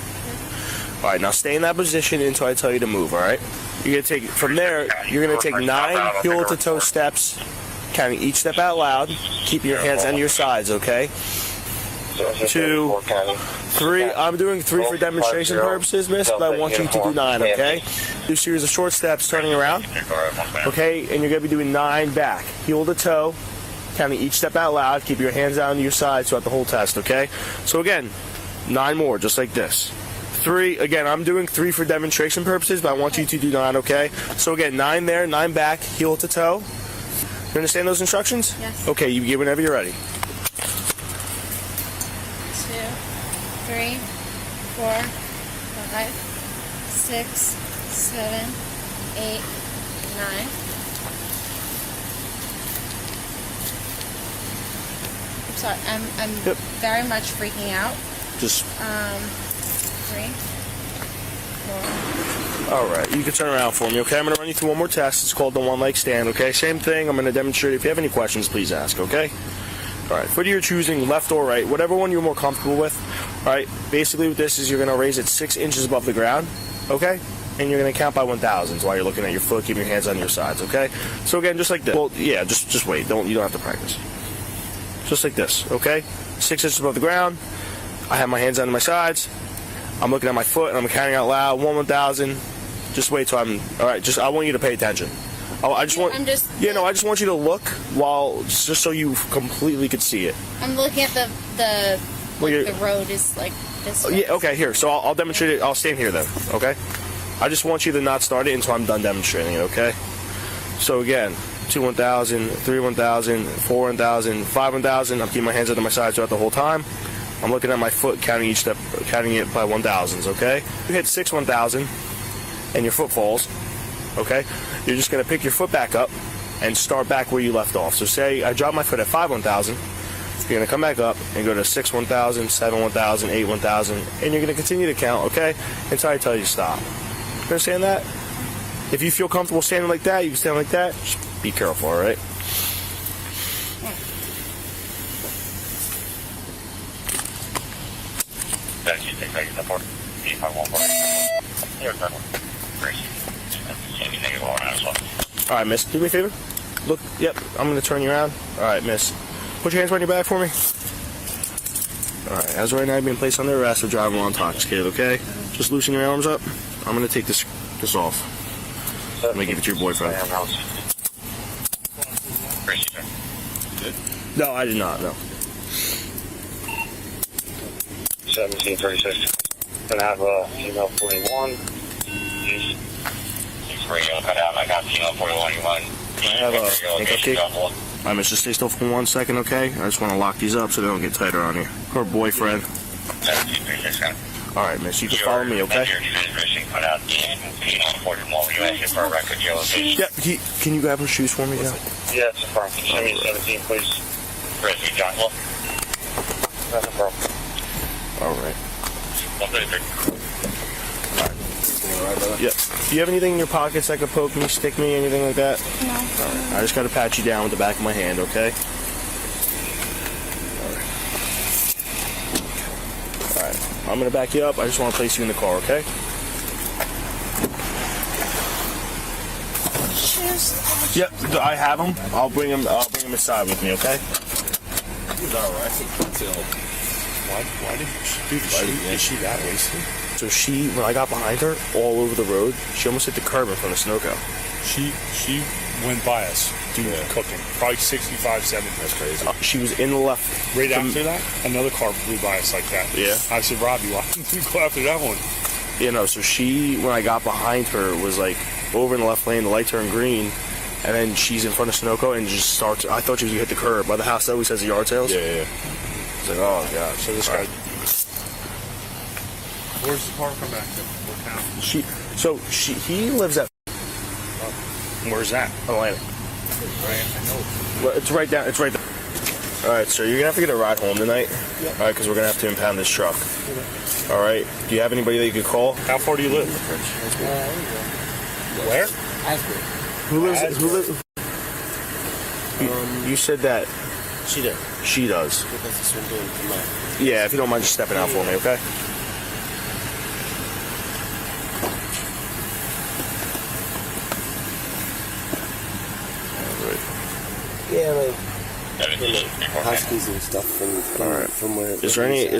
All right, now stay in that position until I tell you to move, all right? You're going to take, from there, you're going to take 9 heel to toe steps, counting each step out loud, keeping your hands on your sides, okay? 2, 3. I'm doing 3 for demonstration purposes, miss, but I want you to do 9, okay? Do a series of short steps turning around, okay? And you're going to be doing 9 back, heel to toe, counting each step out loud. Keep your hands down to your side throughout the whole test, okay? So again, 9 more, just like this. 3, again, I'm doing 3 for demonstration purposes, but I want you to do 9, okay? So again, 9 there, 9 back, heel to toe. You understand those instructions? Yes. Okay, you begin whenever you're ready. 2, 3, 4, 5, 6, 7, 8, 9. Sorry, I'm very much freaking out. Just 3, 4, All right, you can turn around for me, okay? I'm going to run you through one more test. It's called the one-leg stand, okay? Same thing. I'm going to demonstrate. If you have any questions, please ask, okay? All right, foot you're choosing, left or right, whatever one you're more comfortable with. All right, basically with this is you're going to raise it 6 inches above the ground, okay? And you're going to count by 1,000s while you're looking at your foot, keeping your hands on your sides, okay? So again, just like this. Well, yeah, just wait. You don't have to practice. Just like this, okay? 6 inches above the ground. I have my hands on my sides. I'm looking at my foot and I'm counting out loud. 1,000. Just wait till I'm. All right. I want you to pay attention. I just want you to look just so you completely could see it. I'm looking at the road is like this way. Yeah. Okay. Here. So I'll demonstrate it. I'll stand here then. Okay. I just want you to not start it until I'm done demonstrating it. Okay. So again, 2 1,000, 3 1,000, 4 1,000, 5 1,000. I'm keeping my hands under my sides throughout the whole time. I'm looking at my foot, counting each step, counting it by 1,000s. Okay. You hit 6 1,000. And your foot falls, okay? You're just gonna pick your foot back up and start back where you left off. So say I drop my foot at 5 1,000, you're gonna come back up and go to 6 1,000, 7 1,000, 8 1,000, and you're gonna continue to count, okay? Until I tell you to stop. You understand that? If you feel comfortable standing like that, you can stand like that. Just be careful, all right? All right, miss, do me a favor. Look, yep, I'm going to turn you around. All right, miss. Put your hands behind your back for me. All right, as of right now, you've been placed under arrest for driving while intoxicated, okay? Just loosen your arms up. I'm going to take this off. I'm going to give it to your boyfriend. No, I did not, no. 1736. Gonna have female 41. He's radio cut out. I got female 41. I have a cupcake. All right, miss, just stay still for 1 second, okay? I just want to lock these up so they don't get tighter on you. Her boyfriend. 1736. All right, miss, you can follow me, okay? Yeah, can you grab her shoes for me, Joe? Yeah, it's a problem. Can you send me 17, please? Rescue John. That's a problem. All right. 133. Yeah. Do you have anything in your pockets that could poke me, stick me, anything like that? No. All right. I just got to pat you down with the back of my hand, okay? All right. I'm going to back you up. I just want to place you in the car, okay? Yep, I have them. I'll bring them inside with me, okay? He's all right until. Why did she? Is she that wasted? So when I got behind her, all over the road, she almost hit the curb in front of Snowco. She went by us doing cooking. Probably 65, 70. That's crazy. She was in the left. Right after that, another car flew by us like that. Yeah. I said, Robbie, why didn't you go after that one? You know, so when I got behind her, was like over in the left lane, the light turned green, and then she's in front of Snowco and just starts. I thought she was going to hit the curb by the house that always has the yard sales. Yeah. It's like, oh, God. So this guy. Where's the car come back to? What town? He lives at. Where's that? Atlantic. Right, I know. Well, it's right down. It's right there. All right, sir. You're gonna have to get a ride home tonight. Yeah. All right, because we're gonna have to impound this truck. Okay. All right. Do you have anybody that you could call? How far do you live? Where? Asbury. Who lives? You said that. She does. She does. Because this one doing come out. Yeah, if you don't mind just stepping out for me, okay? Yeah, like huskies and stuff from where. Is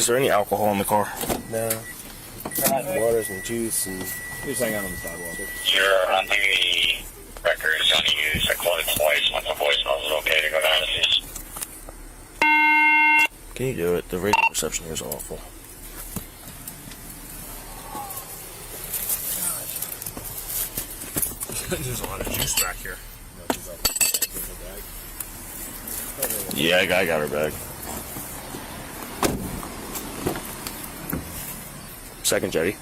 there any alcohol in the car? No. Waters and juice and. Just hang out on the sidewalk. You're on the records on use. I called it twice. Once the voicemail was okay to go down to this. Can you do it? The radio reception here is awful. There's a lot of juice back here. Yeah, I got her bag. Second jetty.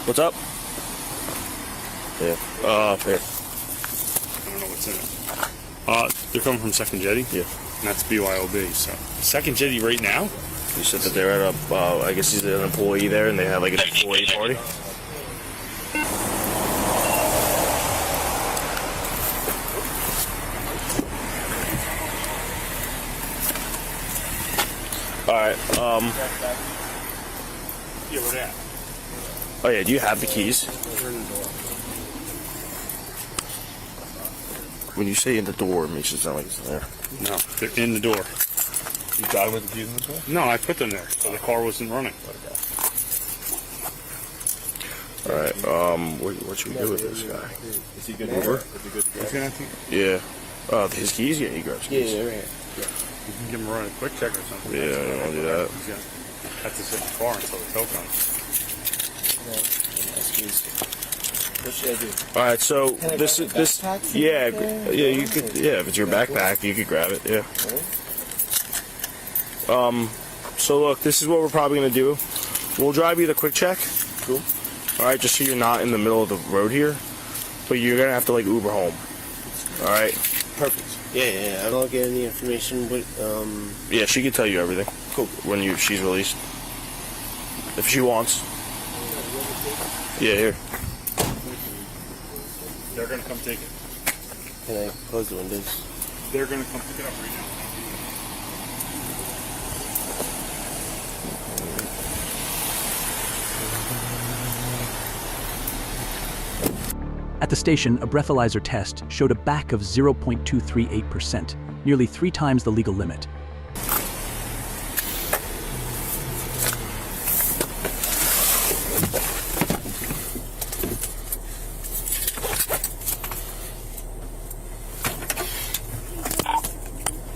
What's up? Yeah. Here. I don't know what's in it. They're coming from Second Jetty? Yeah. And that's BYOB, so. Second Jetty right now? You said that they're at a, I guess he's an employee there, and they have like an employee party. All right. Yeah, where they at? Oh yeah. Do you have the keys? They're in the door. When you say in the door, it makes it sound like it's in there. No, they're in the door. You got him with the keys in the door? No, I put them there, so the car wasn't running. All right. What should we do with this guy? Is he good to go? Is he good to go? He's gonna have to, Yeah. His keys? Yeah, he grabs keys. yeah, right. Yeah. You can give him a run a quick check or something. Yeah, I don't want to do that. He's gonna have to sit in the car until the tow comes. What should I do? All right, so Can I this grab is the this. backpack from Yeah, there? yeah, you could. Yeah, if it's your backpack, you could grab it. Yeah. So look, this is what we're probably gonna do. We'll drive you the quick check. Cool. All right, just so you're not in the middle of the road here, but you're gonna have to like Uber home. All right. Perfect. Yeah. I don't get any information. But Yeah, she can tell you everything. Cool. When she's released, if she wants. Yeah, here. They're gonna come take it. can I close the windows? They're gonna come pick it up right now. At the station, a breathalyzer test showed a BAC of 0.238%, nearly 3 times the legal limit.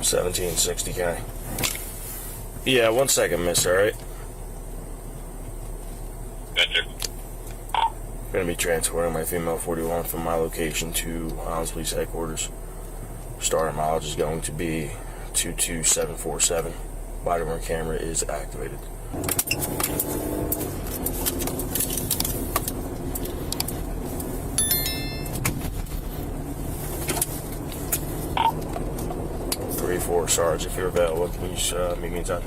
$17.60, Yeah, 1 second, miss, alright? Gonna be transporting my female 41 from my location to Highlands Police Headquarters. Starting mileage is going to be 22747. Body worn camera is activated. Four Sarge, if you're available, please meet me inside.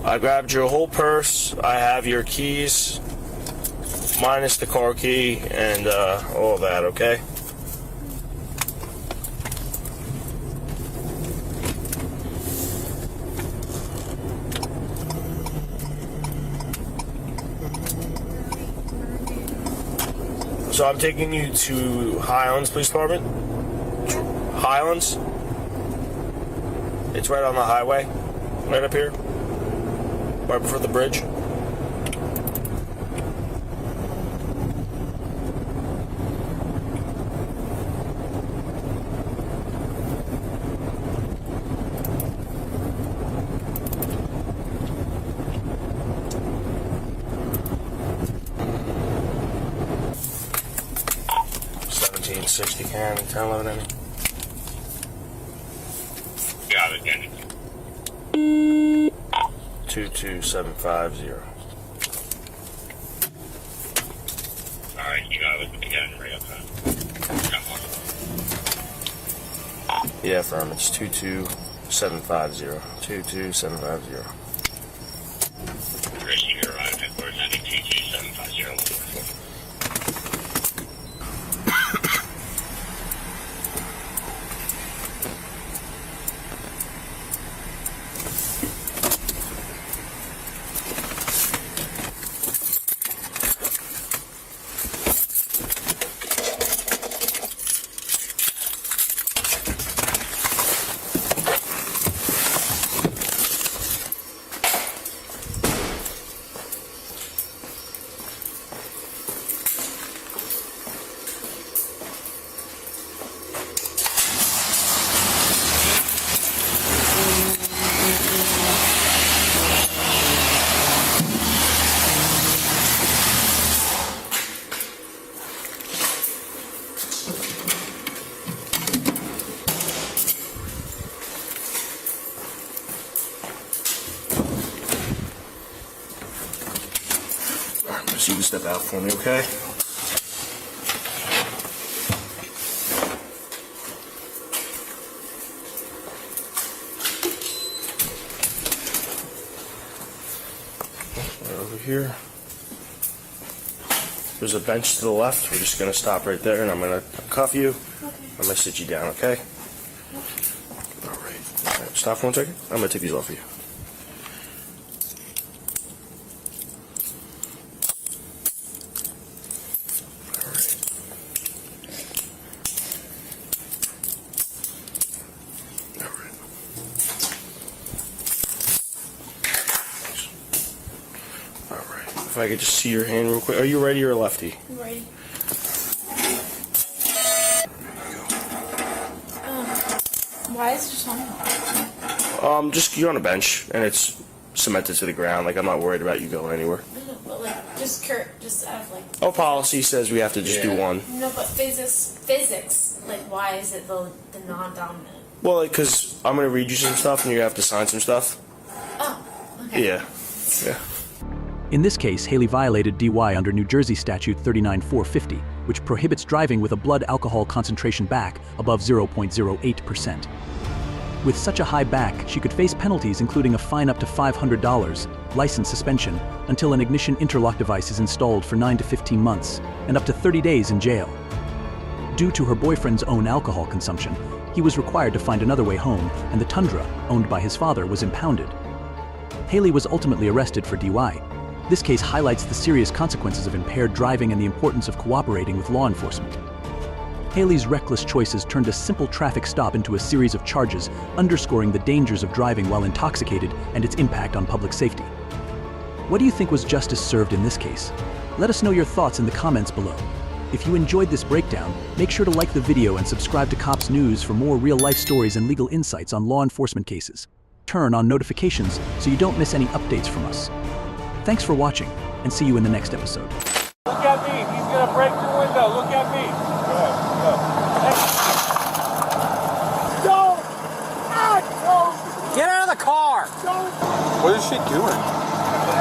I grabbed your whole purse. I have your keys, minus the car key, and all of that, okay? So I'm taking you to Highlands Police Department. Highlands. It's right on the highway, right up here, right before the bridge. $17.60, 1011 any. Got it, Danny. 22750. Alright, you got it again, right up Yeah, firm. It's 22750. 22750. Tracy, you're right. Headquarters, ending 22750. So you can step out for me, okay? here. There's a bench to the left. We're just gonna stop right there, and I'm gonna cuff you. Okay. I'm gonna sit you down, okay? All right. Stop for 1 second. I'm gonna take these off of you. If I could just see your hand real quick. Are you righty or lefty? I'm ready. Why is it just on? Just you're on a bench and it's cemented to the ground. Like I'm not worried about you going anywhere. No, but like just out of like. Oh, policy says we have to just do one. No, but physics. Like, why is it the non-dominant? Well, like, cause I'm gonna read you some stuff and you have to sign some stuff. Oh. Okay. Yeah. Yeah. In this case, Haley violated DUI under New Jersey Statute 39450, which prohibits driving with a blood alcohol concentration back above 0.08%. With such a high back, she could face penalties including a fine up to $500, license suspension, until an ignition interlock device is installed for 9 to 15 months, and up to 30 days in jail. Due to her boyfriend's own alcohol consumption, he was required to find another way home, and the Tundra, owned by his father, was impounded. Haley was ultimately arrested for DUI. This case highlights the serious consequences of impaired driving and the importance of cooperating with law enforcement. Haley's reckless choices turned a simple traffic stop into a series of charges, underscoring the dangers of driving while intoxicated and its impact on public safety. What do you think was justice served in this case? Let us know your thoughts in the comments below. If you enjoyed this breakdown, make sure to like the video and subscribe to Cops News for more real-life stories and legal insights on law enforcement cases. Turn on notifications so you don't miss any updates from us. Thanks for watching, and see you in the next episode. Look at me. He's going to break your window. Look at me. Go ahead. Go. Don't. Get out of the car. Don't. What is she doing?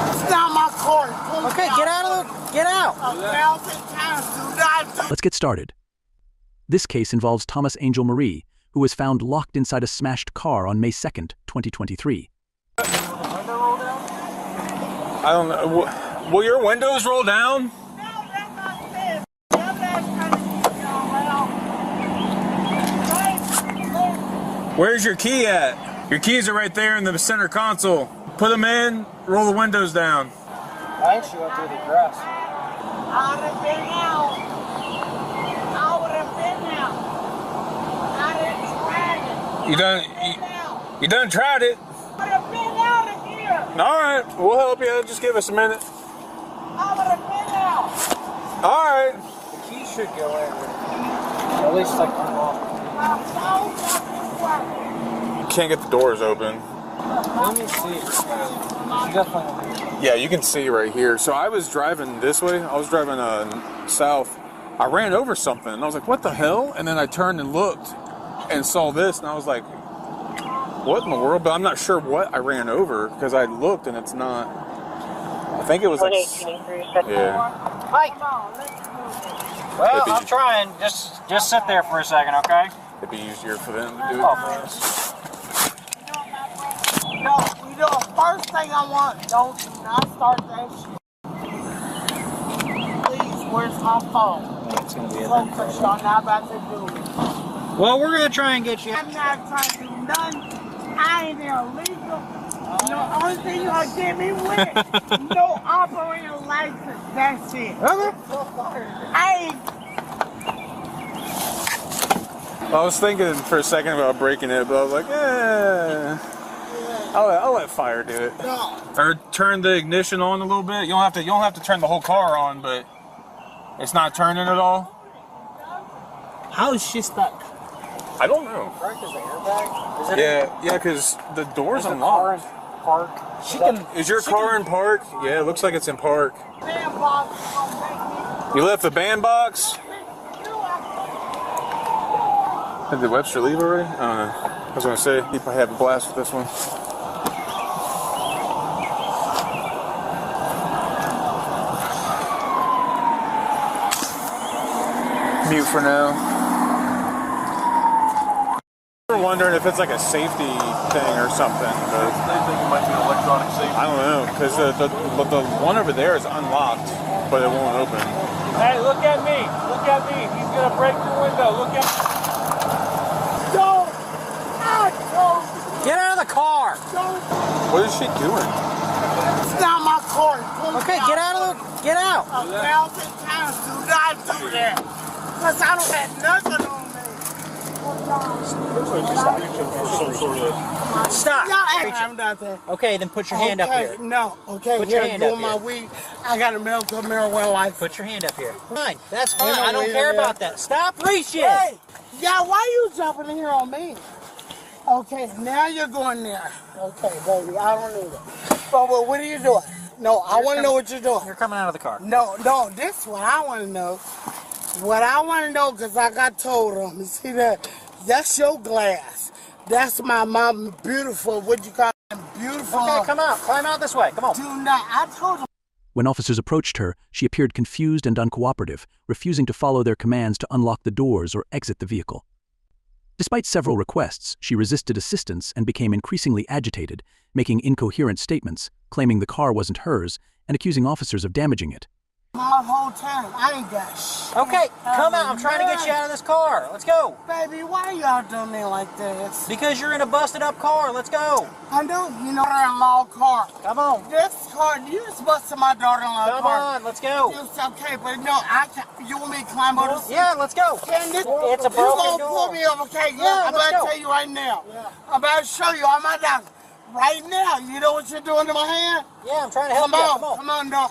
It's not my car. Okay, get out of the... Get out. 1,000 times. Do not. Let's get started. This case involves Thomas Angel Marie, who was found locked inside a smashed car on May 2nd, 2023. I don't know. Will your windows roll down? Where's your key at? Your keys are right there in the center console. Put them in, roll the windows down. I actually went through the grass. I would have been out. I would have been out. I didn't try it. You done tried it? I would have been out of here. All right, we'll help you. Just give us a minute. I would have been out. All right. The key should go in. At least like unlock. You can't get the doors open. Let me see. Definitely. Yeah, you can see right here. So I was driving this way. I was driving south. I ran over something, and I was like, what the hell? And then I turned and looked and saw this, and I was like, what in the world? But I'm not sure what I ran over because I looked and it's not. I think it was like. Yeah. Mike. Well, I'm trying. Just sit there for a second, okay? It'd be easier for them to do it. Oh, no, you know, first thing I want, don't not start that shit. Please, where's my phone? It's gonna be Because y'all not about to do it. Well, we're gonna try and get you. I'm not trying to do nothing. I ain't illegal. The only thing you gonna get me with, no operating license. That's it. Okay. I was thinking for a second about breaking it, but I was like, I'll let fire do it. No. Or turn the ignition on a little bit. You don't have to turn the whole car on, but it's not turning at all. How is she stuck? I don't know. Yeah, because the door's unlocked. Park. Is your car in park? Yeah, it looks like it's in park. You left the band box? Did Webster leave already? I don't know. I was going to say, he probably have a blast with this one. Mute for now. We're wondering if if it's like a safety thing or something. But they think it might be electronic safety. I don't know, because the one over there is unlocked, but it won't open. Hey, look at me. Look at me. He's going to break your window. Look at me. Don't. Get out of the car. What is she doing? It's not my car. Okay, get out of the... Get out. 1,000 times do not do that. Because I don't have nothing on me. Stop. No, I have nothing. Okay, then put your hand up here. No, okay. Put your hand up doing my here. weed. I got a medical marijuana license. Put your hand up here. Fine, that's fine. I don't care about that. Stop reaching. Hey, yeah, why you jumping in here on me? Okay, now you're going there. Okay, baby, I don't need it. But what are you doing? No, I want to know what you're doing. You're coming out of the car. No, this is what I want to know. What I want to know, because I got told them, you see that? That's your glass. That's my mom, beautiful, what you call it? Beautiful. Okay, come out. Climb out this way. Come on. Do not, I told them. When officers approached her, she appeared confused and uncooperative, refusing to follow their commands to unlock the doors or exit the vehicle. Despite several requests, she resisted assistance and became increasingly agitated, making incoherent statements, claiming the car wasn't hers, and accusing officers of damaging it. My whole time, I ain't got shit. Okay, come out. I'm trying to get you out of this car. Let's go. Baby, why y'all doing me like this? Because you're in a busted up car. Let's go. I know, you know, daughter-in-law car. Come on. This car, you just busted my daughter-in-law car. Come on, let's go. It's okay, but no, I can't. You want me to climb over this? Yeah, let's go. It's a broken You gonna door. pull me over, okay? Yeah, I'm let's about go. to tell you right now. Yeah. I'm about to show you all my documents. Right now, you know what you're doing to my hand? Yeah, I'm trying to help you. Come on, no.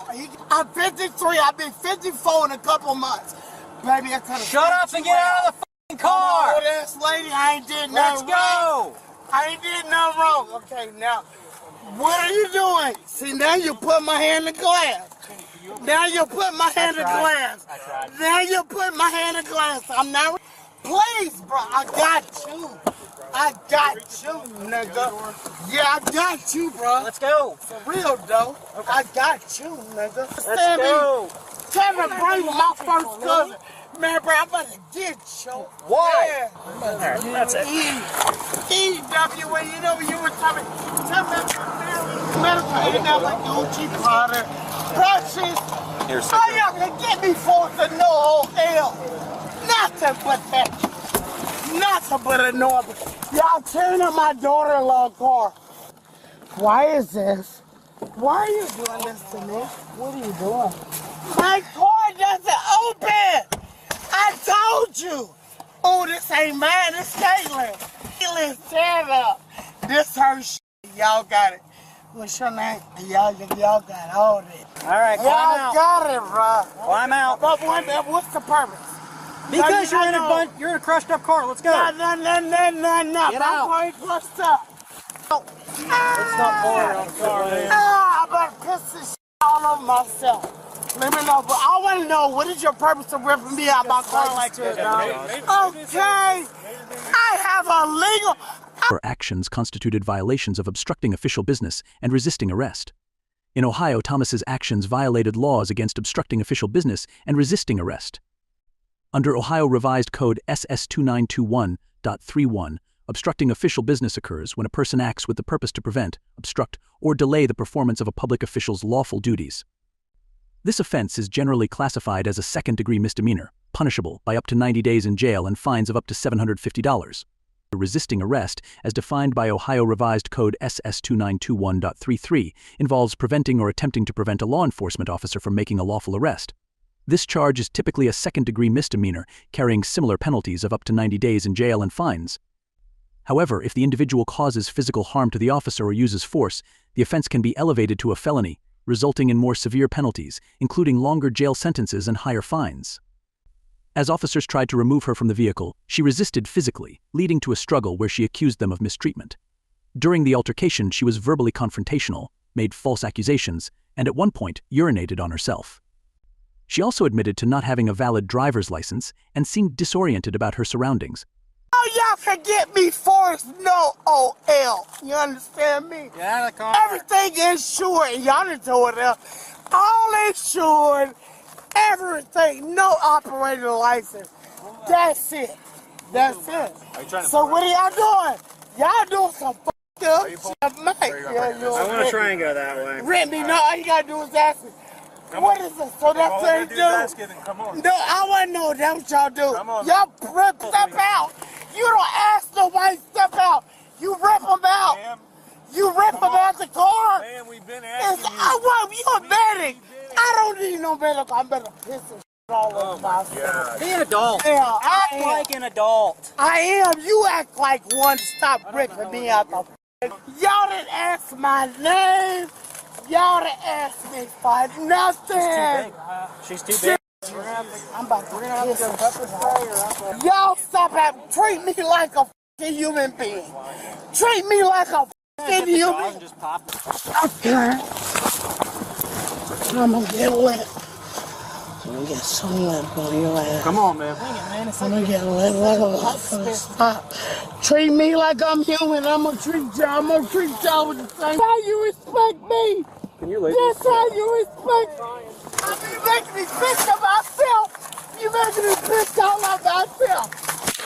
I'm 53. I'll be 54 in a couple months. Baby, I could have. Shut up and get out of the fucking car. Oh, this lady, I ain't did Let's nothing go. wrong. I ain't did nothing wrong. Okay, now, what are you doing? See, now you put my hand in glass. Now you put my hand in glass. Now you put my hand in glass. I'm not. Please, bro, I got you. I got you, nigga. Yeah, I got you, bro. Let's go. For real, though. I got you, nigga. Let's go. Tell me, bro, you my first cousin. Man, bro, I'm about to get you. Why? Yeah. All right, that's it. E-W-A, you know when you were telling me about medical, you know, like the OG product. Precious. All y'all can get me for is a no hell. Nothing but that. Nothing but a no. Y'all tearing up my daughter-in-law car. Why is this? Why are you doing this to me? What are you doing? My car doesn't open. I told you. Oh, this ain't mine. This Caitlin. Caitlin, stand up. This her shit. Y'all got it. What's your name? Y'all got all this. All right, climb Y'all out. got it, bro. Climb out. But what's the purpose? Because you're in a crushed up car. Let's go. No. Get My out. car ain't crushed up. It's not boring. I'm sorry. I'm about to piss this shit all over myself. Let me know, but I want to know, what is your purpose of ripping me out my car like this, dog? Okay, I have a legal... Her actions constituted violations of obstructing official business and resisting arrest. In Ohio, Thomas's actions violated laws against obstructing official business and resisting arrest. Under Ohio Revised Code SS2921.31, obstructing official business occurs when a person acts with the purpose to prevent, obstruct, or delay the performance of a public official's lawful duties. This offense is generally classified as a second-degree misdemeanor, punishable by up to 90 days in jail and fines of up to $750. Resisting arrest, as defined by Ohio Revised Code SS2921.33, involves preventing or attempting to prevent a law enforcement officer from making a lawful arrest. This charge is typically a second-degree misdemeanor, carrying similar penalties of up to 90 days in jail and fines. However, if the individual causes physical harm to the officer or uses force, the offense can be elevated to a felony, resulting in more severe penalties, including longer jail sentences and higher fines. As officers tried to remove her from the vehicle, she resisted physically, leading to a struggle where she accused them of mistreatment. During the altercation, she was verbally confrontational, made false accusations, and at one point urinated on herself. She also admitted to not having a valid driver's license and seemed disoriented about her surroundings. Oh, y'all can get me for is no OL. You understand me? Get out of the car. Everything insured. Y'all didn't do it up. All insured. Everything. No operator license. That's it. That's it. So what are y'all doing? Y'all doing some fucked up shit, mate. I want to try and go that way. Randy, no, all you gotta do is ask me. What is it? So that's what you do. No, I wanna know that's what y'all do. Y'all step out. You don't ask nobody step out. You rip them out. You rip them out the car. Man, we've been asking you. You a medic. I don't need no medic. I'm better piss and all over myself. Be an adult. Yeah, Act like an adult. I am. You act like one. Stop ripping me out the. Y'all didn't ask my name. Y'all didn't ask me for nothing. She's too big. I'm about to piss and spray. Y'all stop at treat me like a fucking human being. Treat me like a fucking human. Okay. I'm gonna get lit. I'm gonna get so lit on your ass. Come on, man. I'm gonna get lit like a stop. Treat me like I'm human. I'm gonna treat y'all. I'm gonna treat y'all with the same. How you respect me? Can you leave? That's how you respect me. You making me pissed at myself. You making me pissed out like myself.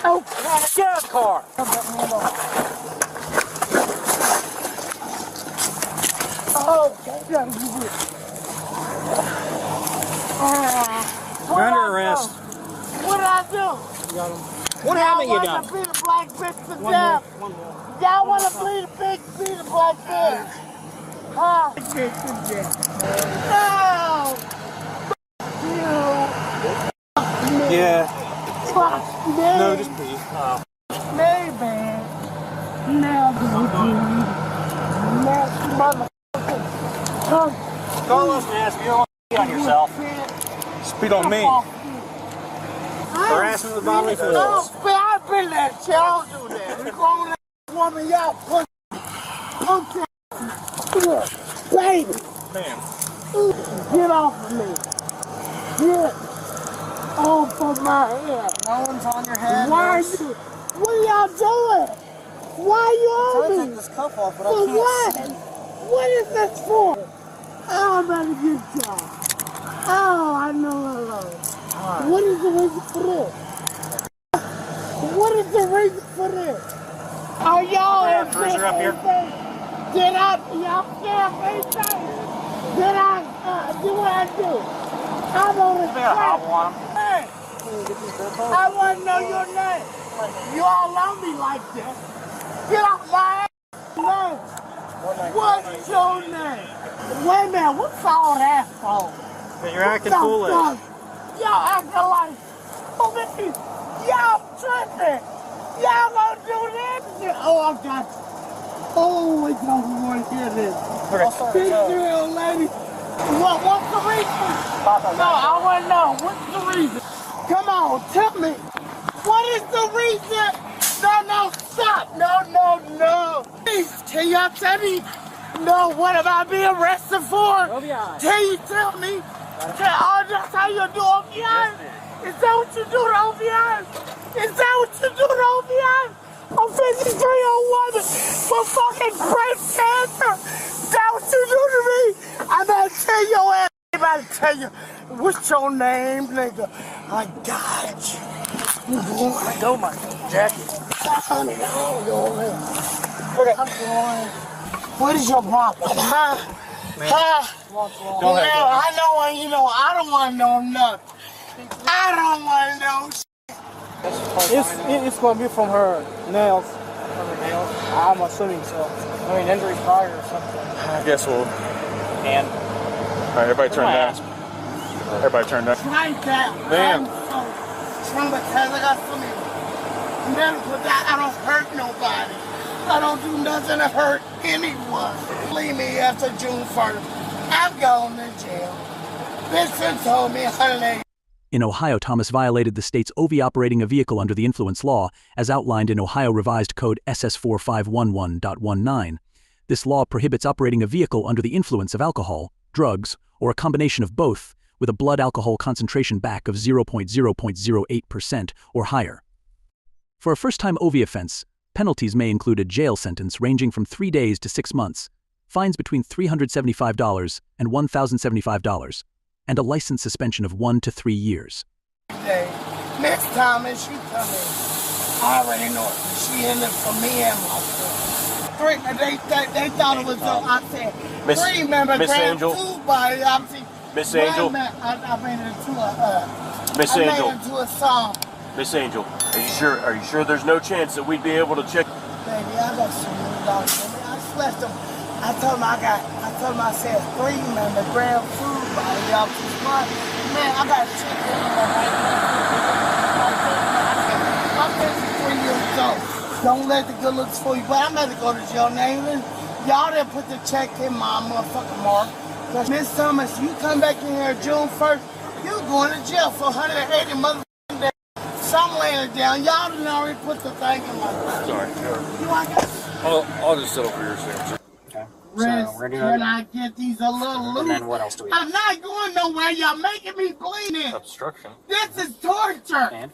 Okay. Get out of the car. Okay. You're under arrest. What did I do? What haven't you done? Y'all want to be the black bitch to death. Y'all want to be the black bitch. Huh? No. Yeah. Fuck me. No, just please. Maybe. Now, nasty motherfucker. Call us nasty. You don't want to be on yourself. Speed on me. Harassment with bodily force. I've been that shit. I don't do that. You grown ass woman, y'all punk ass. Baby. Get off of me. Get off of my head. No one's on your head. What are y'all doing? Why are you on me? I'm trying to take this cuff off, but I For can't what? see. What is this for? Oh, I'm about to get y'all. Oh, I know. What is the reason for this? What is the reason for this? Are y'all in Cruiser up here? Did y'all can't anything? Did I do what I do? I'm on the track. Hey, I want to know your name. You all on me like this. Get off my ass. What's your name? Wait a minute, what's all that for? Because you're acting foolish. Y'all acting like foolish. Y'all tripping. Y'all gonna do this? Oh, I got you. Oh, we don't want to hear this. Big deal, lady. What's the reason? No, I want to know. What's the reason? Come on, tell me. What is the reason? No, stop. No. Please, can y'all tell me? No, what am I being arrested for? Tell me. That's how you do OVI? Is that what you do to OVI? Is that what you do to OVI? I'm 5301 for fucking breast cancer. Is that what you do to me? I'm about to tell your ass. I'm about to tell you. What's your name, nigga? I got you. I go my jacket. I'm going. What is your problem? Huh? I know, I don't want to know nothing. I don't want to know shit. It's going to be from her nails. From her nails? I'm assuming so. I mean, injury prior or something. I guess we'll. And? All right, everybody turn down. Everybody turn down. Like that. Damn. It's from because I got some medical that I don't hurt nobody. I don't do nothing to hurt anyone. Leave me after June 1st. I'm going to jail. Vincent told me, honey. In Ohio, Thomas violated the state's OV operating a vehicle under the influence law, as outlined in Ohio Revised Code SS4511.19. This law prohibits operating a vehicle under the influence of alcohol, drugs, or a combination of both, with a blood alcohol concentration back of 0.08% or higher. For a first-time OV offense, penalties may include a jail sentence ranging from 3 days to 6 months, fines between $375 and $1,075, and a license suspension of 1 to 3 years. Next time as you come in, I already know it. She in it for me and my son. They thought it was, I said, Miss- 3 members Miss grabbed Angel. 2 bodies. Miss Angel. I made it into a, Miss Angel. I made it into a song. Miss Angel, are you sure? Are you sure there's no chance that we'd be able to check? Baby, I got some new dogs. I just left them. I told them I said 3 members grabbed food bodies off the spot. Man, I got to check in I'm 53 years old. Don't let the good looks fool you. But I'm about to go to jail now. Y'all didn't put the check in my motherfucking mark. Because Miss Thomas, you come back in here June 1st, you going to jail for 180 motherfucking days. So I'm laying it down. Y'all didn't already put the thing in my mark. Sorry. I'll just settle for your signature. Okay. Rest, So we're doing can I get these a little loose? And then what else do we have? I'm not going nowhere. Y'all making me bleed. Obstruction. This is torture. And?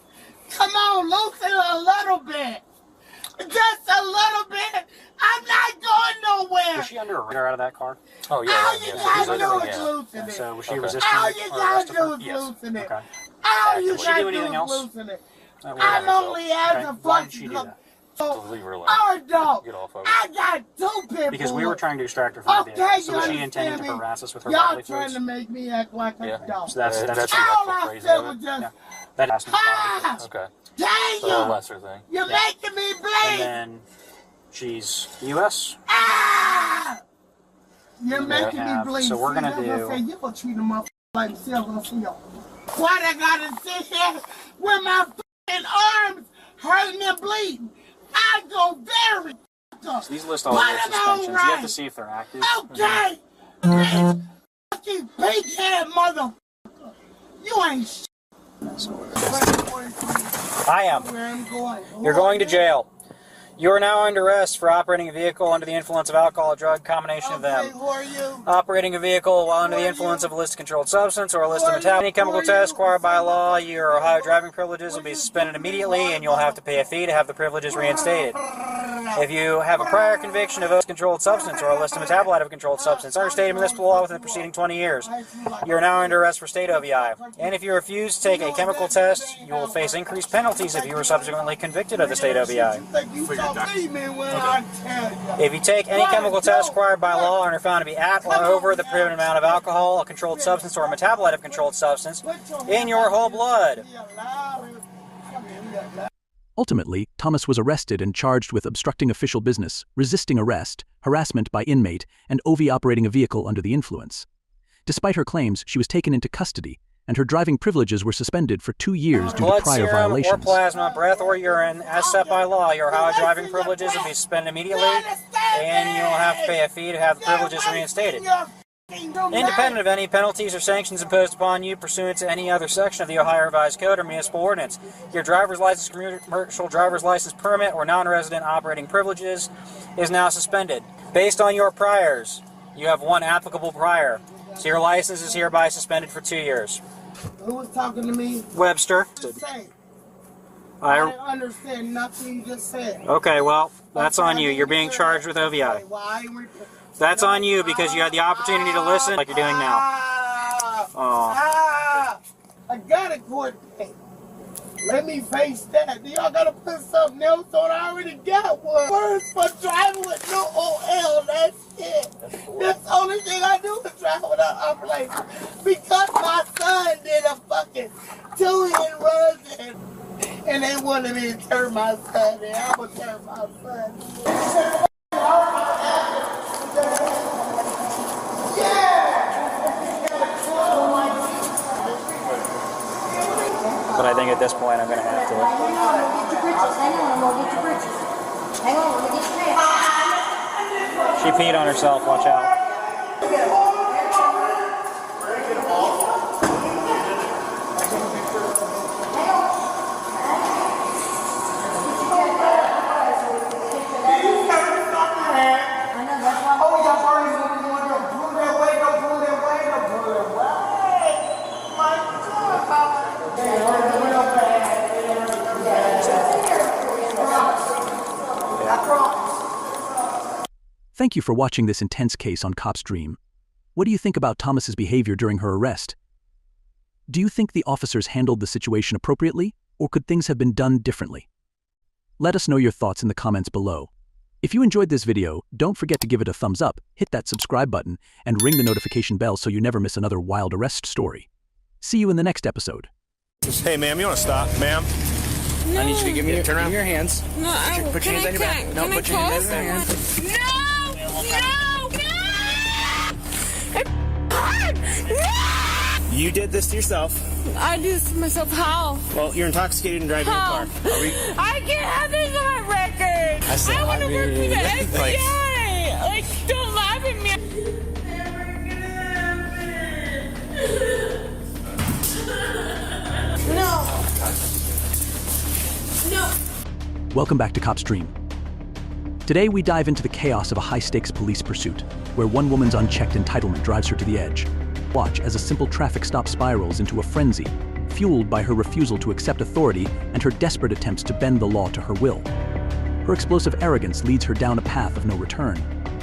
Come on, loosen it a little bit. Just a little bit. I'm not going nowhere. Was she under arrest out of that car? Oh, yeah. All right, you yeah. gotta do under- is yeah. loosen it. So was she Okay. resisting All you or gotta arrest of her? do is loosen it. Okay. All you Did she gotta do do anything is else? loosen it. That I'm only as Okay. a Why did fucking she do that? Just leave her alone. Our dog. Get off of it. I got 2 people. Because we were trying to distract her from the Okay, vehicle. So you was she understand intending to me? harass us with her Y'all bodily trying fluids? to make me act like a dog. So that's the the actual All phrase I said of was it? just, that has to be bodily fluids. Okay. dang So a you. lesser thing. You're Yeah. making me And bleed. then she's U.S. Ah! You're We making me have- bleed. so we're See, gonna that's what do- I say, you gonna treat them up like Silver. Why I gotta sit here with my fucking arms hurting and bleeding? I go very So these list all What their am I suspensions. You have right? to see if they're active. Okay. This fucking big head motherfucker. You ain't shit. I am. Where I'm going. You're going to jail. You are now under arrest for operating a vehicle under the influence of alcohol or drug, combination of them. Who are you? Operating a vehicle while under the influence of a illicit controlled substance or a illicit metabolite. Any chemical test required by law, your Ohio driving privileges will be suspended immediately and you'll have to pay a fee to have the privileges reinstated. If you have a prior conviction of a controlled substance or a illicit metabolite of a controlled substance under state municipal law within the preceding 20 years, you are now under arrest for state OVI. And if you refuse to take a chemical test, you will face increased penalties if you were subsequently convicted of the state OVI. If you take any chemical test required by law and are found to be at or over the prohibited amount of alcohol, a controlled substance, or a metabolite of controlled substance in your whole blood. Ultimately, Thomas was arrested and charged with obstructing official business, resisting arrest, harassment by inmate, and OV operating a vehicle under the influence. Despite her claims, she was taken into custody, and her driving privileges were suspended for 2 years due to Blood prior serum or violations. plasma, breath or urine, as set by law, your Ohio driving privileges will be suspended immediately, and you'll have to pay a fee to have the privileges reinstated. Independent of any penalties or sanctions imposed upon you pursuant to any other section of the Ohio Revised Code or municipal ordinance, your driver's license, commercial driver's license permit, or non-resident operating privileges is now suspended. Based on your priors, you have 1 applicable prior, so your license is hereby suspended for 2 years. Who was talking to me? Webster. I didn't understand nothing you just said. Okay, well, that's on you. You're being charged with OVI. That's on you because you had the opportunity to listen like you're doing now. I got a court date. Let me face that. Y'all gotta put something else on. I already got one. First for driving with no OL. That's it. That's the only thing I do is drive without operation. Because my son did a fucking 2-hit run and they wanted me to turn my son in. I'm gonna turn my son in. But I think at this point I'm going to have to. Hang on, get your britches. Hang on, I'm gonna get your britches. Hang on, let me get your pants. She peed on herself, watch out. Thank you for watching this intense case on Cop's Dream. What do you think about Thomas's behavior during her arrest? Do you think the officers handled the situation appropriately, or could things have been done differently? Let us know your thoughts in the comments below. If you enjoyed this video, don't forget to give it a thumbs up, hit that subscribe button, and ring the notification bell so you never miss another wild arrest story. See you in the next episode. Hey, ma'am, you want to stop, ma'am? No. I need you to give me turn around. Your hands. No, Put your hands on your back. No, put your hands on your hands. No! You did this to yourself. I did this to myself. How? Well, you're intoxicated and driving How? a car. I can't have this on my record. I want to work for the FBI. Like, don't laugh at me. No. No. Welcome back to Cop Stream. Today we dive into the chaos of a high-stakes police pursuit, where one woman's unchecked entitlement drives her to the edge. Watch as a simple traffic stop spirals into a frenzy, fueled by her refusal to accept authority and her desperate attempts to bend the law to her will. Her explosive arrogance leads her down a path of no return,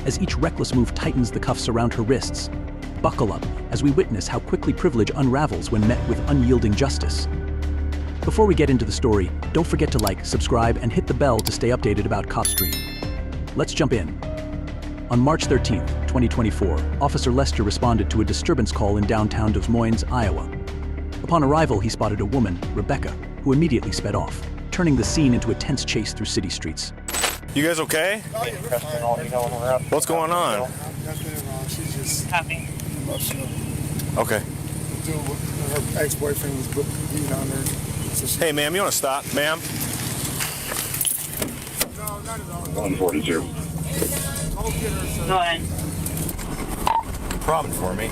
as each reckless move tightens the cuffs around her wrists. Buckle up as we witness how quickly privilege unravels when met with unyielding justice. Before we get into the story, don't forget to like, subscribe, and hit the bell to stay updated about Cop Stream. Let's jump in. On March 13, 2024, Officer Lester responded to a disturbance call in downtown Des Moines, Iowa. Upon arrival, he spotted a woman, Rebecca, who immediately sped off, turning the scene into a tense chase through city streets. You guys okay? What's going on? She's just happy. Emotional. Okay. Her ex-boyfriend was beating on her. So Hey, ma'am, you want to stop, ma'am? No, not at all. 142. Go ahead. Problem for me.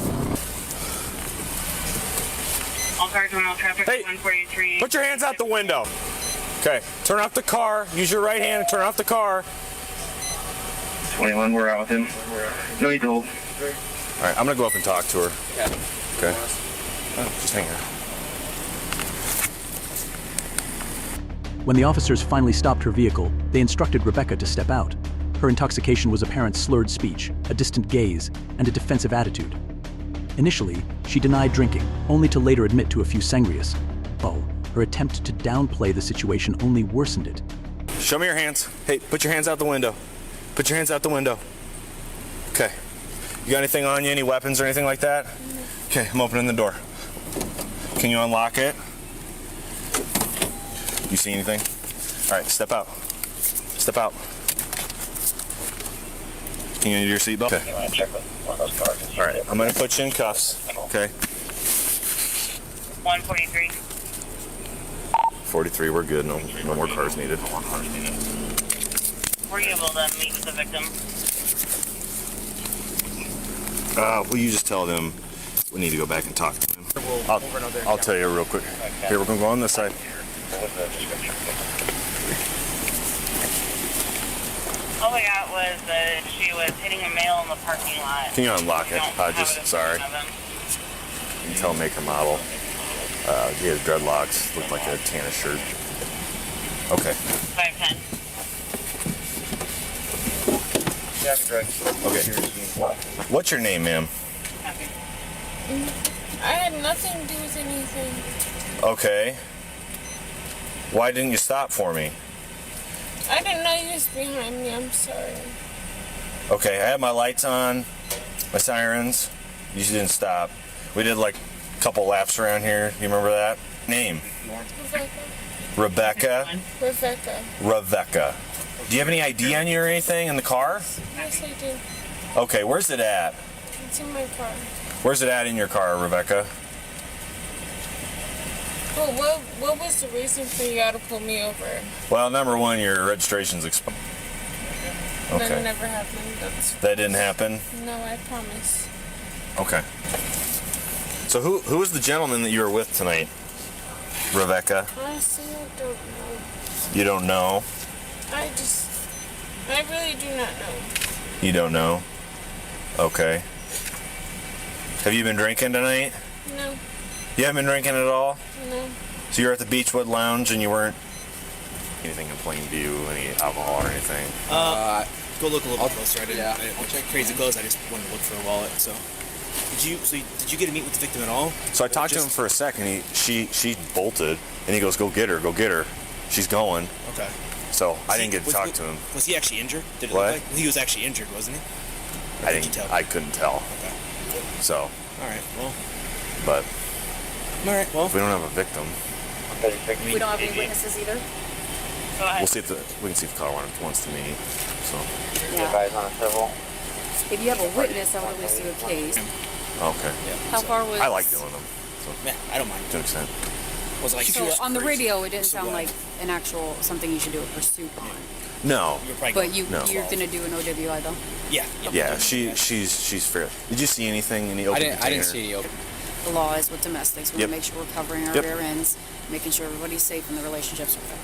All cars on all traffic. Hey, 143. put your hands out the window. Okay, turn off the car. Use your right hand and turn off the car. 21, we're out with him. No, he told. All right, I'm gonna go up and talk to her. Okay. Oh, just hang here. When the officers finally stopped her vehicle, they instructed Rebecca to step out. Her intoxication was apparent slurred speech, a distant gaze, and a defensive attitude. Initially, she denied drinking, only to later admit to a few sangrias. Oh, her attempt to downplay the situation only worsened it. Show me your hands. Hey, put your hands out the window. Put your hands out the window. Okay. You got anything on you, any weapons or anything like that? Okay, I'm opening the door. Can you unlock it? You see anything? All right, step out. Step out. Can you undo your seatbelt? Okay. All right, I'm gonna put you in cuffs. Okay. 143. 43, we're good. No more cars needed. Were you able to meet with the victim? Will you just tell them we need to go back and talk to him? I'll tell you real quick. Here, we're gonna go on this side. All we got was that she was hitting a male in the parking lot. Can you unlock it? Sorry. You can tell make and model. He had dreadlocks, looked like a tannish shirt. Okay. 510. Okay. What's your name, ma'am? I had nothing to do with anything. Okay. Why didn't you stop for me? I didn't know you was behind me. I'm sorry. Okay, I had my lights on, my sirens. You didn't stop. We did like a couple laps around here. You remember that? Name? Rebecca. Rebecca. Do you have any ID on you or anything in the car? Yes, I do. Okay, where's it at? It's in my car. Where's it at in your car, Rebecca? Well, what was the reason for you to pull me over? Well, number one, your registration's expired. Okay. That never happened. That didn't happen? No, I promise. Okay. So who was the gentleman that you were with tonight, Rebecca? Honestly, I don't know. You don't know? I really do not know. You don't know? Okay. Have you been drinking tonight? No. You haven't been drinking at all? No. So you're at the Beechwood Lounge and you weren't anything in plain view, any alcohol or anything? Go look a little bit closer. I checked crazy clothes. I just wanted to look for a wallet. So, did you get to meet with the victim at all? So I talked to him for a second. She bolted, and he goes, "Go get her, go get her. She's going." Okay. So I didn't get to talk to him. Was he actually injured? Did it What? look like he was actually injured, wasn't he? I didn't. I couldn't tell. Okay. So. All right. Well. But. All right. Well. If we don't have a victim. We don't have any witnesses either. We'll see if we can see if the car wants to meet. So. Yeah. If you have a witness, I would at least do a case. Okay. How far was? I like doing them. So. Yeah, I don't mind. To an extent. Was like So on the radio, it didn't sound like an actual something you should do a pursuit on. No. But you're No. gonna do an OWI though. Yeah. Yeah. She's fair. Did you see anything in the open container? I didn't see any open. The law is with domestics. We want to make sure we're covering our Yep. rear ends, making sure everybody's safe in the relationships with them.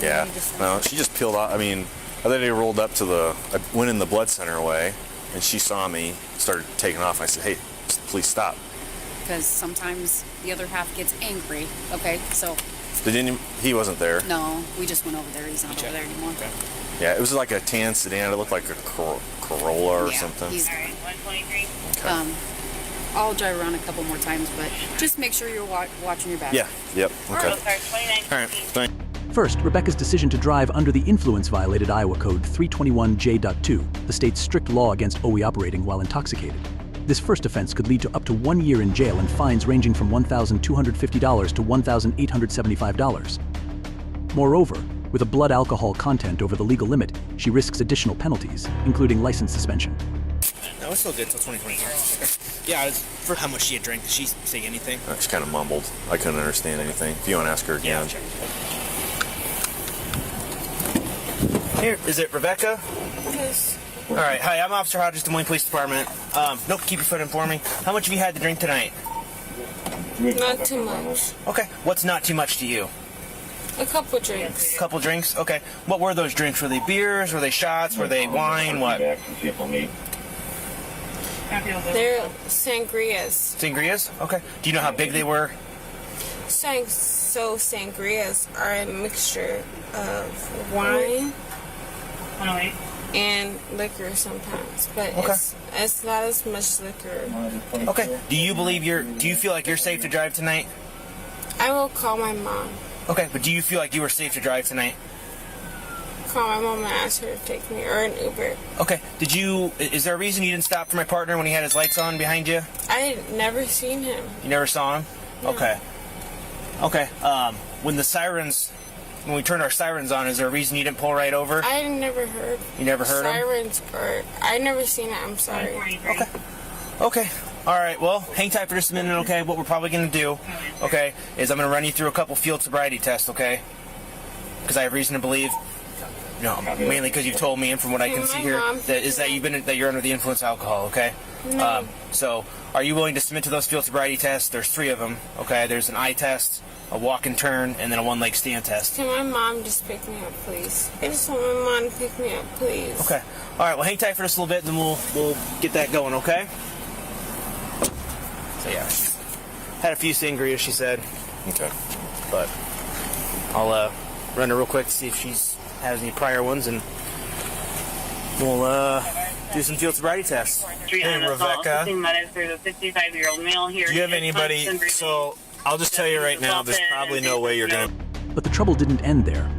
Yeah. No, she just peeled off. I mean, I literally rolled up to I went in the blood center way, and she saw me, started taking off. I said, "Hey, please stop." Because sometimes the other half gets angry. Okay, so. He wasn't there. No, we just went over there. He's not over there anymore. Okay. Yeah, it was like a tan sedan. It looked like a Corolla or something. He's okay. I'll drive around a couple more times, but just make sure you're watching your back. Yeah. Yep. Okay. All right. Thanks. First, Rebecca's decision to drive under the influence violated Iowa Code 321J.2, the state's strict law against OE operating while intoxicated. This first offense could lead to up to 1 year in jail and fines ranging from $1,250 to $1,875. Moreover, with a blood alcohol content over the legal limit, she risks additional penalties, including license suspension. No, it's still good till 2023. Yeah, for how much she had drank, did she say anything? She kind of mumbled. I couldn't understand anything. If you want to ask her again. Here, is it Rebecca? Yes. All right. Hi, I'm Officer Hodges, Des Moines Police Department. No, keep your foot in for me. How much have you had to drink tonight? Not too much. Okay. What's not too much to you? A couple drinks. A couple drinks? Okay. What were those drinks? Were they beers? Were they shots? Were they wine? What? They're sangrias. Sangrias? Okay. Do you know how big they were? Sangrias are a mixture of wine and liquor sometimes, but it's not as much liquor. Okay. Do you feel like you're safe to drive tonight? I will call my mom. Okay, but do you feel like you were safe to drive tonight? Call my mom and ask her to take me, or an Uber. Okay. Is there a reason you didn't stop for my partner when he had his lights on behind you? I had never seen him. You never saw him? No. Okay. Okay. When we turned our sirens on, is there a reason you didn't pull right over? I never heard. You never heard sirens them? I never seen it. I'm sorry. Okay. Okay. All right. Well, hang tight for just a minute, okay? What we're probably going to do, okay, is I'm going to run you through a couple field sobriety tests, okay? Because I have reason to believe, mainly because you've told me, and from what I can see here, that you're under the influence of alcohol, okay? No. So, are you willing to submit to those field sobriety tests? There's 3 of them, okay? There's an eye test, a walk and turn, and then a one-leg stand test. Can my mom just pick me up, please? I just want my mom to pick me up, please. Okay. All right. Well, hang tight for just a little bit, and then we'll get that going, okay? So yeah, she's had a few sangrias, she said. Okay. But I'll run her real quick to see if she has any prior ones, and we'll do some field sobriety tests. Hey, Rebecca. Do you have anybody? So I'll just tell you right now, there's probably no way you're going to. But the trouble didn't end there.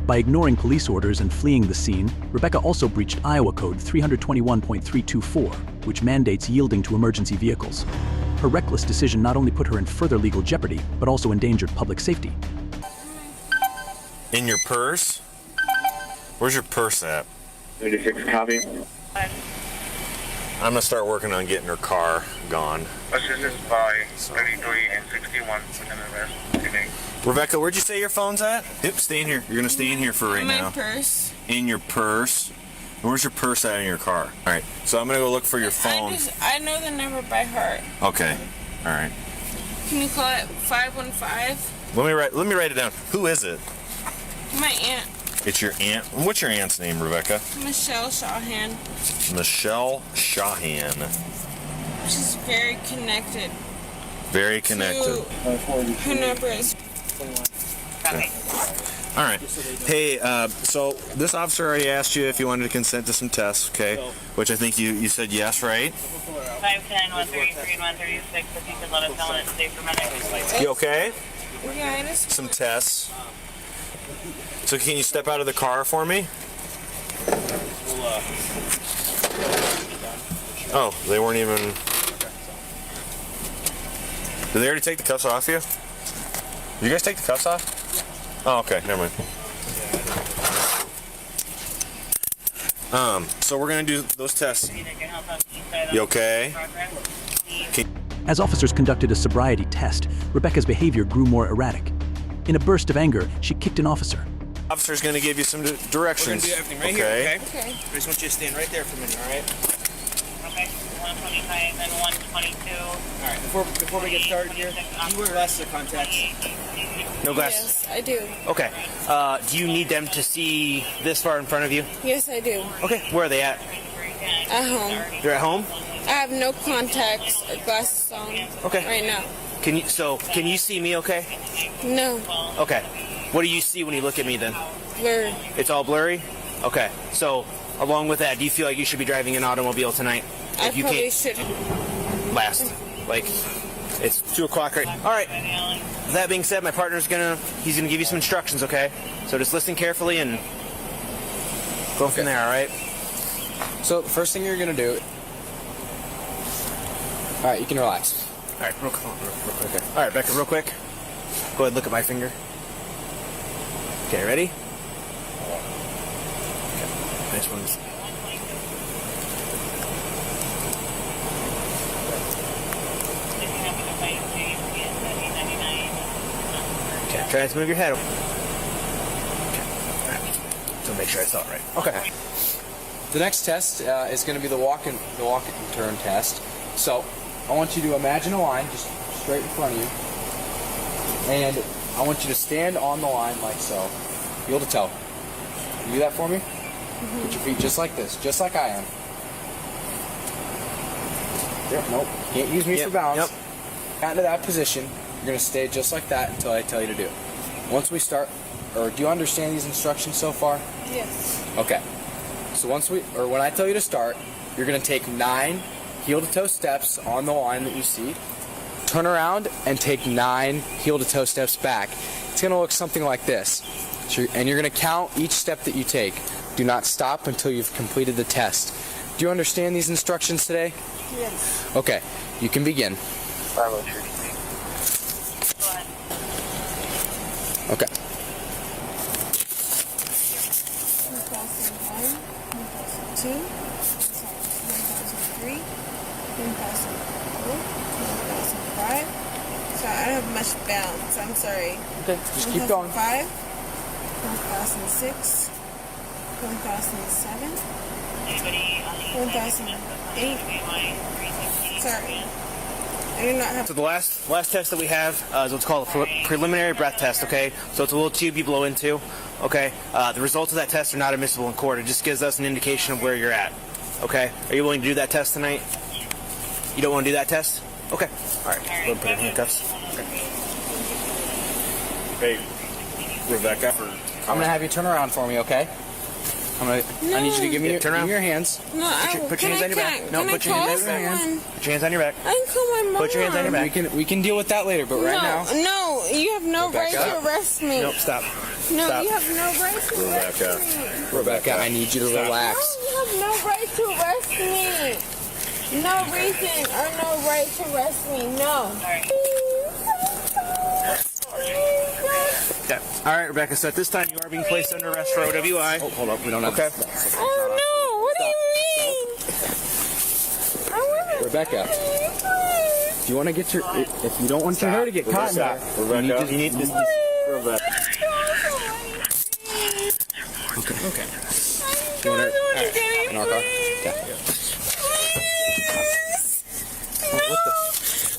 By ignoring police orders and fleeing the scene, Rebecca also breached Iowa Code 321.324, which mandates yielding to emergency vehicles. Her reckless decision not only put her in further legal jeopardy, but also endangered public safety. In your purse? Where's your purse at? 36 copy. I'm going to start working on getting her car gone. Assistance by 33 and 61 within the rest. Rebecca, where'd you say your phone's at? Yep, stay in here. You're going to stay in here for right now. My purse. In your purse? Where's your purse at in your car? All right, so I'm going to go look for your phone. I know the number by heart. Okay, all right. Can you call it 515? Let me write it down. Who is it? My aunt. It's your aunt? What's your aunt's name, Rebecca? Michelle Shawhan. Michelle Shawhan. She's very connected. Very connected. Her number is... Okay. All right. Hey, so this officer already asked you if you wanted to consent to some tests, okay? Which I think you said yes, right? 510, 133, and 136. If you could let us know when it's safe for medics. You okay? Yeah, it is. Some tests. So can you step out of the car for me? Oh, they weren't even... Did they already take the cuffs off you? Did you guys take the cuffs off? Oh, okay, never mind. So we're gonna do those tests. You okay? As officers conducted a sobriety test, Rebecca's behavior grew more erratic. In a burst of anger, she kicked an officer. Officer's gonna give you some directions. We're gonna do everything right here, okay? I just want you to stand right there for a minute, all right? Okay, 125 and 122. All right, before we get started here, do you wear glasses or contacts? No glasses? Yes, I do. Okay. Do you need them to see this far in front of you? Yes, I do. Okay, where are they at? At home. They're at home? I have no contacts or glasses on right now. Can you see me okay? No. Okay. What do you see when you look at me then? Blurry. It's all blurry? Okay. So, along with that, do you feel like you should be driving an automobile tonight? I probably should. Last. Like, it's 2 o'clock right. All right. That being said, my partner's he's gonna give you some instructions, okay? So just listen carefully and go from there, all right? So, the first thing you're gonna do... All right, you can relax. All right, real quick. Okay. All right, Becca, real quick. Go ahead, look at my finger. Okay, ready? Okay, nice ones. Okay, try to move your head. Okay, all right. So make sure I saw it right. Okay. The next test is going to be the walk and turn test. So, I want you to imagine a line just straight in front of you, and I want you to stand on the line like so, heel to toe. Can you do that for me? Mm-hmm. Put your feet just like this, just like I am. Yep, nope. Can't use me for balance. Yep. Got into that position. You're going to stay just like that until I tell you to do it. Once we start, or do you understand these instructions so far? Yes. Okay. So when I tell you to start, you're going to take 9 heel-to-toe steps on the line that you see. Turn around and take 9 heel-to-toe steps back. It's going to look something like this. And you're going to count each step that you take. Do not stop until you've completed the test. Do you understand these instructions today? Yes. Okay. You can begin. Okay. 1,001, 1,002, 1,003, 1,004, 1,005. So I don't have much balance. I'm sorry. Okay, just keep going. 1,005, 1,006, 1,007, 1,008. Sorry. I do not have. So the last test that we have is what's called a preliminary breath test, okay? So it's a little tube you blow into, okay? The results of that test are not admissible in court. It just gives us an indication of where you're at, okay? Are you willing to do that test tonight? You don't want to do that test? Okay. All right. Go ahead and put in handcuffs. Hey, Rebecca. I'm going to have you turn around for me, okay? I need you to give me your hands. No, put your hands on your back. No, put your hands on your hands. Put your hands on your back. I can call my mom. Put your hands on your back. We can deal with that later, but right now. No, you have no right to arrest me. Nope, stop. No, Stop. you have no right to arrest me. Rebecca, I need you to relax. No, you have no right to arrest me. No reason or no right to arrest me. No. Okay. All right, Rebecca. So at this time, you are being placed under arrest for OWI. Oh, hold up. We don't have. Okay. Oh no! What do you mean? Rebecca, if you want to get your, if you don't want your hair to get caught in there, Rebecca, you need this. Rebecca. Okay. Okay. You want her in our car? Okay. No!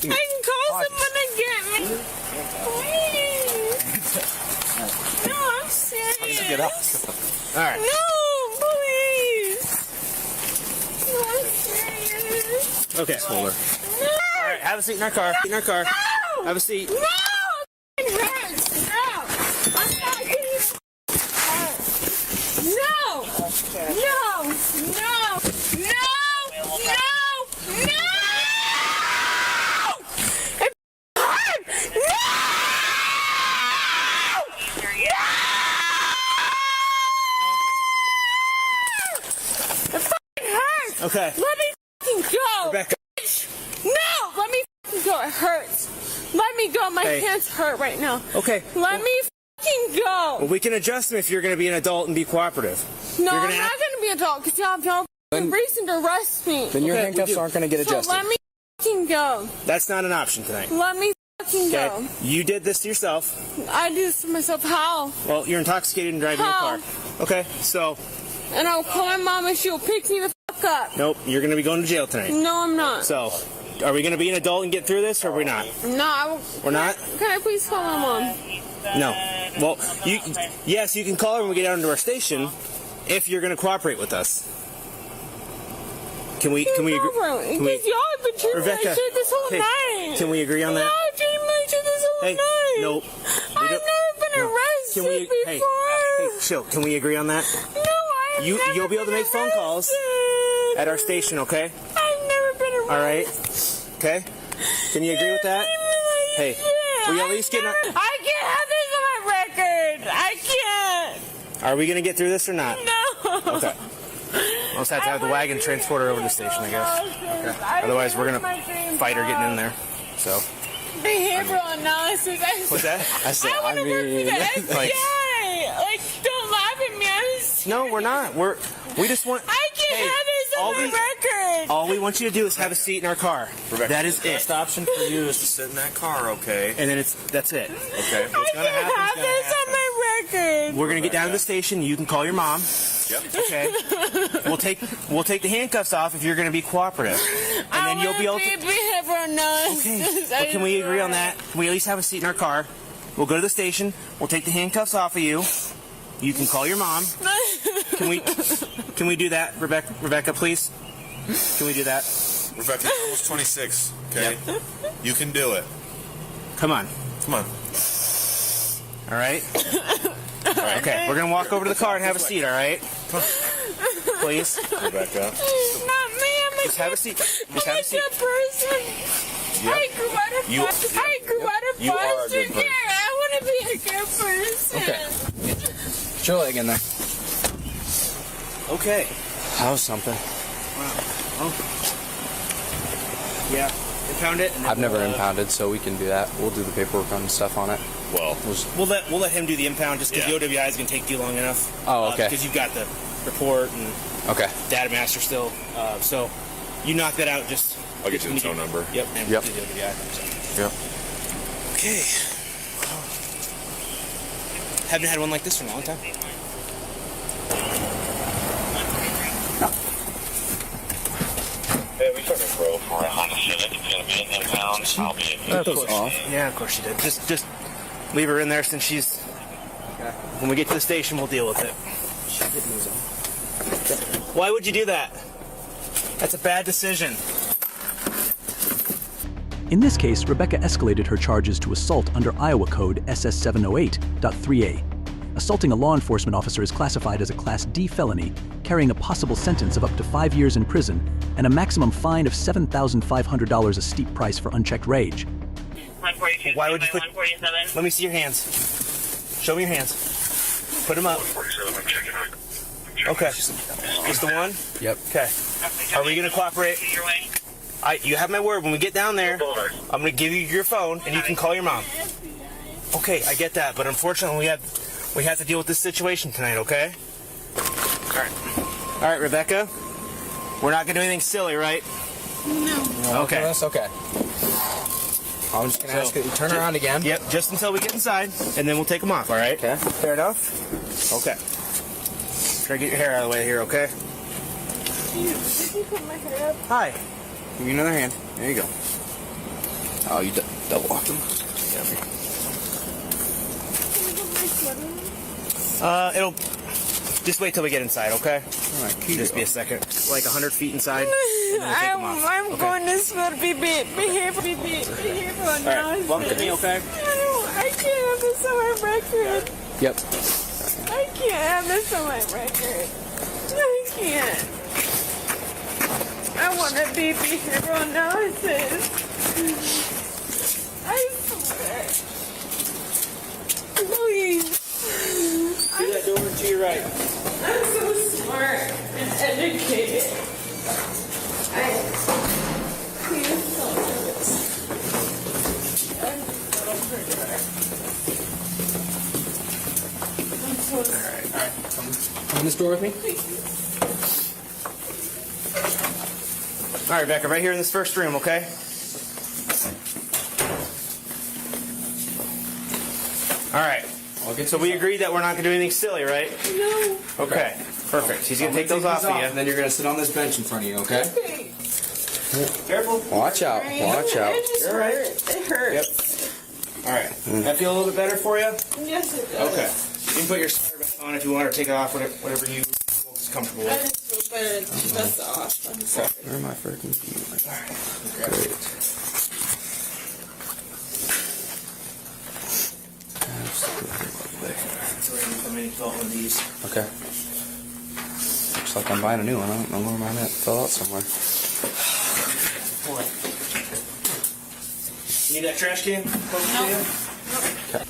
I can call someone to get me. Please. No, I'm serious. Get up. All right. No, please. No, I'm serious. Okay. Hold her. No. All right. Have a seat in our car. In our car. No. Have a seat. No. It hurts. No. I'm not getting hurt. No. No. No. No. No. No. It hurt. No. No. Let Okay. me fucking go. Rebecca. No, let me fucking go. It hurts. Let me go. My hands hurt right now. Okay. Let me fucking go. Well, we can adjust them if you're going to be an adult and be cooperative. No, You're I'm gonna not going to be an adult because you have no reason to arrest me. Then your handcuffs aren't going to get adjusted. So let me fucking go. That's not an option tonight. Let me fucking go. You did this to yourself. I do this to myself. How? Well, you're intoxicated and driving your car. Okay, so. And I'll call my mom and she'll pick me the fuck up. Nope, you're going to be going to jail tonight. No, I'm not. So, are we going to be an adult and get through this, or are we not? No, We're not? Can I please call my mom? No. Well, yes, you can call her when we get out into our station if you're going to cooperate with us. Can we agree? Because y'all have been treating Rebecca, my shit this whole night. Can we agree on that? Y'all have treated my shit this whole night. Nope. I've never been arrested before. Hey, chill. Can we agree on that? No, I've never You'll be able to make phone calls at our station, okay? I've never been arrested. All right. Okay. Can you agree with that? Hey, will you at least get? I can't have this on my record. I can't. Are we gonna get through this or not? No. Okay. We'll just have to have the wagon transport her over to the station, I guess. Okay. Otherwise, we're gonna fight her getting in there. So. Behavioral analysis. What's that? I want to work for the FBI. Like, don't laugh at me. No, we're not. We just want. I can't have this on my record. All we want you to do is have a seat in our car. Rebecca, that is the it. best option for you is to sit in that car, okay? And then that's it. Okay. I can't have this on my record. We're gonna get down to the station. You can call your mom. Yep. Okay. We'll take the handcuffs off if you're gonna be cooperative, and then you'll be able to. Behavioral analysis. But can we agree on that? Can we at least have a seat in our car? We'll go to the station. We'll take the handcuffs off of you. You can call your mom. Can we do that, Rebecca, please? Can we do that? Rebecca, you're almost 26, okay? Yep. You can do it. Come on. Come on. All right? Okay, we're going to walk over to the car and have a seat, all right? Please. Rebecca. Not me. Just have a seat. Just have a seat. I'm a good person. Yep. I grew out of foster care. I want to be a good person. Okay. Put your leg in there. Okay. That was something. Wow. Yeah. Impound it. I've never impounded, so we can do that. We'll do the paperwork on stuff on it. Well, we'll let him do the impound just because the OWI is going to take you long enough. Oh, okay. Because you've got the report and data master still. So you knock that out. Just I'll get you the tow number. Yep. And yep. we'll do the OWI. So. Yep. Okay. Haven't had one like this for a long time. Yeah, we took a row for a Honda Civic. It's going to be in impound. I'll be in Of course. Yeah, of course she did. Just leave her in there since she's. When we get to the station, we'll deal with it. Why would you do that? That's a bad decision. In this case, Rebecca escalated her charges to assault under Iowa Code SS708.3a. Assaulting a law enforcement officer is classified as a Class D felony, carrying a possible sentence of up to 5 years in prison and a maximum fine of $7,500, a steep price for unchecked rage. Why would you put... Let me see your hands. Show me your hands. Put them up. Okay. Just the one? Yep. Okay. Are we going to cooperate? You have my word. When we get down there, I'm going to give you your phone, and you can call your mom. Okay, I get that, but unfortunately, we have to deal with this situation tonight, okay? All right, Rebecca. We're not going to do anything silly, right? No. Okay. That's okay. I'm just going to ask you to turn around again. Yep, just until we get inside, and then we'll take them off, all right? Okay. Fair enough? Okay. Try to get your hair out of the way here, okay? Did you put my hair up? Hi. Give me another hand. There you go. Oh, you double locked them. It'll... Just wait till we get inside, okay? All right, just be a second. Like 100 feet inside. I'm going to school to be behavioral analysis. All right, walk with me, okay? I can't have this on my record. Yep. I can't have this on my record. I can't. I want to be behavioral analysis. I swear. Please. See that door to your right. I'm so smart and educated. Alright. Come in this door with me. Alright, Rebecca, right here in this first room, okay? Alright. So we agreed that we're not going to do anything silly, right? No. Okay. Perfect. He's going to take those off of you. And then you're going to sit on this bench in front of you, okay? Careful. Watch out. Watch out. You're alright. It hurts. Yep. Alright. That feel a little bit better for you? Yes, it does. Okay. You can put your sweater back on if you want, or take it off, whatever you most comfortable I with. just feel better. That's off. I'm sorry. Where am I freaking feet? Great. So we're going to come in and fill out one of these. Okay. Looks like I'm buying a new one. I don't know where mine at. Fell out somewhere. You need that trash can? No.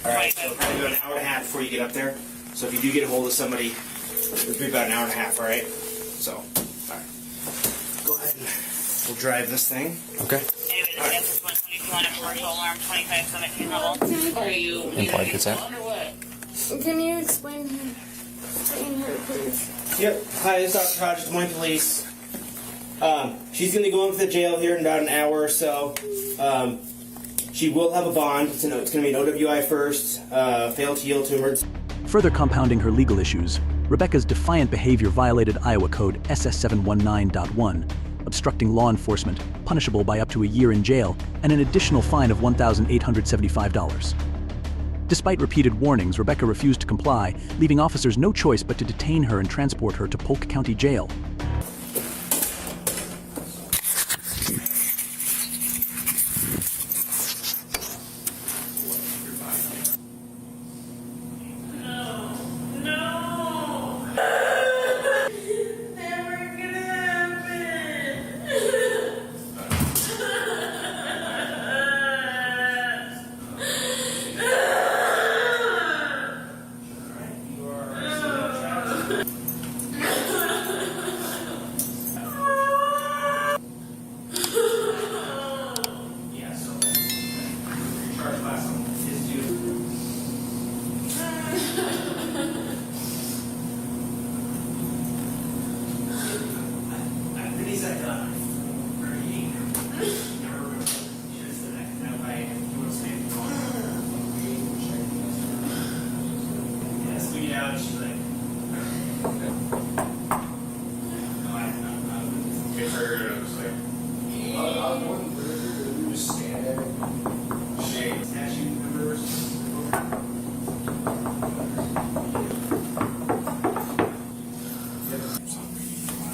Alright, so probably about an hour and a half before you get up there. So if you do get a hold of somebody, it'll be about an hour and a half, alright? So, alright. Go ahead and we'll drive this thing. Okay. Anyway, the gas is 122 on a commercial alarm, 2517 level. Are you... Implied consent. Can you explain her, please? Yep. Hi, this is Dr. Hodges, Des Moines Police. She's going to go into the jail here in about an hour or so. She will have a bond. It's going to be an OWI first, failed to yield to emergency. Further compounding her legal issues, Rebecca's defiant behavior violated Iowa Code SS719.1, obstructing law enforcement, punishable by up to a year in jail, and an additional fine of $1,875. Despite repeated warnings, Rebecca refused to comply, leaving officers no choice but to detain her and transport her to Polk County Jail.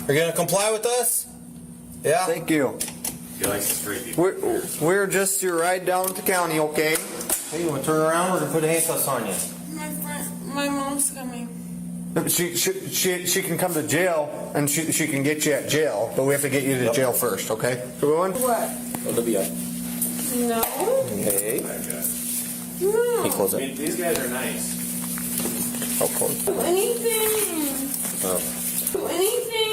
Are you going to comply with us? Yeah? Thank you. He likes to street people. We're just your ride down to county, okay? Hey, you want to turn around? We're going to put handcuffs on you. My mom's coming. She can come to jail, and she can get you at jail, but we have to get you to jail first, okay? Everyone? What? Olivia. No. Hey. No. Can you close it? These guys are nice. Oh, close. Do anything. Do anything.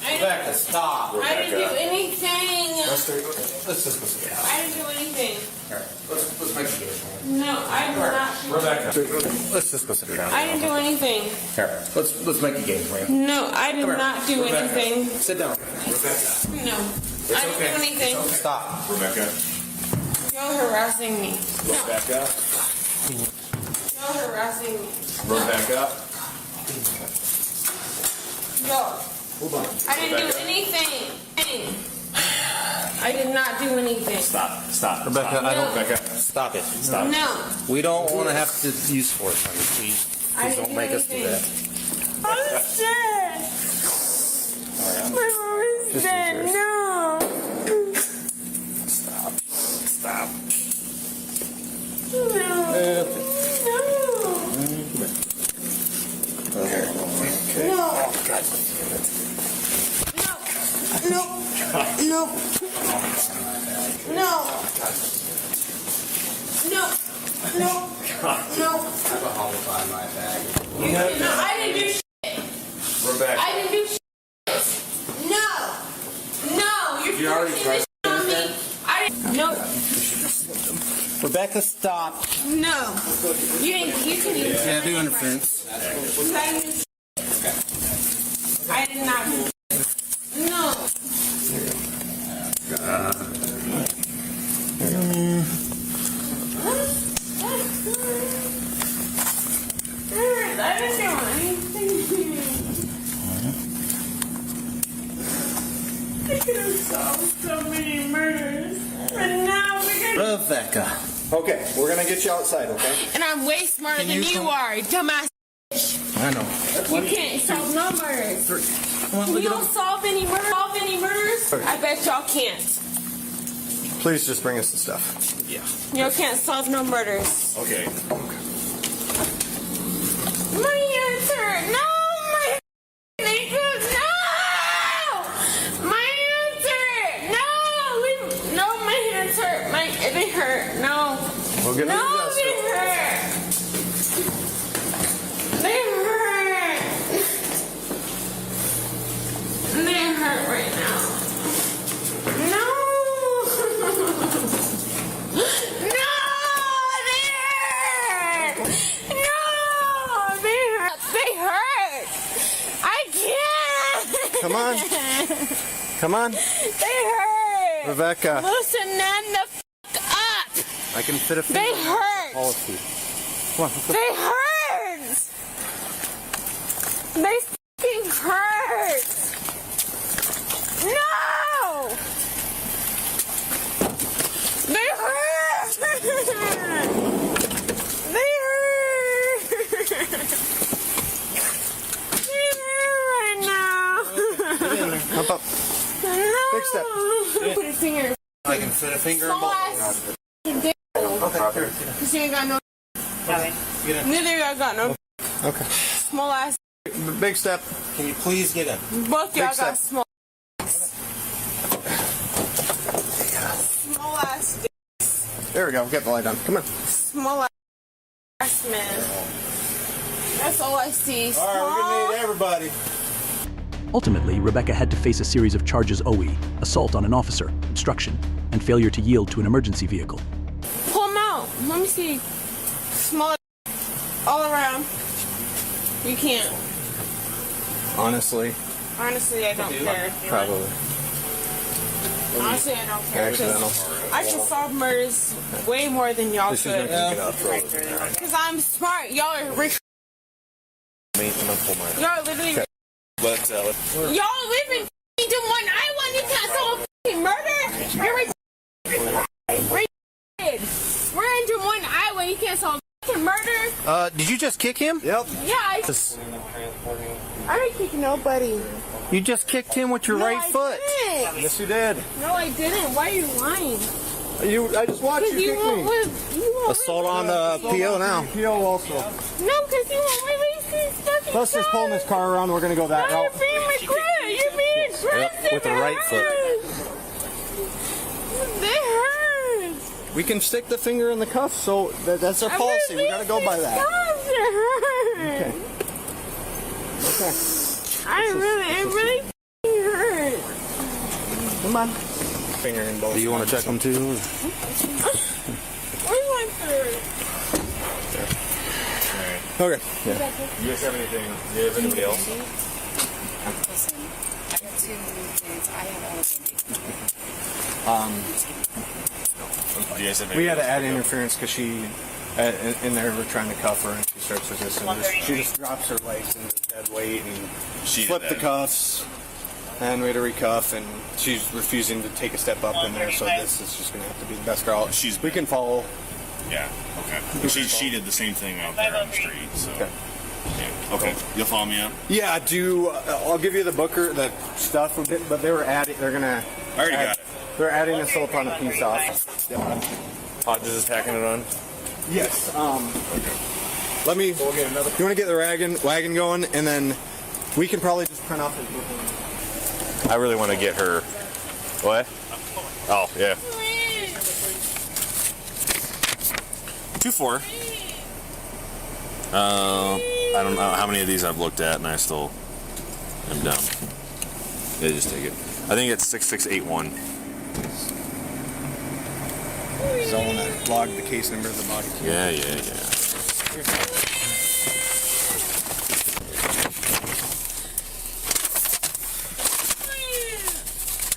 Rebecca, stop. I didn't do anything. Let's just go sit down. I didn't do anything. All right, let's make a game. No, I did not. Rebecca, let's just go sit down. I didn't do anything. Here, let's make a game for you. No, I did not do Rebecca, anything. Sit down. Rebecca. No, I didn't do anything. Stop. Rebecca. You're harassing me. Rebecca. You're harassing me. Rebecca. Yo. I didn't do anything. I did not do anything. Stop. Rebecca, Stop. I don't. No. Rebecca, stop it. Stop. No. We don't want to have to use force on you. Please don't make us do that. I'm dead. My mom is Just dead. use yours. No. Stop. No. Okay. No. Oh, God. No. No. No. No. No. No. I have a homicide in my bag. No, I didn't do shit. Rebecca. I didn't do shit. No. No. You're You already forcing this shit on me. I didn't. No. Rebecca, stop. No. You can use Yeah, do interference. I did not. No. I didn't do anything. I could have solved so many murders. But now we're gonna. Rebecca. Okay, we're gonna get you outside, okay? And I'm way smarter Can than you you come- are, dumbass. I know. You can't solve no murders. Come on, Can look you it don't up. solve any murders? I bet y'all can't. Please just bring us the stuff. Yeah. Y'all can't solve no murders. Okay. My hands hurt. No, my niggas, no! My hands hurt. No, no, my hands hurt. They hurt. No. We'll get No, it they hurt. They hurt. They hurt right now. No. No, they hurt. No, they hurt. They hurt. I can't. Come on. Come on. They hurt. Rebecca. Loosen them the f*** up. I can fit a finger. They in the hurt. policy. Come on. Let's go. They hurt. They f***ing hurt. No. They hurt. They hurt. They hurt right now. Hop up. No. Big step. Put your finger. I can fit a finger in Small both. ass dick. Okay, here. Cause you ain't got no. Get in. Neither y'all got no. Okay. Small ass. Big step. Can you please get in? Both Big y'all step. got small. Small ass dick. There we go. Get the light on. Come on. Small ass man. That's all I see. All right, we're gonna need everybody. Ultimately, Rebecca had to face a series of charges: assault on an officer, obstruction, and failure to yield to an emergency vehicle. Pull them out. Let me see. Small all around. You can't. Honestly, Honestly, I don't care. probably. Honestly, I don't care. Accidental. I can solve murders way more than y'all This is could. not gonna get out. Because I'm smart. Y'all are rich. Y'all are literally. But Y'all live in Des Moines, Iowa, and you can't solve a murder? You're retarded. We're in Des Moines, Iowa, and you can't solve a murder? Did you just kick him? Yep. Yeah, I didn't kick nobody. You just kicked him with your No, right I foot. didn't. Yes, you did. No, I didn't. Why are you lying? I just watched you kick me. Assault on the PO now. PO also. No, because you won't release these fucking Let's just pull this car around. We're gonna go that route. You're being aggressive. You're being aggressive. with the right foot. They hurt. We can stick the finger in the cuff, so that's our policy. We gotta go by that. Okay. Okay. It really hurt. Come on. Finger in both. Do you want to check them too? Where's my food? Okay. you guys have anything? Do you have anybody else? Listen, I got 2 kids. I have Do you guys have We had to anybody add else? interference because she, in there, we're trying to cuff her and she starts resisting. She just drops her legs into dead weight and flipped the cuffs. And we had to recuff, and she's refusing to take a step up in there, so this is just going to have to be the best girl. We can follow. Yeah, okay. She did the same thing out there on the street, so. Okay. Yeah. Okay. You'll follow me up? Yeah, I'll give you the booker, the stuff, but they were adding, they're going to. I already got it. They're adding assault on a piece off. Hodges is tacking it on? Yes. Let me. You want to get the wagon going, and then we can probably just print off his book. I really want to get her. What? Oh, yeah. 2-4. I don't know how many of these I've looked at, and I still am dumb. Yeah, just take it. I think it's 6681. So I want to log the case number of the body cam. Yeah.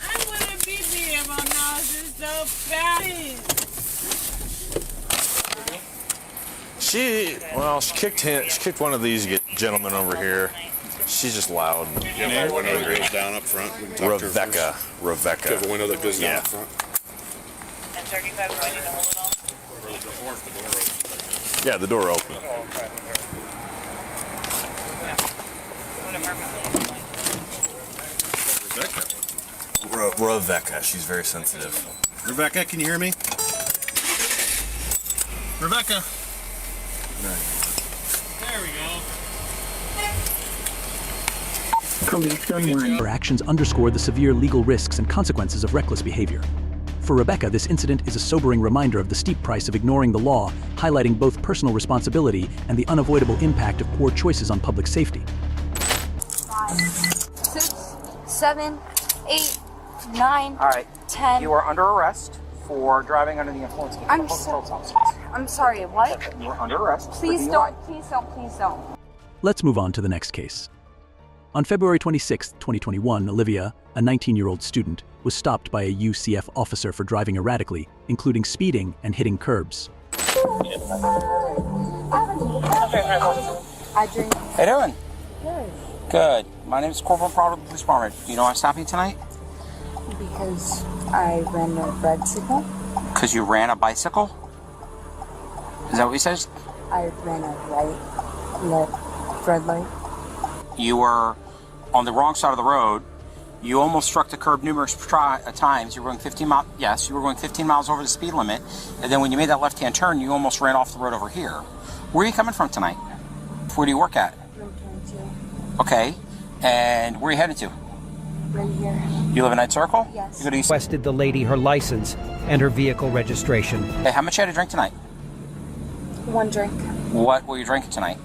I wouldn't be there if I'm not just so fast. She kicked one of these gentlemen over here. She's just loud. You have a window that goes down up front? We can talk to her first. Rebecca. You have a window that goes down up front? And 35, do I need to hold it on? Yeah, the door open. Rebecca. She's very sensitive. Rebecca, can you hear me? Rebecca. There we go. Her actions underscore the severe legal risks and consequences of reckless behavior. For Rebecca, this incident is a sobering reminder of the steep price of ignoring the law, highlighting both personal responsibility and the unavoidable impact of poor choices on public safety. 5, 6, 7, 8, 9, All right. 10. You are under arrest for driving under the influence of chemical controlled substance. I'm sorry, what? You are under arrest. Please don't, please don't, please don't. Let's move on to the next case. On February 26, 2021, Olivia, a 19-year-old student, was stopped by a UCF officer for driving erratically, including speeding and hitting curbs. I drink. How you doing? Good. Good. My name is Corporal Prado of the Police Department. Do you know why I'm stopping you tonight? Because I ran a red signal. Because you ran a bicycle? Is that what he says? I ran a red light. You were on the wrong side of the road. You almost struck the curb numerous times. You were going 15 miles. Yes, you were going 15 miles over the speed limit. And then when you made that left-hand turn, you almost ran off the road over here. Where are you coming from tonight? Where do you work at? Room 22. Okay. And where are you headed to? Right here. You live in Night Circle? Yes. You go to East. Requested the lady her license and her vehicle registration. Hey, how much you had to drink tonight? 1 drink. What were you drinking tonight?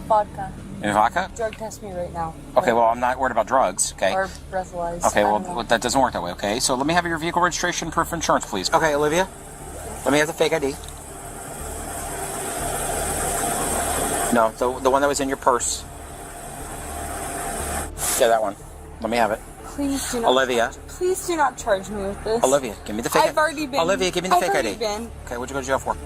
Vodka. And vodka? Drug test me right now. Okay, well, I'm not worried about drugs, okay? Or breathalyzed. Okay, well, that doesn't work that way, okay? So let me have your vehicle registration, proof of insurance, please. Okay, Olivia, let me have the fake ID. No, the one that was in your purse. Yeah, that one. Let me have it. Please do not. Olivia. Please do not charge me with this. Olivia, give me the fake ID. I've already been. Olivia, give me the fake ID. I've already been. Okay, what'd you go to jail for?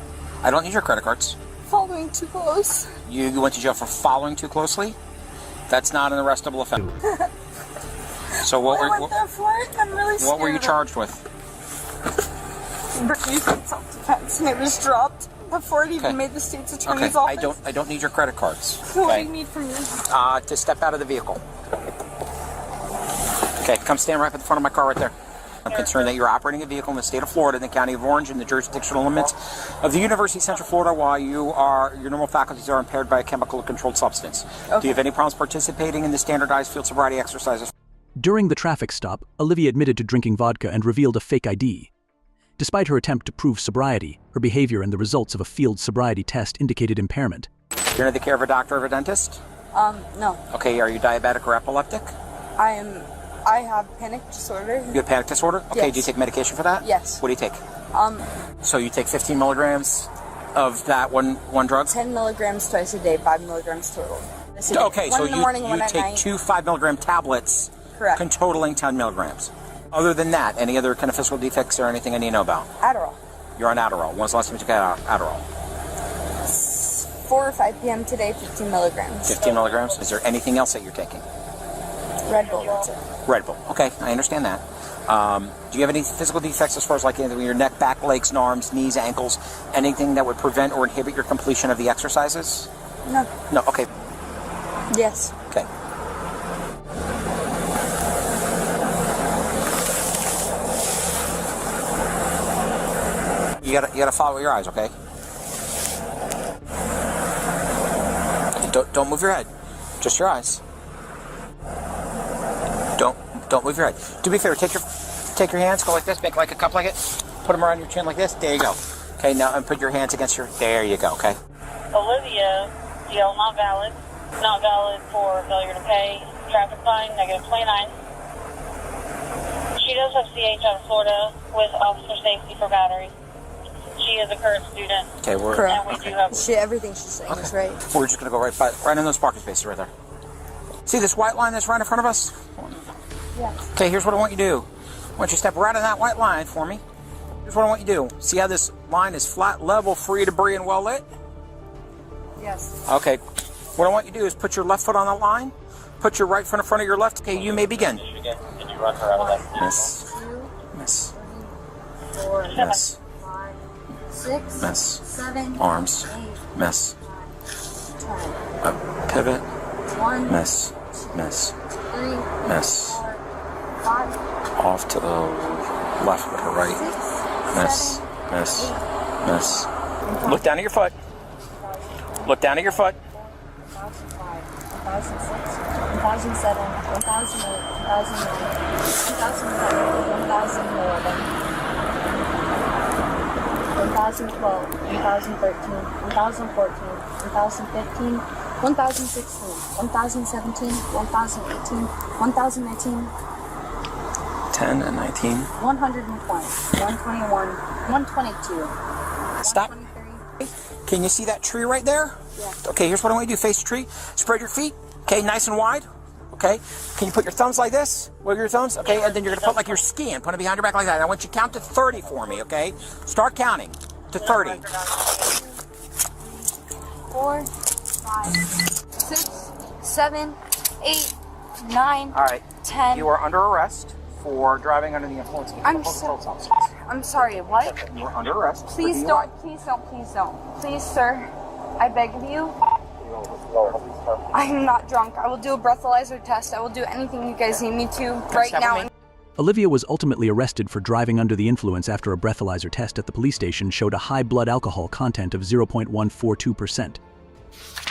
I don't need your credit cards. Following too close. You went to jail for following too closely? That's not an arrestable offense. So what I went there for it. I'm really scared. What were you charged with? Refusing self-defense, and it was dropped before it even made the state's attorney's office. I don't need your credit cards. So what do you need from me? To step out of the vehicle. Okay, come stand right at the front of my car right there. I'm concerned that you're operating a vehicle in the state of Florida, in the county of Orange, in the jurisdictional limits of the University of Central Florida, while your normal faculties are impaired by a chemical controlled substance. Okay. Do you have any problems participating in the standardized field sobriety exercises? During the traffic stop, Olivia admitted to drinking vodka and revealed a fake ID. Despite her attempt to prove sobriety, her behavior and the results of a field sobriety test indicated impairment. You're under the care of a doctor or a dentist? No. Okay, are you diabetic or epileptic? I have panic disorder. You have panic disorder? Okay, Yes. do you take medication for that? Yes. What do you take? So you take 15 milligrams of that one drug? 10 milligrams twice a day, 5 milligrams total. Okay, so you take 2 5-milligram tablets, correct, totaling 10 milligrams. Other than that, any other kind of physical defects or anything I need to know about? Adderall. You're on Adderall. When's the last time you took Adderall? 4 or 5 p.m. today, 15 milligrams. 15 milligrams? Is there anything else that you're taking? Red Bull, that's it. Red Bull. Okay, I understand that. Do you have any physical defects as far as like your neck, back, legs, and arms, knees, ankles, anything that would prevent or inhibit your completion of the exercises? No. No, okay. Yes. Okay. You gotta follow your eyes, okay? Don't move your head. Just your eyes. Don't move your head. Do me a favor, take your hands, go like this, make like a cup like it, put them around your chin like this, there you go. Okay, now and put your hands against there you go, okay? Olivia, DL not valid. Not valid for failure to pay. Traffic fine, -29. She does have CH out of Florida with officer safety for battery. She is a current student. Okay, we're Correct. And we do have. Everything she's saying is right. We're just gonna go right in those parking spaces right there. See this white line that's right in front of us? Yes. Okay, here's what I want you to do. I want you to step right on that white line for me. Here's what I want you to do. See how this line is flat, level, free of debris, and well lit? Yes. Okay. What I want you to do is put your left foot on the line. Put your right foot in front of your left. Okay, you may begin. Can you run her out of that? Miss. Miss. 4, Miss. 5, 6, Miss. 7, Arms. 8, Miss. 10, Pivot. 1, Miss. Miss. 3, Miss. 4, 5, Off to the left with her right. Miss. Miss. Miss. Look down at your foot. Look down at your foot. 1006, 1007, 1008, 1009, 1011, 2012, 2013, 2014, 2015, 2016, 2017, 2018, 2019, 10 and 19. 120, 121, 122. Stop. Can you see that tree right there? Yeah. Okay, here's what I want you to do. Face the tree. Spread your feet. Okay, nice and wide. Okay. Can you put your thumbs like this? Wiggle your thumbs. Okay, and then you're going to put like you're skiing. Put it behind your back like that. And I want you to count to 30 for me, okay? Start counting to 30. 4, 5, 6, 7, 8, 9, All right. 10. You are under arrest for driving under the influence. I'm sorry, what? You are under arrest. Please don't, please don't, please don't. Please, sir, I beg of you. I'm not drunk. I will do a breathalyzer test. I will do anything you guys need me to right now. Olivia was ultimately arrested for driving under the influence after a breathalyzer test at the police station showed a high blood alcohol content of 0.142%.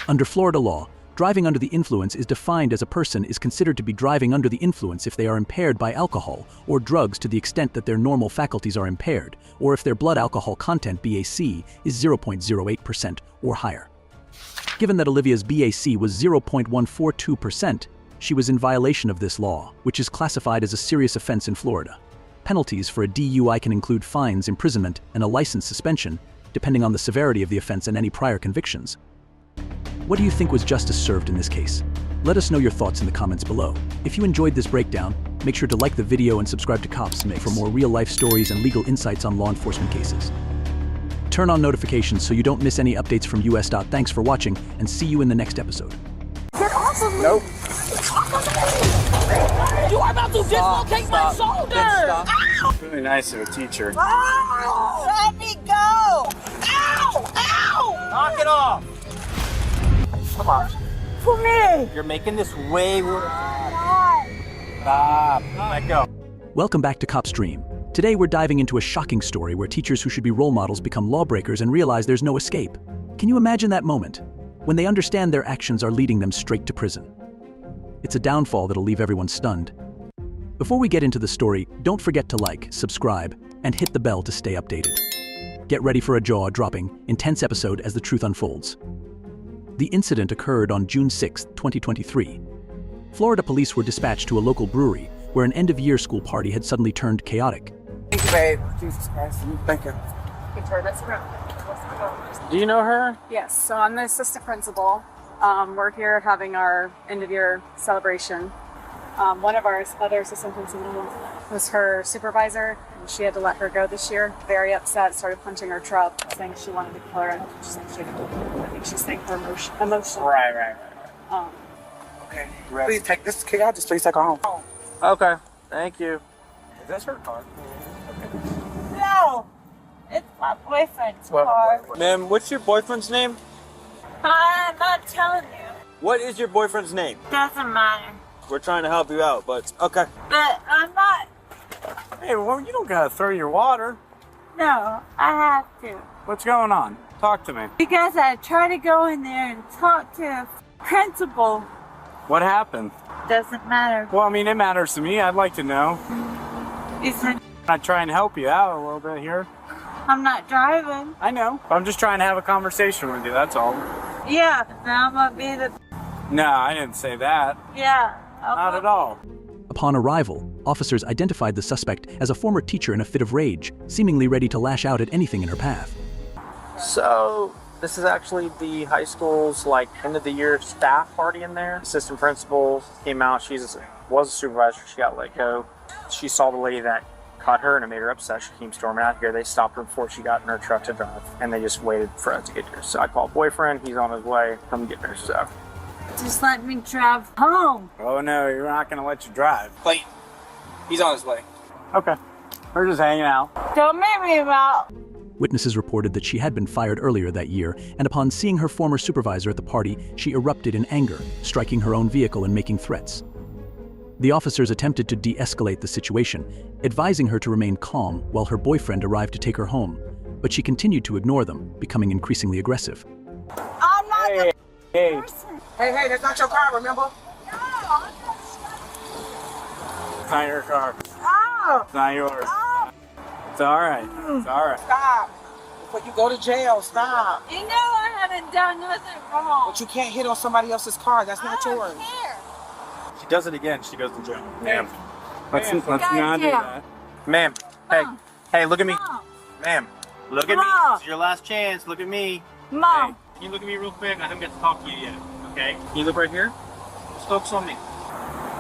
Under Florida law, driving under the influence is defined as a person is considered to be driving under the influence if they are impaired by alcohol or drugs to the extent that their normal faculties are impaired, or if their blood alcohol content BAC is 0.08% or higher. Given that Olivia's BAC was 0.142%, she was in violation of this law, which is classified as a serious offense in Florida. Penalties for a DUI can include fines, imprisonment, and a license suspension, depending on the severity of the offense and any prior convictions. What do you think was justice served in this case? Let us know your thoughts in the comments below. If you enjoyed this breakdown, make sure to like the video and subscribe to Cops for more real-life stories and legal insights on law enforcement cases. Turn on notifications so you don't miss any updates from US. Thanks for watching, and see you in the next episode. Get off of me! Nope. You are about to dislocate my shoulder! Ow! Really nice of a teacher. Oh! Let me go! Ow! Ow! Knock it off. Come on. For me! You're making this way worse. Stop. Let go. Welcome back to Cops Dream. Today we're diving into a shocking story where teachers who should be role models become lawbreakers and realize there's no escape. Can you imagine that moment? When they understand their actions are leading them straight to prison. It's a downfall that'll leave everyone stunned. Before we get into the story, don't forget to like, subscribe, and hit the bell to stay updated. Get ready for a jaw-dropping, intense episode as the truth unfolds. The incident occurred on June 6, 2023. Florida police were dispatched to a local brewery where an end-of-year school party had suddenly turned chaotic. Thank you, babe. Jesus Christ. Thank you. Victoria, that's around. Do you know her? Yes, so I'm the assistant principal. We're here having our end-of-year celebration. One of our other assistant principals was her supervisor, and she had to let her go this year. Very upset, started punching her truck, saying she wanted to kill her, and she's saying she I think she's saying her emotion. Right. Okay. Please take this kid out. Just please take her home. Okay. Thank you. Is this her car? No! It's my boyfriend's car. Ma'am, what's your boyfriend's name? I'm not telling you. What is your boyfriend's name? Doesn't matter. We're trying to help you out, but okay. But I'm not. Hey, well, you don't gotta throw your water. No, I have to. What's going on? Talk to me. Because I tried to go in there and talk to a principal. What happened? Doesn't matter. Well, I mean, it matters to me. I'd like to know. I try and help you out a little bit here. I'm not driving. I know. I'm just trying to have a conversation with you, that's all. Yeah, now I'm gonna be the... No, I didn't say that. Yeah. Not at all. Upon arrival, officers identified the suspect as a former teacher in a fit of rage, seemingly ready to lash out at anything in her path. So this is actually the high school's like end of the year staff party in there. Assistant principal came out. She was a supervisor. She got let go. She saw the lady that caught her and it made her upset. She came storming out here. They stopped her before she got in her truck to drive, and they just waited for us to get here. So I called boyfriend. He's on his way. Come get her. So Just let me drive home. Oh no, you're not gonna let you drive. Clayton, he's on his way. Okay. We're just hanging out. Don't make me out. Witnesses reported that she had been fired earlier that year, and upon seeing her former supervisor at the party, she erupted in anger, striking her own vehicle and making threats. The officers attempted to de-escalate the situation, advising her to remain calm while her boyfriend arrived to take her home, but she continued to ignore them, becoming increasingly aggressive. I'm not the person. Hey, that's not your car, remember? It's not your car. Oh. It's not yours. It's alright. It's alright. Stop. Before you go to jail, stop. You know I haven't done nothing wrong. But you can't hit on somebody else's car. That's not yours. She does it again, she goes to jail. ma'am, Let's not do that. ma'am, hey, look at me. Ma'am, look at me. This is your last chance. Look at me. Mom. Hey, can you look at me real quick? I haven't got to talk to you yet. Okay? Can you look right here? Just focus on me.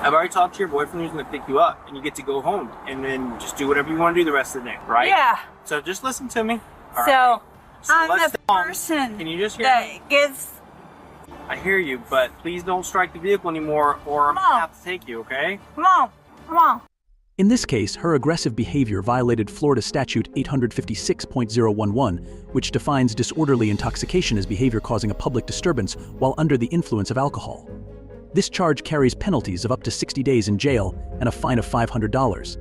I've already talked to your boyfriend who's going to pick you up, and you get to go home, and then just do whatever you want to do the rest of the day, right? Yeah. So just listen to me. All So, right? I'm let's the stay on. person Can you just hear that me? gives. I hear you, but please don't strike the vehicle anymore, or I'm going to have to take you, okay? Mom. In this case, her aggressive behavior violated Florida Statute 856.011, which defines disorderly intoxication as behavior causing a public disturbance while under the influence of alcohol. This charge carries penalties of up to 60 days in jail and a fine of $500.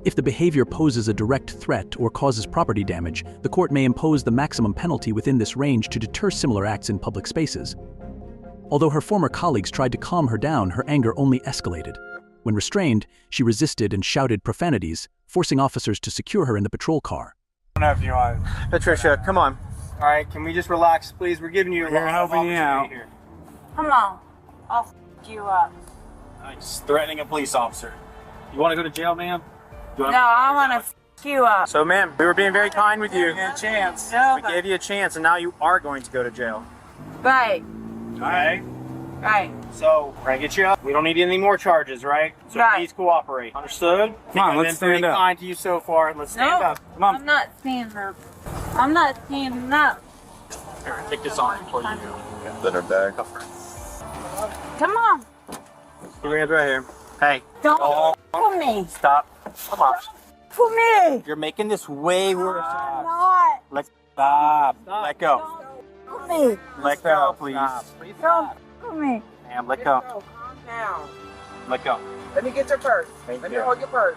If the behavior poses a direct threat or causes property damage, the court may impose the maximum penalty within this range to deter similar acts in public spaces. Although her former colleagues tried to calm her down, her anger only escalated. When restrained, she resisted and shouted profanities, forcing officers to secure her in the patrol car. Whatever you want. Patricia, come on. All right, can we just relax, please? We're giving you a We're helping you out. here. Come on. I'll f you up. Just threatening a police officer. You want to go to jail, ma'am? No, I want to f you up. So, ma'am, we were being very kind with you. Give you a chance. No, We gave you a chance, and now you are going to go to jail. Right. All right? Right. So, we're going to get you up. We don't need any more charges, right? So please cooperate. Understood? Come on, let's I've been very stand up. kind to you so far. Let's stand No, up. Come on. I'm not standing up. I'm not standing up. Here, take this on before you go. Then her bag. Come on. Put your hands right here. Hey. Don't for me. Stop. Come on. For me. You're making this way worse. I'm not. Stop. Let go. For me. Let go, please. Don't for me. Ma'am, let go. Calm down. Let go. Let me get your purse. Thank Let you. me hold your purse.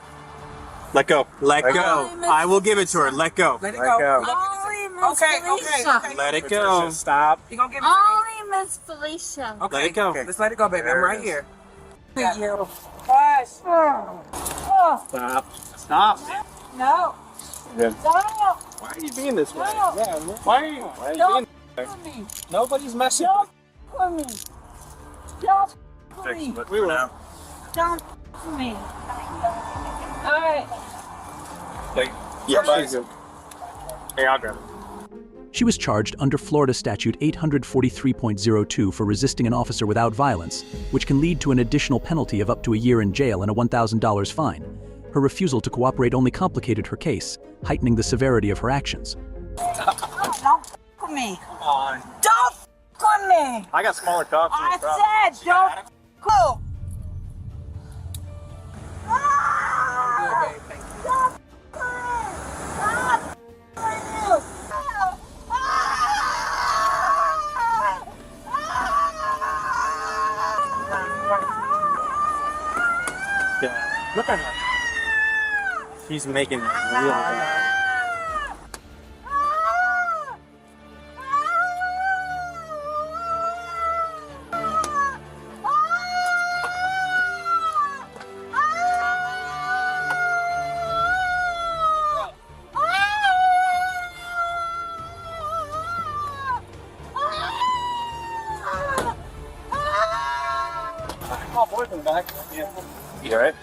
Let go. Let Let go. go. I will give it to her. Let go. Let it Let go. go. Okay. Let it go. Stop. You gonna give it to me? Only Miss Felicia. Okay. Let it go. Let's let it go, baby. I'm right here. You. Gosh. Stop. Stop. No. Yeah. No. Why are you being this way? No. Yeah. Why are you being Don't this for way? me. Nobody's messing Don't for me. Don't for me. We will now. Don't for me. All right. Yeah, she's good. Hey, I'll grab it. She was charged under Florida Statute 843.02 for resisting an officer without violence, which can lead to an additional penalty of up to a year in jail and a $1,000 fine. Her refusal to cooperate only complicated her case, heightening the severity of her actions. Don't for me. Come on. Don't for me. I got smaller cops. I said don't go. Yeah. Look at her. She's making it really bad. Call boyfriend back. Yeah. You alright?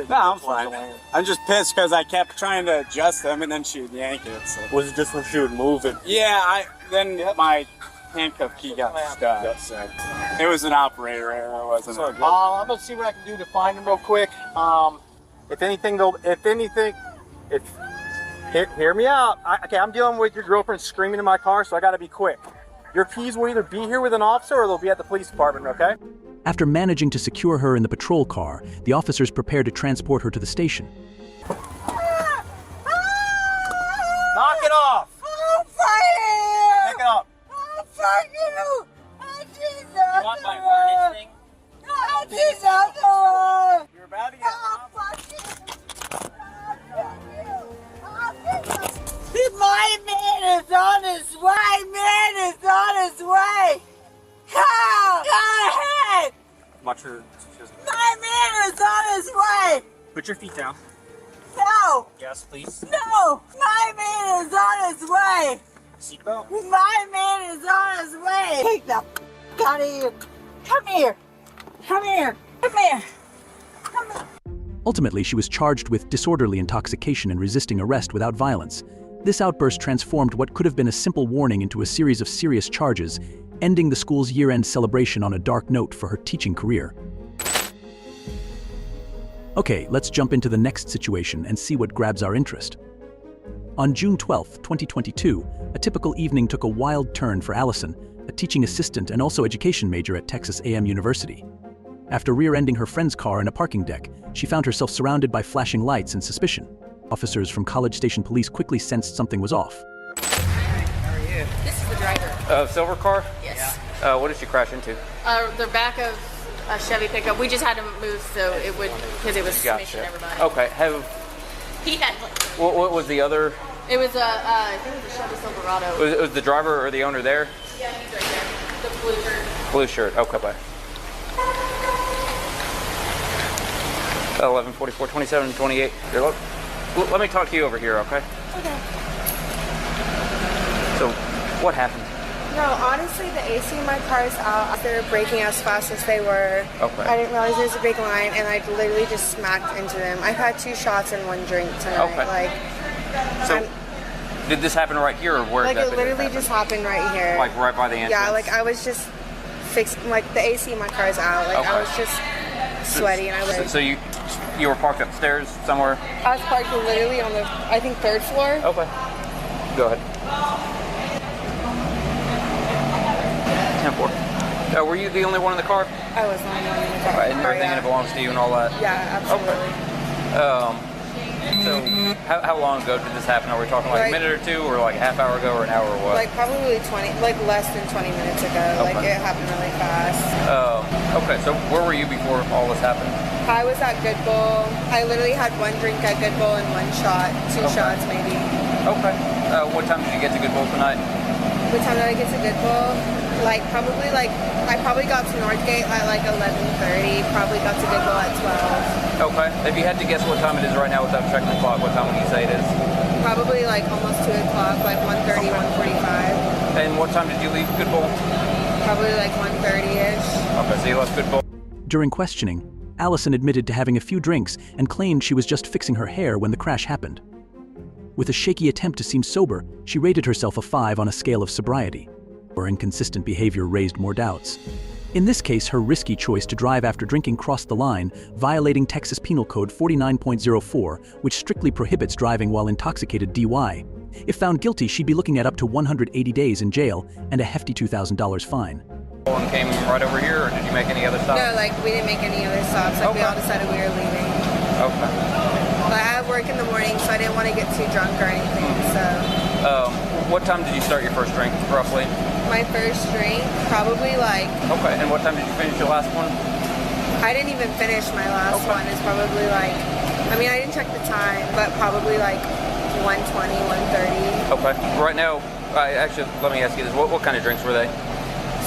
No, I'm fine. I'm just pissed because I kept trying to adjust them and then she would yank it. So. Was it just when she would move it? Yeah, then my handcuff key got stuck. It was an operator error, wasn't it? I'm gonna see what I can do to find him real quick. Hear me out. I'm dealing with your girlfriend screaming in my car, so I gotta be quick. Your keys will either be here with an officer or they'll be at the police department, okay? After managing to secure her in the patrol car, the officers prepared to transport her to the station. Knock it off! I'm fighting! Pick it up. I'm fighting you! You want my harness thing? You're about to get My man is on his way! Man is on his way! Come! Go ahead! Watch her. My man is on his way! Put your feet down. No! Yes, please. No! My man is on his way! Seatbelt. My man is on his way! Take the f*** out of here! Come here! Come here! Come here! Come here! Ultimately, she was charged with disorderly intoxication and resisting arrest without violence. This outburst transformed what could have been a simple warning into a series of serious charges, ending the school's year-end celebration on a dark note for her teaching career. Okay, let's jump into the next situation and see what grabs our interest. On June 12, 2022, a typical evening took a wild turn for Allison, a teaching assistant and also education major at Texas A&M University. After rear-ending her friend's car in a parking deck, she found herself surrounded by flashing lights and suspicion. Officers from College Station Police quickly sensed something was off. How are you? This is the driver. Silver car? Yes. What did she crash into? The back of a Chevy pickup. We just had to move so it would, because it was smishing everybody. Okay. He had What was the other? It was I think it was a Chevy Silverado. Was the driver or the owner there? Yeah, he's right there. The blue shirt. Blue shirt. Okay, bye. 11:44, 27, 28. Here, look. Let me talk to you over here, okay? Okay. So, what happened? No, honestly, the AC in my car is out. They were braking as fast as they were. Okay. I didn't realize there was a big line, and I literally just smacked into them. I've had 2 shots and 1 drink tonight. Okay. So, did this happen right here, or where Like, exactly it literally just happened right here. Like, right by the entrance? Yeah, like, I was just fixing, like, the AC in my car is out. Like, I was just sweaty, and I was... So you were parked upstairs somewhere? I was parked literally on the, I think, 3rd floor. Okay. Go ahead. 10-4. Were you the only one in the car? I was the only one in the car. Right, and everything that belongs to you and all that? Yeah, absolutely. Okay. So, how long ago did this happen? Are we talking like a minute or 2, or like a half hour ago, or an hour, or what? Like probably 20, like less than 20 minutes ago. Okay. Like it happened really fast. Okay, so where were you before all this happened? I was at Good Bull. I literally had 1 drink at Good Bull and 1 shot, 2 shots maybe. Okay. What time did you get to Good Bull tonight? What time did I get to Good Bull? Like probably I probably got to Northgate at like 11:30. Probably got to Good Bull at 12. Okay. If you had to guess what time it is right now without checking the clock, what time would you say it is? Probably like almost 2 o'clock, like 1:30, 1:45. And what time did you leave Good Bull? Probably like 1:30-ish. Okay, so you left Good Bull. During questioning, Allison admitted to having a few drinks and claimed she was just fixing her hair when the crash happened. With a shaky attempt to seem sober, she rated herself a 5 on a scale of sobriety. Her inconsistent behavior raised more doubts. In this case, her risky choice to drive after drinking crossed the line, violating Texas Penal Code 49.04, which strictly prohibits driving while intoxicated DUI. If found guilty, she'd be looking at up to 180 days in jail and a hefty $2,000 fine. And came right over here, or did you make any other stops? No, like we didn't make any other stops. Like we all decided we were leaving. Okay. But I have work in the morning, so I didn't want to get too drunk or anything. So. What time did you start your first drink, roughly? My first drink, probably like. Okay. And what time did you finish your last one? I didn't even finish my last one. It's probably like. I mean, I didn't check the time, but probably like 1:20, 1:30. Okay. Right now, actually, let me ask you this: what kind of drinks were they?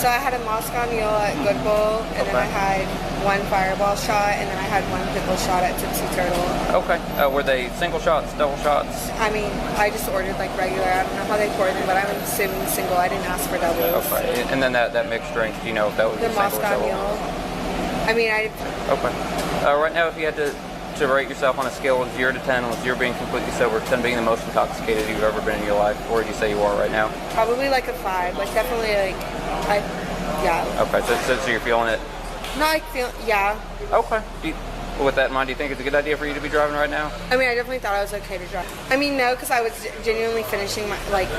So I had a Moscow Mule at Good Bull, and then I had 1 Fireball shot, and then I had 1 pickle shot at Tipsy Turtle. Okay. Were they single shots, double shots? I mean, I just ordered like regular. I don't know how they pour them, but I'm assuming single. I didn't ask for doubles. Okay. And then that mixed drink, do you know if that was the a single Moscow or double? Mule. I mean, Okay. Right now, if you had to to rate yourself on a scale of 0 to 10, with 0 being completely sober, 10 being the most intoxicated you've ever been in your life, where would you say you are right now? Probably like a 5. Like definitely like, yeah. Okay, so you're feeling it? Not like yeah. Okay. With that in mind, do you think it's a good idea for you to be driving right now? I mean, I definitely thought I was okay to drive. I mean, no, because I was genuinely finishing my, like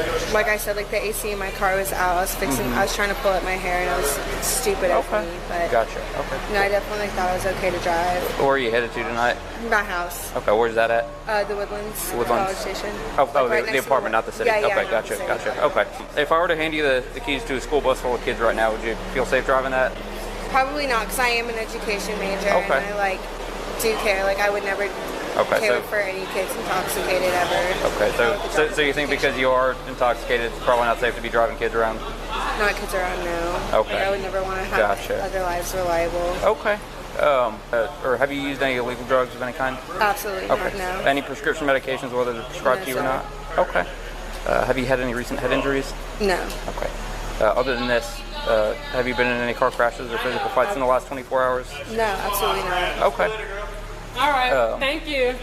I said, like the AC in my car was out. I was fixing, I was trying to pull up my hair, and I was stupid of me. But Gotcha. Okay. no, I definitely thought I was okay to drive. Where are you headed to tonight? My house. Okay, where's that at? The Woodlands. Woodlands. College Station. Oh, Like right the next to apartment, not the city. Yeah, okay, not gotcha, the city. gotcha. Okay. If I were to hand you the keys to a school bus full of kids right now, would you feel safe driving that? Probably not, because I am an education major, Okay. and I do care. Like I would never care for any kids intoxicated ever. Okay, so you think because you are intoxicated, it's probably not safe to be driving kids around? Not kids around, no. Okay. Like, I would never want to have other lives reliable. Okay. Or have you used any illegal drugs of any kind? Absolutely not, no. Any prescription medications, whether they're prescribed to you or not? Okay. Have you had any recent head injuries? No. Okay. Other than this, have you been in any car crashes or physical fights in the last 24 hours? No, absolutely not. Okay. All right, thank you.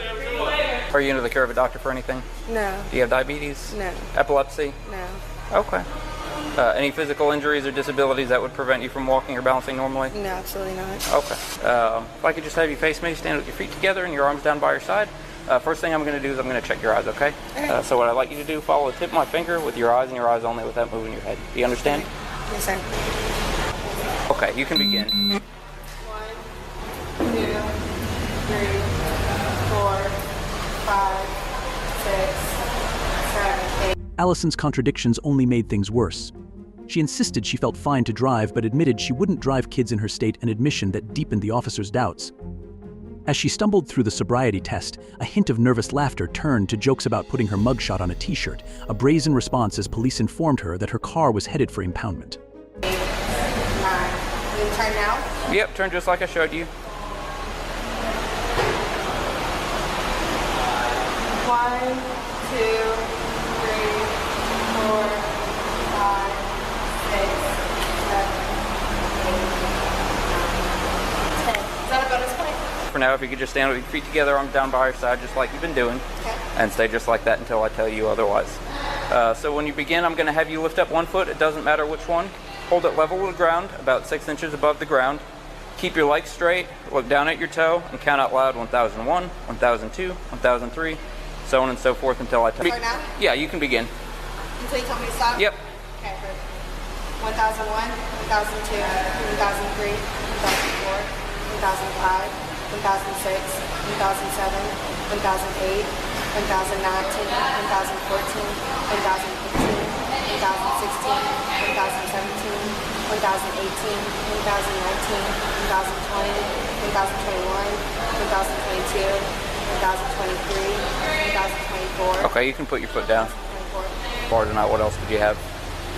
Are you under the care of a doctor for anything? No. Do you have diabetes? No. Epilepsy? No. Okay. Any physical injuries or disabilities that would prevent you from walking or balancing normally? No, absolutely not. Okay. If I could just have you face me, stand with your feet together and your arms down by your side. First thing I'm going to do is I'm going to check your eyes, okay? So what I'd like you to do, follow the tip of my finger with your eyes and your eyes only without moving your head. Do you understand? Yes, sir. Okay, you can begin. 1, 2, 3, 4, 5, 6, 7, 8. Allison's contradictions only made things worse. She insisted she felt fine to drive, but admitted she wouldn't drive kids in her state, an admission that deepened the officer's doubts. As she stumbled through the sobriety test, a hint of nervous laughter turned to jokes about putting her mugshot on a t-shirt, a brazen response as police informed her that her car was headed for impoundment. 8, 9. Will you turn now? Yep, turn just like I showed you. 1, 2, 3, 4, 5, 6, 7, 8, 9, 10. Is that a bonus point? For now, if you could just stand with your feet together, arms down by your side, just like you've been doing, and stay just like that until I tell you otherwise. So when you begin, I'm going to have you lift up one foot. It doesn't matter which one. Hold it level with the ground, about 6 inches above the ground. Keep your legs straight, look down at your toe, and count out loud 1001, 1002, 1003, so on and so forth until I tell you. Start now? Yeah, you can begin. Until you tell me to stop? Yep. Okay, perfect. 1001, 1002, 1003, 1004, 1005, 1006, 1007, 1008, 1019, 1014, 1015, 2016, 2017, 2018, 2019, 2020, 2021, 2022, 2023, 2024. Okay, you can put your foot down. Bar tonight, what else did you have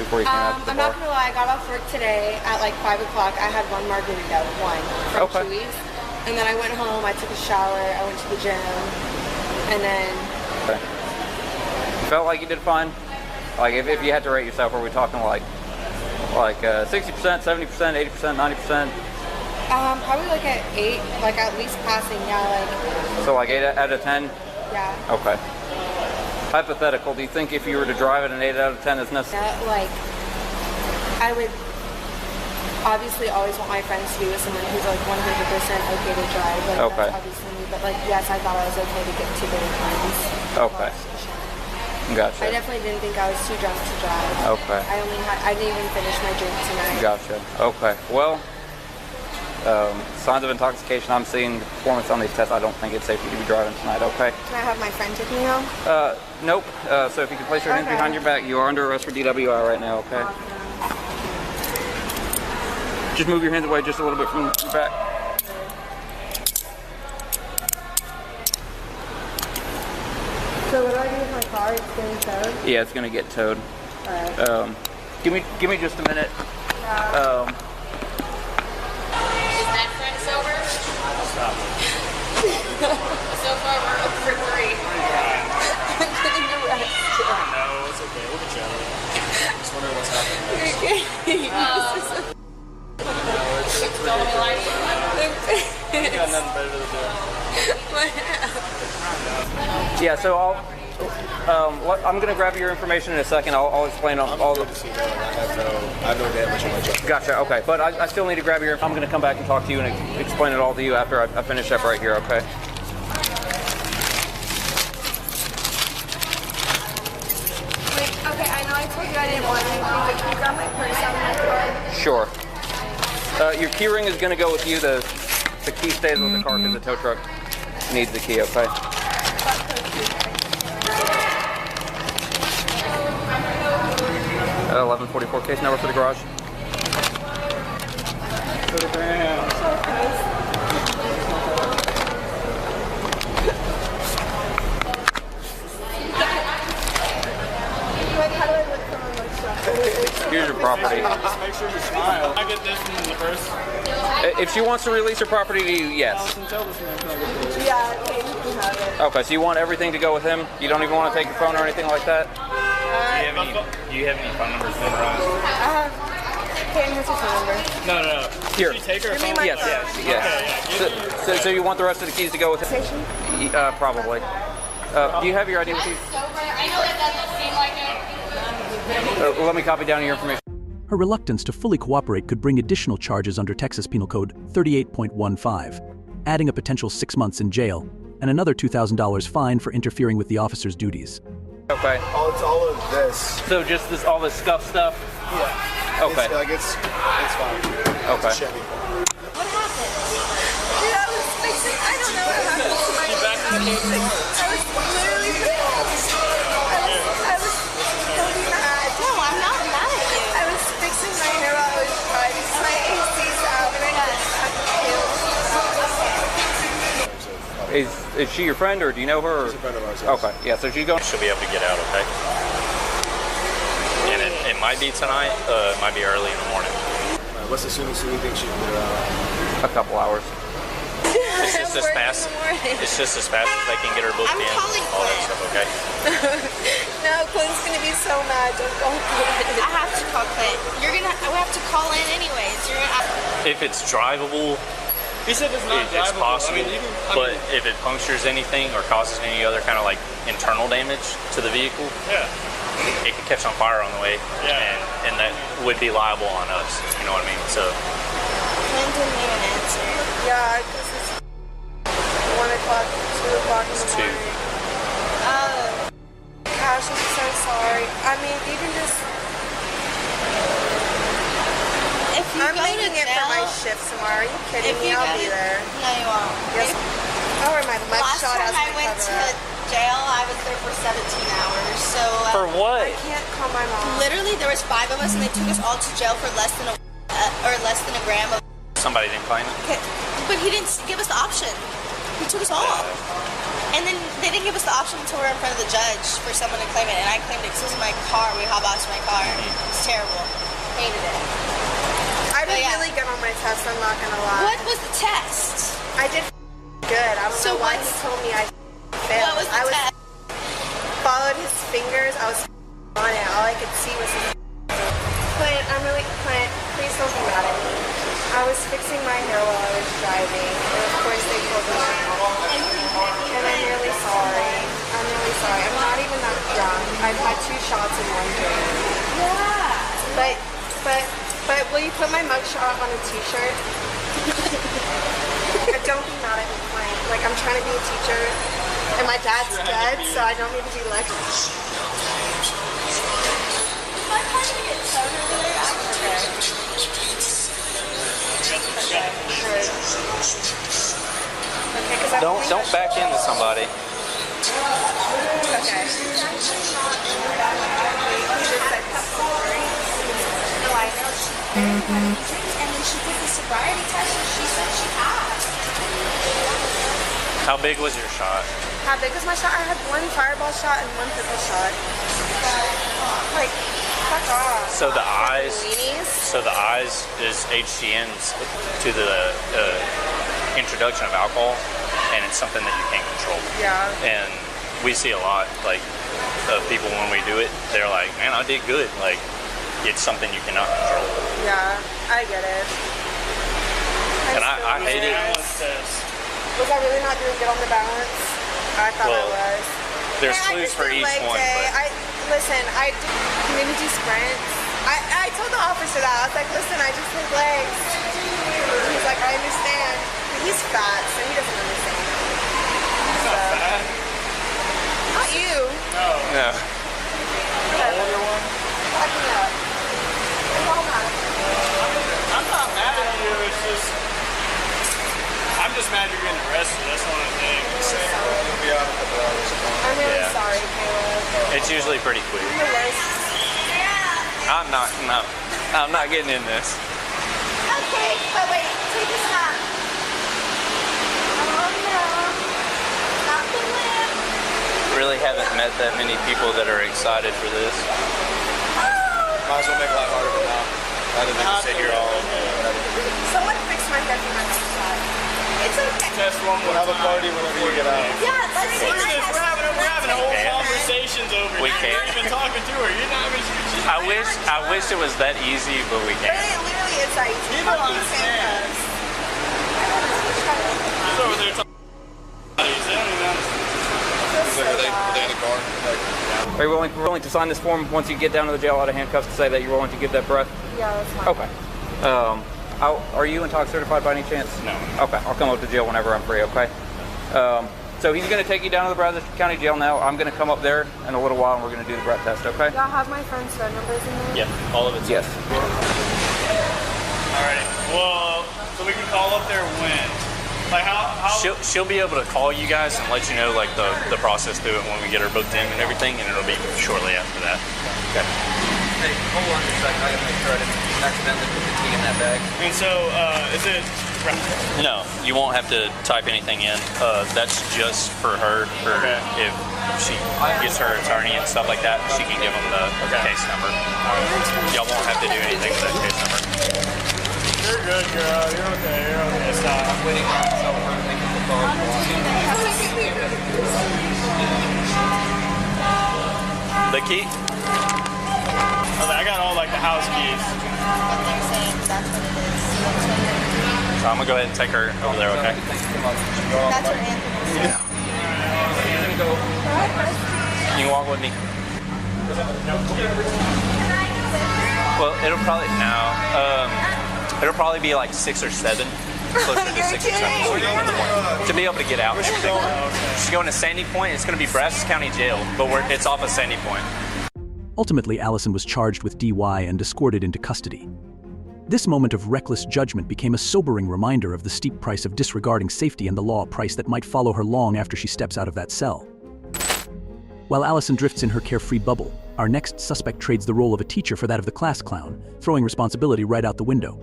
before you came out to the I'm bar? not gonna lie, I got off work today at like 5 o'clock. I had one margarita, from Chewy's. And then I went home, I took a shower, I went to the gym, and then... Okay. Felt like you did fine? Like if you had to rate yourself, are we talking like 60%, 70%, 80%, 90%? Probably like at 8, like at least passing, yeah, like... So like 8 out of 10? Yeah. Okay. Hypothetical, do you think if you were to drive at an 8 out of 10 is necessary? Like, I would obviously always want my friends to be with someone who's like 100% okay to drive. Like, Okay. that's obviously me, but like, yes, I thought I was okay to get to the times. Okay. Gotcha. I definitely didn't think I was too drunk to drive. Okay. I didn't even finish my drink tonight. Gotcha. Okay. Well, signs of intoxication I'm seeing, the performance on these tests, I don't think it's safe for you to be driving tonight, okay? Can I have my friend take me home? Nope. So if you can place your hands behind your back, you are under arrest for DWI right now, okay? Just move your hands away just a little bit from your back. So what do I do with my car? It's getting towed? Yeah, it's gonna get towed. Alright. Give me just a minute. Is that friend sober? Stop. So far, we're up for 3. I'm getting arrested. No, it's okay. We'll get you out of there. Just wondering what's happening. It's only like... You got nothing better to do. Yeah, so I'm going to grab your information in a second. I'll explain all the... I have no damage on my truck. Gotcha, okay. But I still need to grab your... I'm going to come back and talk to you and explain it all to you after I finish up right here, okay? Wait, okay, I know I told you I didn't want anything, but can you grab my purse out of my car? Sure. Your key ring is going to go with you. The key stays with the car because the tow truck needs the key, okay? 1144 case number for the garage. Here's your property. Just make sure you smile. I get this in the purse. If she wants to release her property to you, yes. Yeah, okay, you can have it. Okay, so you want everything to go with him? You don't even want to take your phone or anything like that? Do you have any phone numbers memorized? Okay, here's your phone number. No. Here. Did you take her Give me phone? my Yes. phone. Yes. So you want the rest of the keys to go with him? Probably. Do you have your ID with you? I know that doesn't seem like it. Let me copy down your information. Her reluctance to fully cooperate could bring additional charges under Texas Penal Code 38.15, adding a potential 6 months in jail and another $2,000 fine for interfering with the officer's duties. Okay. It's all of this. So just all this scuff stuff? Yeah. Okay. It's fine. Okay. It's Chevy. What happened? Dude, I was fixing, I don't know what happened to my I was literally I was so mad. No, I'm not mad at you. I was fixing my hair while I was driving. My AC's out and I Is she your friend or do you know her? Or? She's a friend of ours. Yes. Okay. Yeah, so she's going. She'll be able to get out, okay? And it might be tonight, it might be early in the morning. What's the soonest you think she can get out? A couple hours. It's just as fast. It's just as fast as they can get her booked in. All that stuff, okay? No, Quinn's gonna be so mad. Don't call Quinn. I have to call Quinn. We have to call in anyways. If it's drivable, He said it's not it's drivable. possible. But if it punctures anything or causes any other kind of like internal damage to the vehicle, it could catch on fire on the way, and that would be liable on us. You know what I mean? So. Quinn didn't even answer. Yeah, because it's 1 o'clock, 2 o'clock in the morning. Gosh, I'm so sorry. I mean, you can just... If you I'm go making to it for my jail, shift tomorrow. Are you kidding if me? you I'll go be to- there. No, you won't. Yes. I'll wear my Last mugshot time as I my went cover to up. jail, I was there for 17 hours. So For what? I can't call my mom. literally, there was 5 of us, and they took us all to jail for less than a gram of. Somebody didn't claim it. Okay. But he didn't give us the option. He took us all. And then they didn't give us the option until we were in front of the judge for someone to claim it. And I claimed it because it was my car. We hotboxed my car. It was terrible. Hated it. I did really good on my test, I'm not gonna lie. What was the test? I did good. I don't So know why he told me I failed. What was the test? Followed his fingers. I was on it. All I could see was his. Clint, please don't be mad at me. I was fixing my hair while I was driving, and of course they told me no. And I'm really sorry. I'm really sorry. I'm not even that drunk. I've had 2 shots in 1 drink. Yeah. But will you put my mugshot on a t-shirt? Don't be mad at me, Clint. Like, I'm trying to be a teacher, and my dad's dead, so I don't need to be lectured. My car's gonna get towed over there. Don't back into somebody. Okay. And then she took the sobriety test and she said she passed. How big was your shot? How big was my shot? I had 1 fireball shot and 1 pistol shot. Like, fuck off. So the eyes. Weenies? So the eyes is HCN's to the introduction of alcohol, and it's something that you can't control. Yeah. And we see a lot, like, of people when we do it, they're like, man, I did good. Like, it's something you cannot control. Yeah, I get it. And I hate it. Was I really not doing good on the balance? I thought I was. There's Man, clues for each one. Listen, you made me do sprints. I told the officer that. I was like, listen, I just did legs. He's like, I understand. But he's fat, so he doesn't understand. He's not fat. Not you. No. No. The older one? Back me up. It's all mad. I'm not mad at you. It's just... I'm just mad you're getting arrested. That's one of the things. You'll be out in a couple hours. I'm really sorry, Caleb. It's usually pretty quick. You're the worst. I'm not getting in this. Okay, but wait, take a snap. Oh no. Not the lip. Really haven't met that many people that are excited for this. Might as well make it a lot harder than now. Rather than just sit here all whatever. Someone fix my hair for my next shot. It's okay. Test one. We'll have a party whenever you get out. Yeah, let's do it. We're having whole conversations over here. We can't. You're not even talking to her. You're not even. I wish it was that easy, but we can't. It literally is that easy. You don't understand. He's over there talking. Are they in the car? Are you willing to sign this form once you get down to the jail out of handcuffs to say that you're willing to give that breath? Yeah, that's fine. Okay. Are you intox certified by any chance? No. Okay, I'll come up to jail whenever I'm free, okay? So he's going to take you down to the Brazos County Jail now. I'm going to come up there in a little while and we're going to do the breath test, okay? Y'all have my friend's phone numbers in there? Yeah, all of it's yes. Alright, well, so we can call up there when? Like how she'll be able to call you guys and let you know like the process through it when we get her booked in and everything, and it'll be shortly after that. Okay. Hey, hold on a second. I gotta make sure I didn't accidentally put the key in that bag. And so, is it... No, you won't have to type anything in. That's just for her, if she gets her attorney and stuff like that, she can give them the case number. Y'all won't have to do anything with that case number. You're good, girl. You're okay. Stop. I'm waiting on someone to make the phone. The key? I got all like the house keys. So I'm gonna go ahead and take her over there, okay? That's your Anthony. Yeah. You can walk with me. Well, it'll probably be like 6 or 7. Closer to 6 or 7 in the morning. To be able to get out and everything. She's going to Sandy Point. It's going to be Brazos County Jail, but it's off of Sandy Point. Ultimately, Allison was charged with DUI and escorted into custody. This moment of reckless judgment became a sobering reminder of the steep price of disregarding safety and the law, a price that might follow her long after she steps out of that cell. While Allison drifts in her carefree bubble, our next suspect trades the role of a teacher for that of the class clown, throwing responsibility right out the window.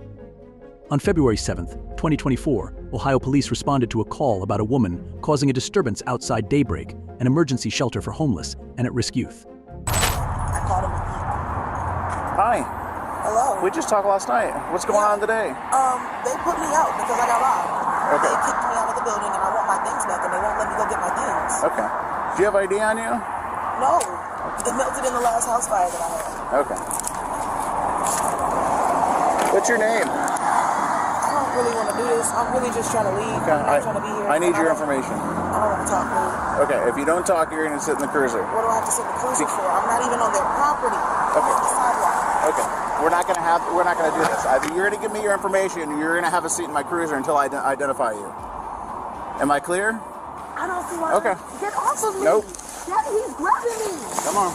On February 7th, 2024, Ohio police responded to a call about a woman causing a disturbance outside Daybreak, an emergency shelter for homeless and at-risk youth. I called him. Hi. Hello. We just talked last night. What's going on today? They put me out because I got robbed. Okay. They kicked me out of the building and I want my things back and they won't let me go get my things. Okay. Do you have ID on you? No. It melted in the last house fire that I had. Okay. What's your name? I don't really want to do this. I'm really just trying to leave. Okay. I'm not trying to be here. I need your information. I don't want to talk to you. Okay. If you don't talk, you're going to sit in the cruiser. What do I have to sit in the cruiser for? I'm not even on their property. Okay. I'm on the sidewalk. Okay. We're not going to do this. Either you're going to give me your information, or you're going to have a seat in my cruiser until I identify you. Am I clear? I don't see why. Okay. Get off of me. Nope. Daddy, he's grabbing me. Come on.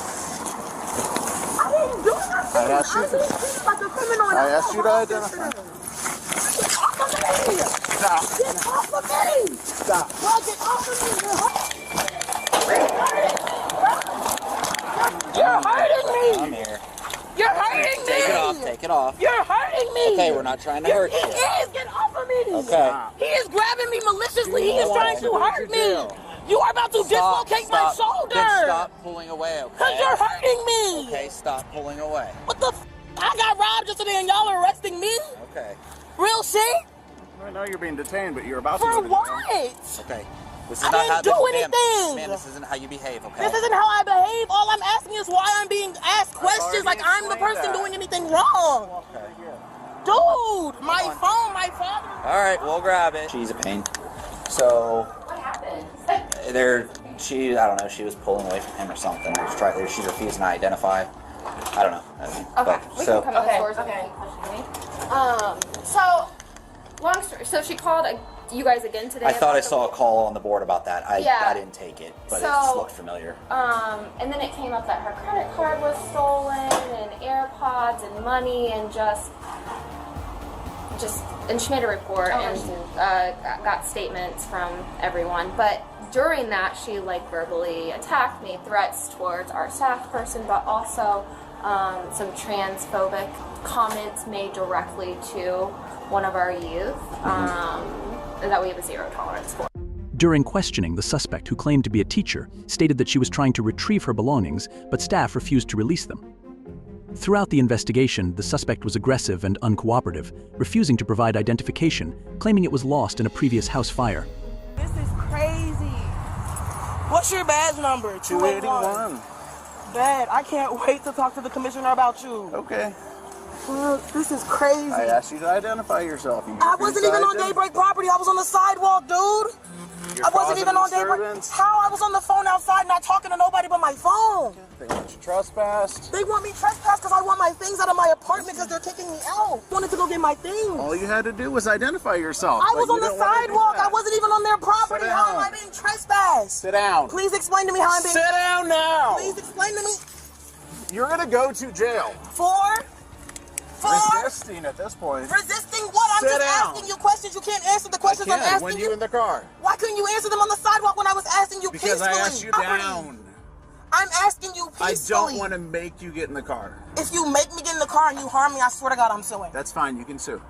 I didn't do nothing. I asked you. I'm being treated like a criminal. I asked you to identify. Get off of me. Stop. Get off of me. Stop. Bro, get off of me. You're hurting me. I'm here. You're hurting me. Take it off. Take it off. You're hurting me. Okay, we're not trying to hurt you. He is. Get off of me. Okay. He is grabbing me maliciously. He is trying to hurt me. You are about to dislocate my shoulder. Then stop pulling away, okay? Because you're hurting me. Okay, stop pulling away. What the f? I got robbed yesterday and y'all are arresting me? Okay. Real shit? I know you're being detained, but you're about For to. For what? Okay. This is I not didn't how do anything. Man, this isn't how you behave, okay? This isn't how I behave. All I'm asking is why I'm being asked questions like I'm the person doing anything wrong. Okay. Dude, my phone, my father. All right, we'll grab it. She's a pain. So What happened? I don't know, she was pulling away from him or something. She's refusing to identify. I don't know. Okay, we can come in the stores. Okay. So, long story. So she called you guys again today. I thought I saw a call on the board about that. I didn't take it, but it just looked familiar. And then it came up that her credit card was stolen, and AirPods, and money, and and she made a report and got statements from everyone. But during that, she verbally attacked me, threats towards our staff person, but also some transphobic comments made directly to one of our youth that we have a zero tolerance for. During questioning, the suspect, who claimed to be a teacher, stated that she was trying to retrieve her belongings, but staff refused to release them. Throughout the investigation, the suspect was aggressive and uncooperative, refusing to provide identification, claiming it was lost in a previous house fire. This is crazy. What's your badge number? 281. Dad, I can't wait to talk to the commissioner about you. Okay. Look, this is crazy. I asked you to identify yourself. I wasn't even on Daybreak property. I was on the sidewalk, dude. I wasn't even on Daybreak. How? I was on the phone outside, not talking to nobody but my phone. They want you trespassed. They want me trespassed because I want my things out of my apartment because they're kicking me out. Wanted to go get my things. All you had to do was identify yourself. I was on the sidewalk. I wasn't even on their property. How am I being trespassed? Sit down. Please explain to me how I'm being... Sit down now. Please explain to me. You're going to go to jail. For resisting at this point. Resisting what? I'm just asking you questions. You can't answer the questions I'm asking when you. you in the car. Why couldn't you answer them on the sidewalk when I was asking you because peacefully? I asked you down. I'm asking you peacefully. I don't want to make you get in the car. If you make me get in the car and you harm me, I swear to God, I'm suing. That's fine. You can sue.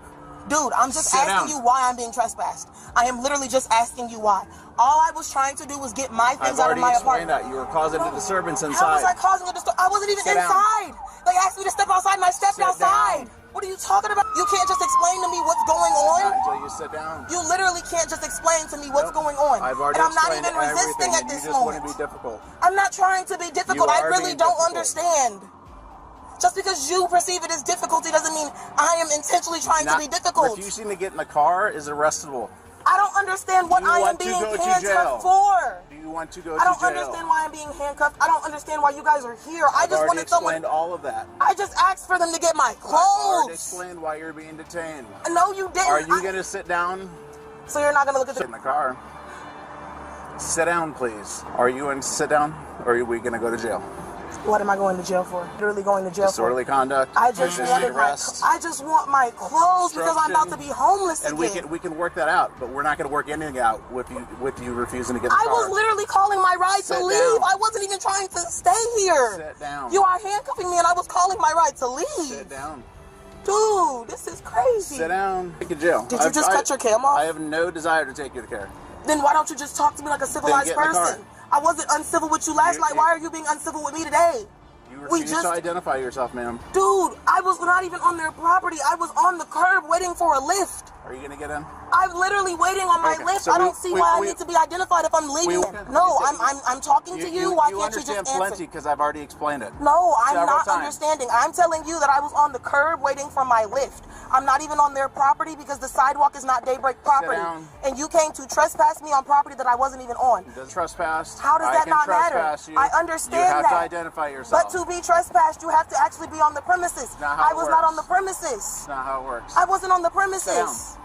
Dude, I'm just asking you why I'm being trespassed. I am literally just asking you why. All I was trying to do was get my things out of my apartment. That. You were causing a disturbance inside. How was I causing a disturbance? I wasn't even inside. They asked me to step outside and I stepped outside. What are you talking about? You can't just explain to me what's going on. Not until you sit down. You literally can't just explain to me what's going on. I've already and I'm not explained even resisting at this moment. You just want to be difficult. I'm not trying to be difficult. I really don't understand. Just because you perceive it as difficulty doesn't mean I am intentionally trying to be difficult. Refusing to get in the car is arrestable. I don't understand what I am being handcuffed for. Do you want to go to jail? I don't understand why I'm being handcuffed. I don't understand why you guys are here. I just wanted someone. Explained all of that. I just asked for them to get my clothes. I've already explained why you're being detained. No, you didn't. Are you going to sit down? So you're not going to look at in the car. Sit down, please. Are you going to sit down, or are we going to go to jail? What am I going to jail for? Literally going to jail Disorderly conduct. I just want my clothes because I'm about to be homeless and again. we can work that out, but we're not going to work anything out with you refusing to get in the car. I was literally calling my right to leave. I wasn't even trying to stay here. Sit down. You are handcuffing me and I was calling my right to leave. Sit down. Dude, this is crazy. Sit down. Take you to jail. Did you just cut your cam off? I have no desire to take you to care. Then why don't you just talk to me like a civilized person? I wasn't uncivil with you last night. Why are you being uncivil with me today? You refuse to identify yourself, ma'am. Dude, I was not even on their property. I was on the curb waiting for a lift. Are you going to get in? I'm literally waiting on my lift. So I don't see why I need to be identified if I'm leaving. No, I'm talking to you. Why can't you just answer? You understand plenty because I've already explained it. No, I'm not understanding. I'm telling you that I was on the curb waiting for my lift. I'm not even on their property because the sidewalk is not Daybreak property. And you came to trespass me on property that I wasn't even on. Does trespass? How does that not matter? I understand that. You have to identify yourself. But to be trespassed, you have to actually be on the premises. I was not on the premises. That's not how it works. I wasn't on the premises.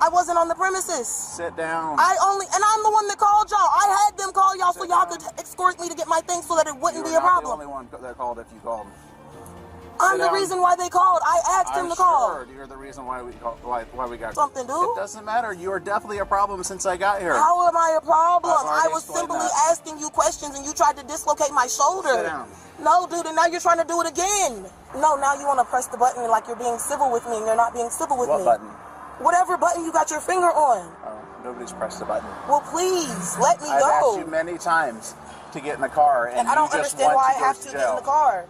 I wasn't on the premises. Sit down. And I'm the one that called y'all. I had them call y'all so y'all could escort me to get my things so that it wouldn't be a problem. You're the only one that called if you called. I'm the reason why they called. I asked them to call. I'm sure you're the reason why we got something, dude. It doesn't matter. You are definitely a problem since I got here. How am I a problem? I was simply asking you questions and you tried to dislocate my shoulder. Sit down. No, dude, and now you're trying to do it again. No, now you want to press the button like you're being civil with me and you're not being civil with me. What button? Whatever button you got your finger on. Oh, nobody's pressed the button. Well, please, let me go. I've asked you many times to get in the car, and I don't understand why I have to get in the car.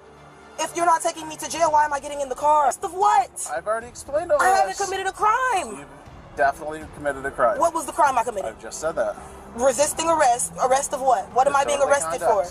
If you're not taking me to jail, why am I getting in the car? Of what? I've already explained all this. I haven't committed a crime. You've definitely committed a crime. What was the crime I committed? I've just said that. Resisting arrest. Arrest of what? What am I being arrested for?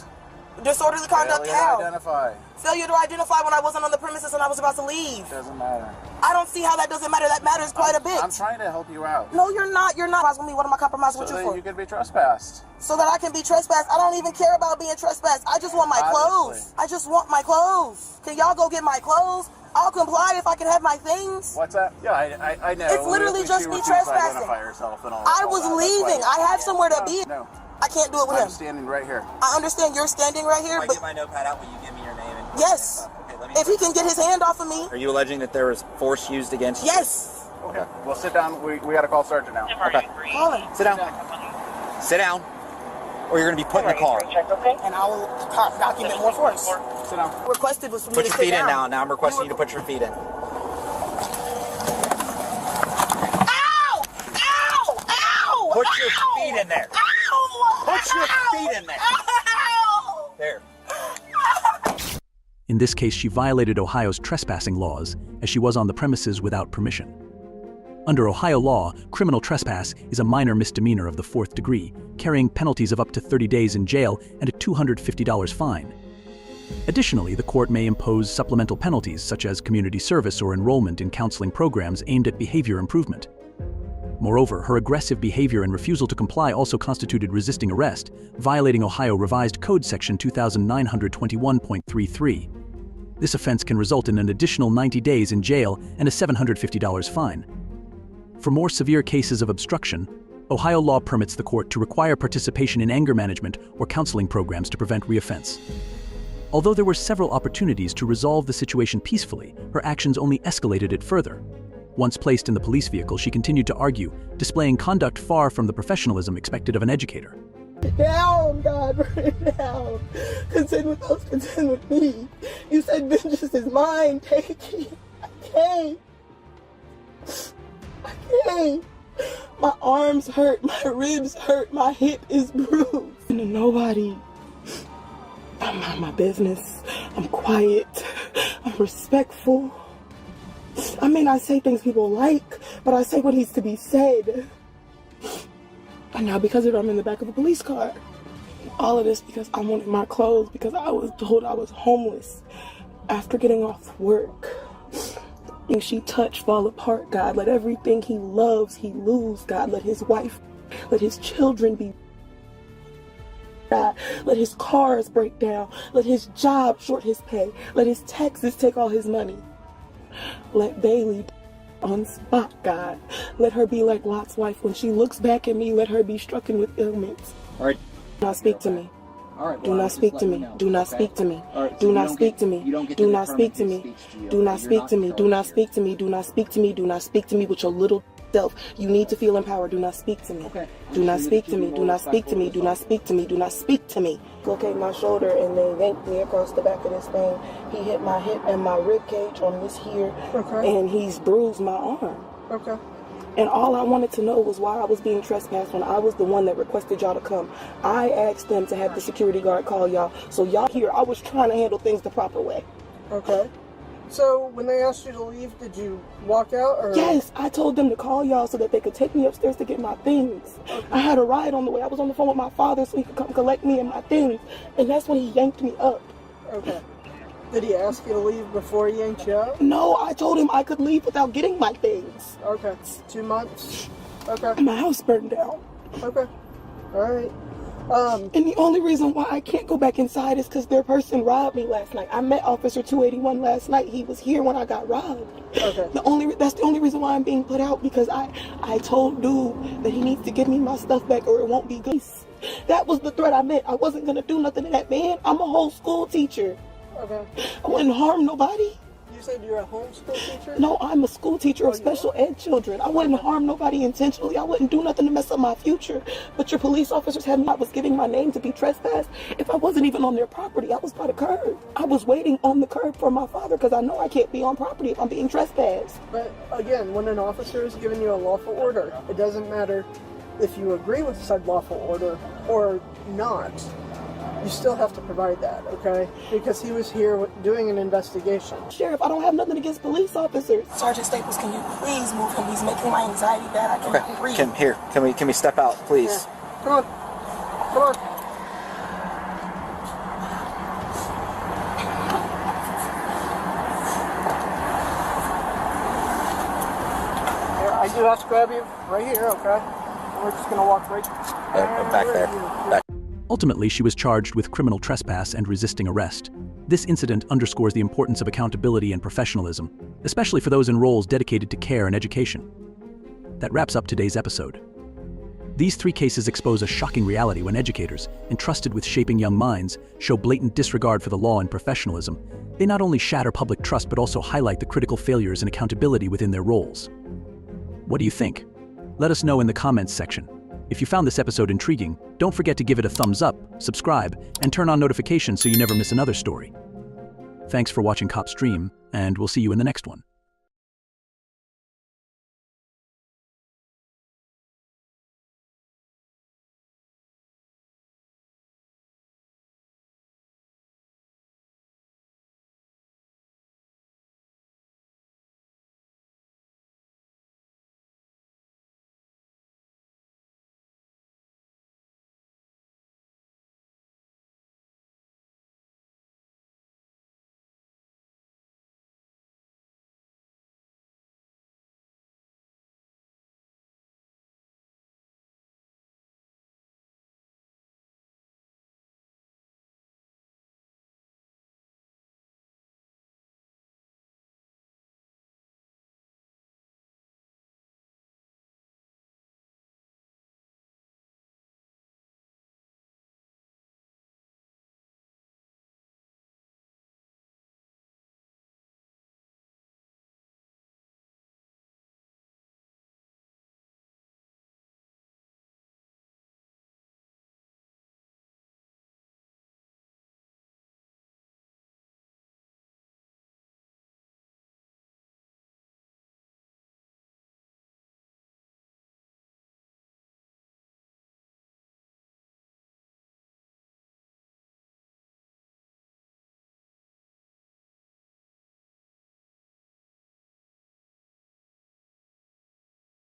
Disorderly conduct Failure how? to identify. Failure to identify when I wasn't on the premises and I was about to leave. Doesn't matter. I don't see how that doesn't matter. That matters quite a bit. I'm trying to help you out. No, you're not. You're not. With me. What am I compromising with So you that for? you can be trespassed. So that I can be trespassed. I don't even care about being trespassed. I just want my clothes. I just want my clothes. Can y'all go get my clothes? I'll comply if I can have my things. What's that? Yeah, I know. It's literally just me trespassing. I was leaving. I have somewhere to be. No. I can't do it with him. I'm standing right here. I understand you're standing right here, If I but get my notepad out, will you give me your name? And yes. If he can get his hand off of me. Are you alleging that there was force used against you? Yes. Okay. Well, sit down. We got to call Sergeant now. Okay. Call him. Sit down. Sit down. Or you're going to be put in the car. And I will document more force. Sit down. Requested was for me Put to your sit feet in down. now. Now I'm requesting you to put your feet in. Ow! Ow! Ow! Put your feet in there. Ow! Put your feet in there. Ow! There. In this case, she violated Ohio's trespassing laws, as she was on the premises without permission. Under Ohio law, criminal trespass is a minor misdemeanor of the 4th degree, carrying penalties of up to 30 days in jail and a $250 fine. Additionally, the court may impose supplemental penalties such as community service or enrollment in counseling programs aimed at behavior improvement. Moreover, her aggressive behavior and refusal to comply also constituted resisting arrest, violating Ohio Revised Code Section 2921.33. This offense can result in an additional 90 days in jail and a $750 fine. For more severe cases of obstruction, Ohio law permits the court to require participation in anger management or counseling programs to prevent reoffense. Although there were several opportunities to resolve the situation peacefully, her actions only escalated it further. Once placed in the police vehicle, she continued to argue, displaying conduct far from the professionalism expected of an educator. Down, God, bring it down. Contend with those, contend with me. You said vengeance is mine, take it. I can't. I can't. My arms hurt, my ribs hurt, my hip is bruised. And nobody. I'm not my business. I'm quiet. I'm respectful. I may not say things people like, but I say what needs to be said. And now because of it, I'm in the back of a police car. All of this because I wanted my clothes, because I was told I was homeless after getting off work. And she touched fall apart, God. Let everything he loves, he lose, God. Let his wife, let his children be, God. Let his cars break down. Let his job short his pay. Let his taxes take all his money. Let Bailey on spot, God. Let her be like Lot's wife. When she looks back at me, let her be stricken with ailments. All right. Do not speak to me. All right. Do not speak to me. Do not speak to me. Do not speak to me. Do not speak to me. Do not speak to me. Do not speak to me. Do not speak to me. Do not speak to me with your little self. You need to feel empowered. Do not speak to me. Do not speak to me. Do not speak to me. Do not speak to me. Do not speak to me. Locate my shoulder and they yanked me across the back of this thing. He hit my hip and my rib cage on this here, and he's bruised my arm. Okay. And all I wanted to know was why I was being trespassed when I was the one that requested y'all to come. I asked them to have the security guard call y'all. So y'all here, I was trying to handle things the proper way. Okay. So when they asked you to leave, did you walk out or? Yes, I told them to call y'all so that they could take me upstairs to get my things. Okay. I had a ride on the way. I was on the phone with my father so he could come collect me and my things. And that's when he yanked me up. Okay. Did he ask you to leave before he yanked you out? No, I told him I could leave without getting my things. Okay. 2 months? Okay. My house burned down. Okay. Alright. And the only reason why I can't go back inside is because their person robbed me last night. I met Officer 281 last night. He was here when I got robbed. Okay. That's the only reason why I'm being put out, because I told dude that he needs to give me my stuff back or it won't be good. That was the threat I meant. I wasn't going to do nothing to that man. I'm a whole school teacher. Okay. I wouldn't harm nobody. You said you're a homeschool teacher? No, I'm a school teacher of special ed children. I wouldn't harm nobody intentionally. I wouldn't do nothing to mess up my future. But your police officers had me. I was giving my name to be trespassed. If I wasn't even on their property, I was by the curb. I was waiting on the curb for my father because I know I can't be on property if I'm being trespassed. But again, when an officer is giving you a lawful order, it doesn't matter if you agree with said lawful order or not. You still have to provide that, okay? Because he was here doing an investigation. Sheriff, I don't have nothing against police officers. Sergeant Staples, can you please move him? He's making my anxiety bad. I can't breathe. Can we step out, please? Yeah. Come on. Come on. I do have to grab you right here, okay? We're just gonna walk right back there. Back. Ultimately, she was charged with criminal trespass and resisting arrest. This incident underscores the importance of accountability and professionalism, especially for those in roles dedicated to care and education. That wraps up today's episode. These 3 cases expose a shocking reality when educators, entrusted with shaping young minds, show blatant disregard for the law and professionalism. They not only shatter public trust but also highlight the critical failures in accountability within their roles. What do you think? Let us know in the comments section. If you found this episode intriguing, don't forget to give it a thumbs up, subscribe, and turn on notifications so you never miss another story. Thanks for watching Cop Stream, and we'll see you in the next one.